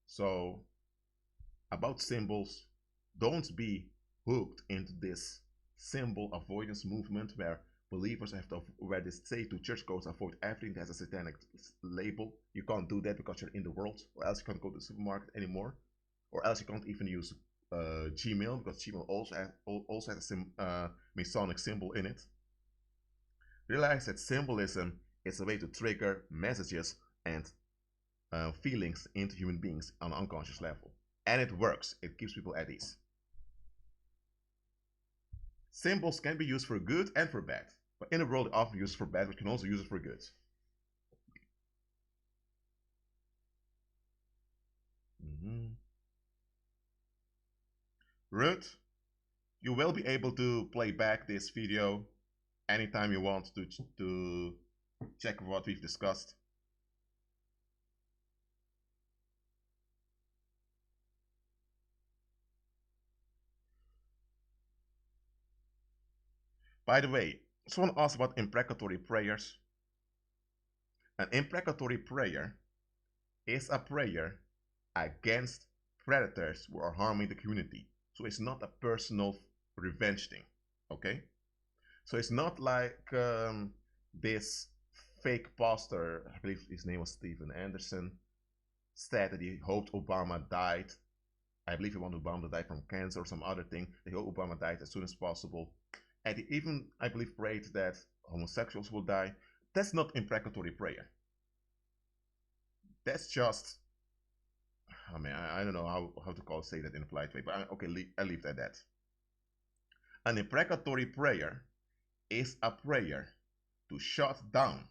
So, about symbols, don't be hooked into this symbol avoidance movement where believers have to, where they say to churchgoers, avoid everything that has a satanic label. You can't do that because you're in the world, or else you can't go to the supermarket anymore, or else you can't even use Gmail, because Gmail also has a Masonic symbol in it. Realize that symbolism is a way to trigger messages and feelings into human beings on an unconscious level. And it works. It keeps people at ease. Symbols can be used for good and for bad. But in the world, they often use it for bad, but you can also use it for good. Ruth, you will be able to play back this video anytime you want to check what we've discussed. By the way, someone asked about imprecatory prayers. An imprecatory prayer is a prayer against predators who are harming the community. So it's not a personal revenge thing, okay? So it's not like this fake pastor, I believe his name was Steven Anderson, said that he hoped Obama died. I believe he wanted Obama to die from cancer or some other thing. He hoped Obama died as soon as possible. And he even, I believe, prayed that homosexuals will die. That's not imprecatory prayer. That's just, I mean, I don't know how to say that in a polite way, but okay, I leave it at that. An imprecatory prayer is a prayer to shut down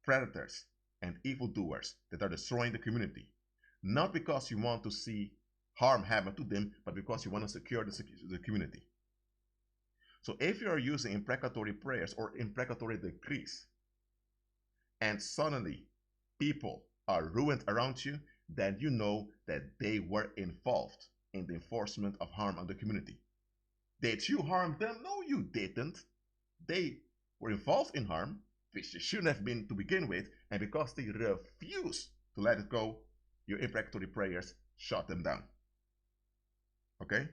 predators and evildoers that are destroying the community. Not because you want to see harm happen to them, but because you want to secure the community. So if you are using imprecatory prayers or imprecatory decrees, and suddenly people are ruined around you, then you know that they were involved in the enforcement of harm on the community. Did you harm them? No, you didn't. They were involved in harm, which they shouldn't have been to begin with, and because they refuse to let it go, your imprecatory prayers shut them down. Okay?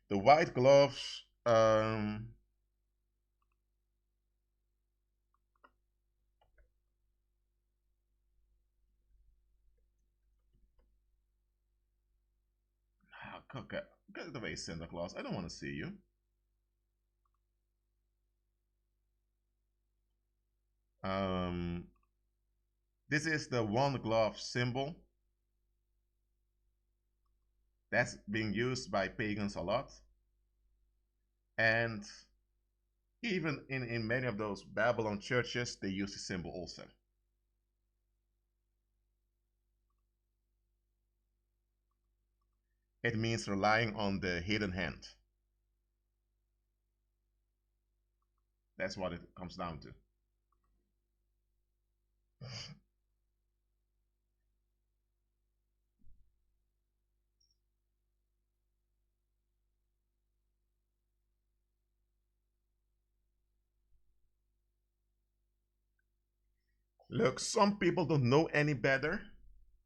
The white gloves, okay, get it away, Santa Claus. I don't want to see you. This is the one glove symbol. That's being used by pagans a lot. And even in many of those Babylon churches, they use the symbol also. It means relying on the hidden hand. That's what it comes down to. Look, some people don't know any better,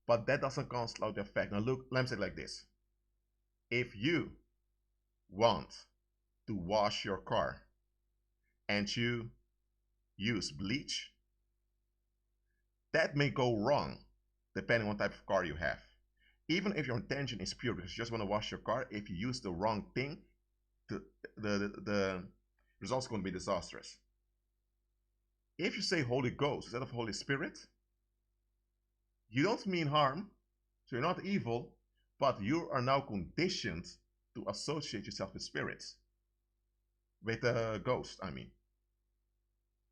but that doesn't cancel out the fact. Now look, let me say it like this. If you want to wash your car and you use bleach, that may go wrong depending on what type of car you have. Even if your intention is pure because you just want to wash your car, if you use the wrong thing, the results are going to be disastrous. If you say Holy Ghost instead of Holy Spirit, you don't mean harm, so you're not evil, but you are now conditioned to associate yourself with spirits. With a ghost, I mean.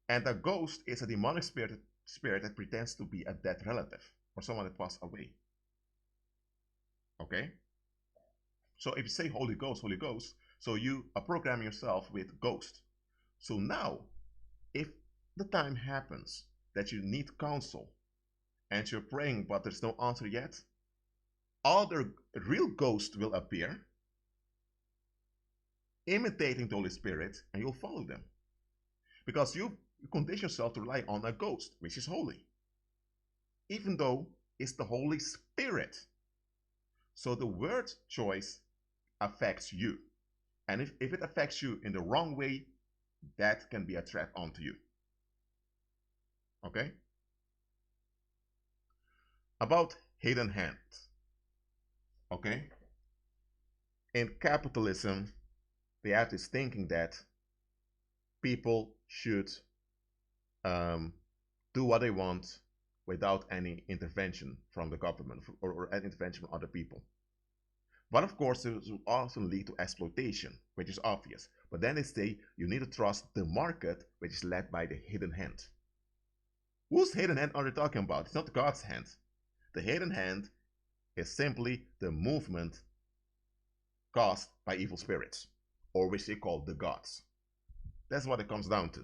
And a ghost is a demonic spirit that pretends to be a dead relative or someone that passed away. Okay? So if you say Holy Ghost, so you are programming yourself with ghost. So now, if the time happens that you need counsel and you're praying but there's no answer yet, other real ghosts will appear, imitating the Holy Spirit, and you'll follow them. Because you condition yourself to rely on a ghost, which is holy. Even though it's the Holy Spirit. So the word choice affects you. And if it affects you in the wrong way, that can be a threat onto you. Okay? About hidden hand. Okay? In capitalism, they have this thinking that people should do what they want without any intervention from the government or any intervention from other people. But of course, this will also lead to exploitation, which is obvious. But then they say you need to trust the market, which is led by the hidden hand. Whose hidden hand are they talking about? It's not God's hand. The hidden hand is simply the movement caused by evil spirits, or which they call the gods. That's what it comes down to.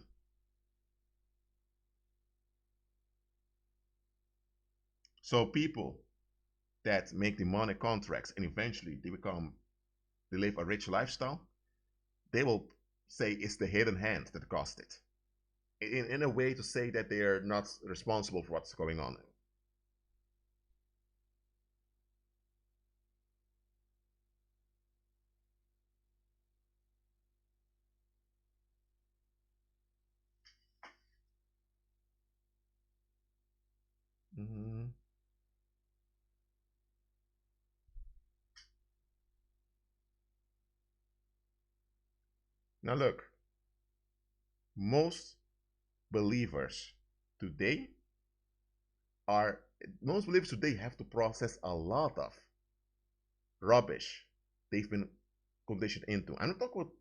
So people that make demonic contracts and eventually they live a rich lifestyle, they will say it's the hidden hand that caused it. In a way to say that they are not responsible for what's going on. Now look, most believers today have to process a lot of rubbish they've been conditioned into. I'm not talking about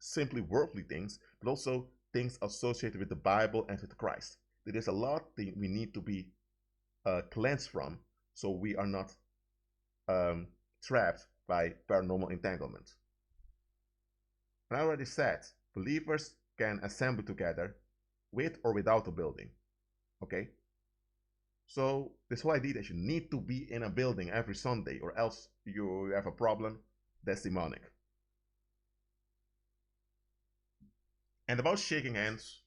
simply worldly things, but also things associated with the Bible and with Christ. There's a lot that we need to be cleansed from, so we are not trapped by paranormal entanglement. And I already said, believers can assemble together with or without a building. Okay? So this whole idea that you need to be in a building every Sunday or else you have a problem, that's demonic. And about shaking hands,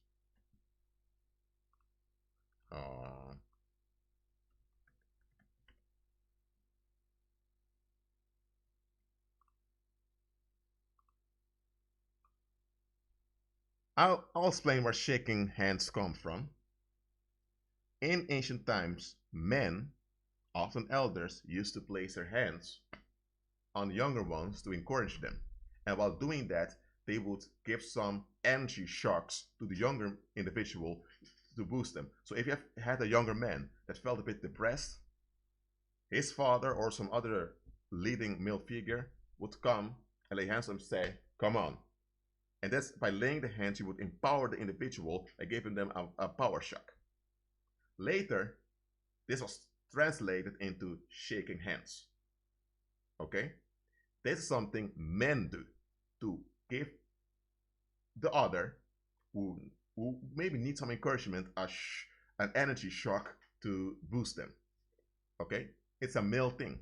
I'll explain where shaking hands come from. In ancient times, men, often elders, used to place their hands on younger ones to encourage them. And while doing that, they would give some energy shocks to the younger individual to boost them. So if you have had a younger man that felt a bit depressed, his father or some other leading male figure would come and lay hands on him and say, "Come on." And that's by laying the hands, you would empower the individual by giving them a power shock. Later, this was translated into shaking hands. Okay? This is something men do to give the other who maybe needs some encouragement an energy shock to boost them. Okay? It's a male thing.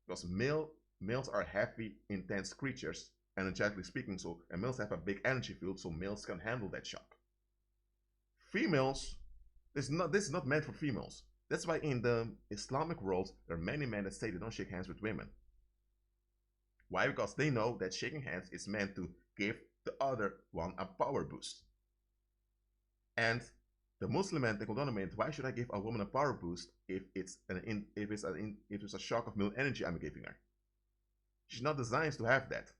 Because males are heavy, intense creatures, energetically speaking, and males have a big energy field, so males can handle that shock. Females, This is not meant for females. That's why in the Islamic world, there are many men that say they don't shake hands with women. Why? Because they know that shaking hands is meant to give the other one a power boost. And the Muslim man take on meant, why should I give a woman a power boost if it's a shock of male energy I'm giving her? She's not designed to have that.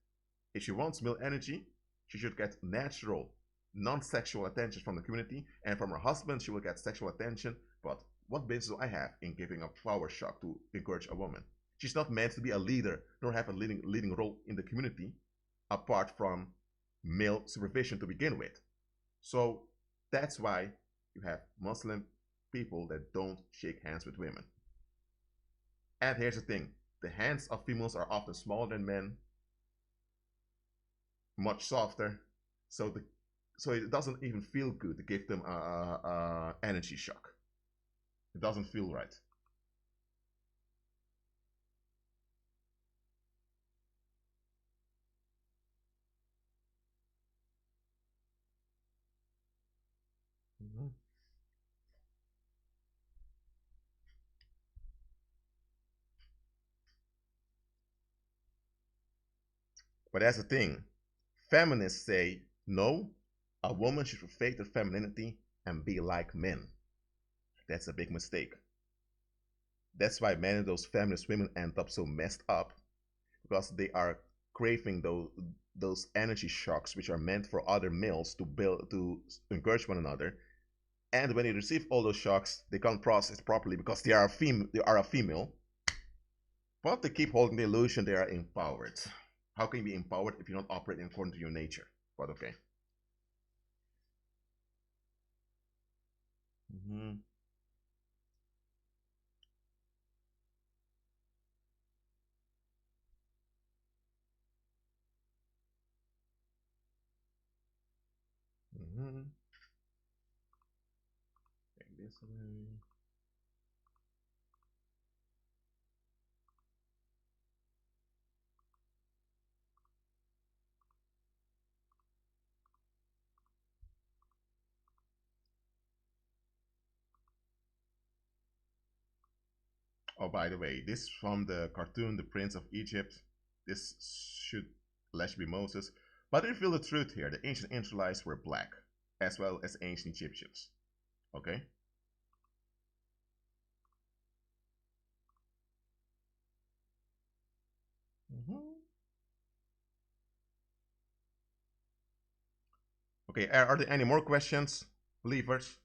If she wants male energy, she should get natural, non-sexual attention from the community, and from her husband she will get sexual attention. But what business do I have in giving a power shock to encourage a woman? She's not meant to be a leader nor have a leading role in the community apart from male supervision to begin with. So that's why you have Muslim people that don't shake hands with women. And here's the thing, the hands of females are often smaller than men, much softer, so it doesn't even feel good to give them a energy shock. It doesn't feel right. But that's the thing. Feminists say, no, a woman should perfect her femininity and be like men. That's a big mistake. That's why many of those feminist women end up so messed up, because they are craving those energy shocks which are meant for other males to encourage one another. And when they receive all those shocks, they can't process it properly because they are a female. But they keep holding the illusion they are empowered. How can you be empowered if you're not operating according to your nature? But okay. Take this away. Oh, by the way, this is from the cartoon The Prince of Egypt. This should allegedly be Moses. But to reveal the truth here, the ancient Israelites were black, as well as ancient Egyptians. Okay? Okay, are there any more questions, believers?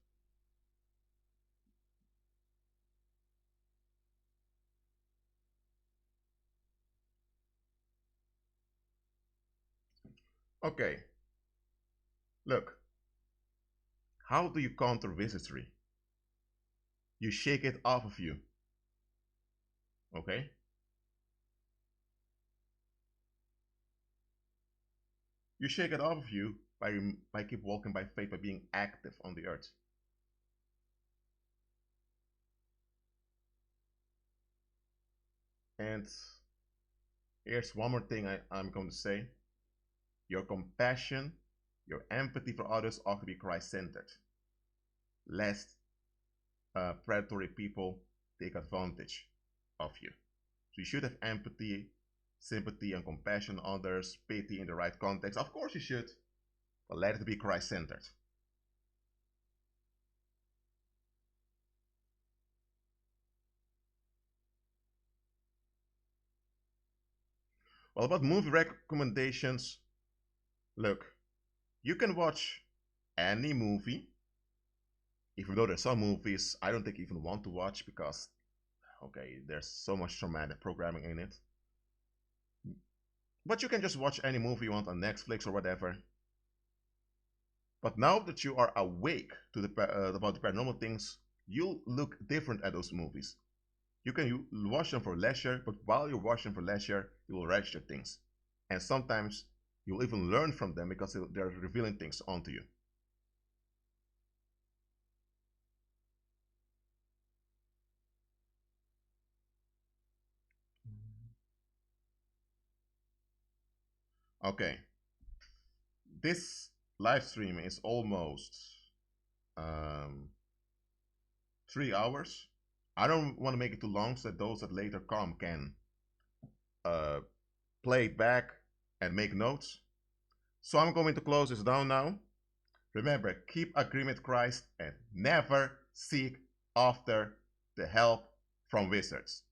Okay. Look. How do you counter wizardry? You shake it off of you. Okay? You shake it off of you by keep walking by faith, by being active on the earth. And here's one more thing I'm going to say. Your compassion, your empathy for others ought to be Christ-centered, lest predatory people take advantage of you. So you should have empathy, sympathy, and compassion on others, pity in the right context. Of course you should, but let it be Christ-centered. Well, about movie recommendations, look, you can watch any movie, even though there's some movies I don't think you even want to watch because, okay, there's so much traumatic programming in it. But you can just watch any movie you want on Netflix or whatever. But now that you are awake to about the paranormal things, you'll look different at those movies. You can watch them for leisure, but while you're watching for leisure, you will register things. And sometimes you'll even learn from them because they're revealing things onto you. Okay. This live stream is almost 3 hours. I don't want to make it too long so that those that later come can play it back and make notes. So I'm going to close this down now. Remember, keep agreement with Christ and never seek after the help from wizards.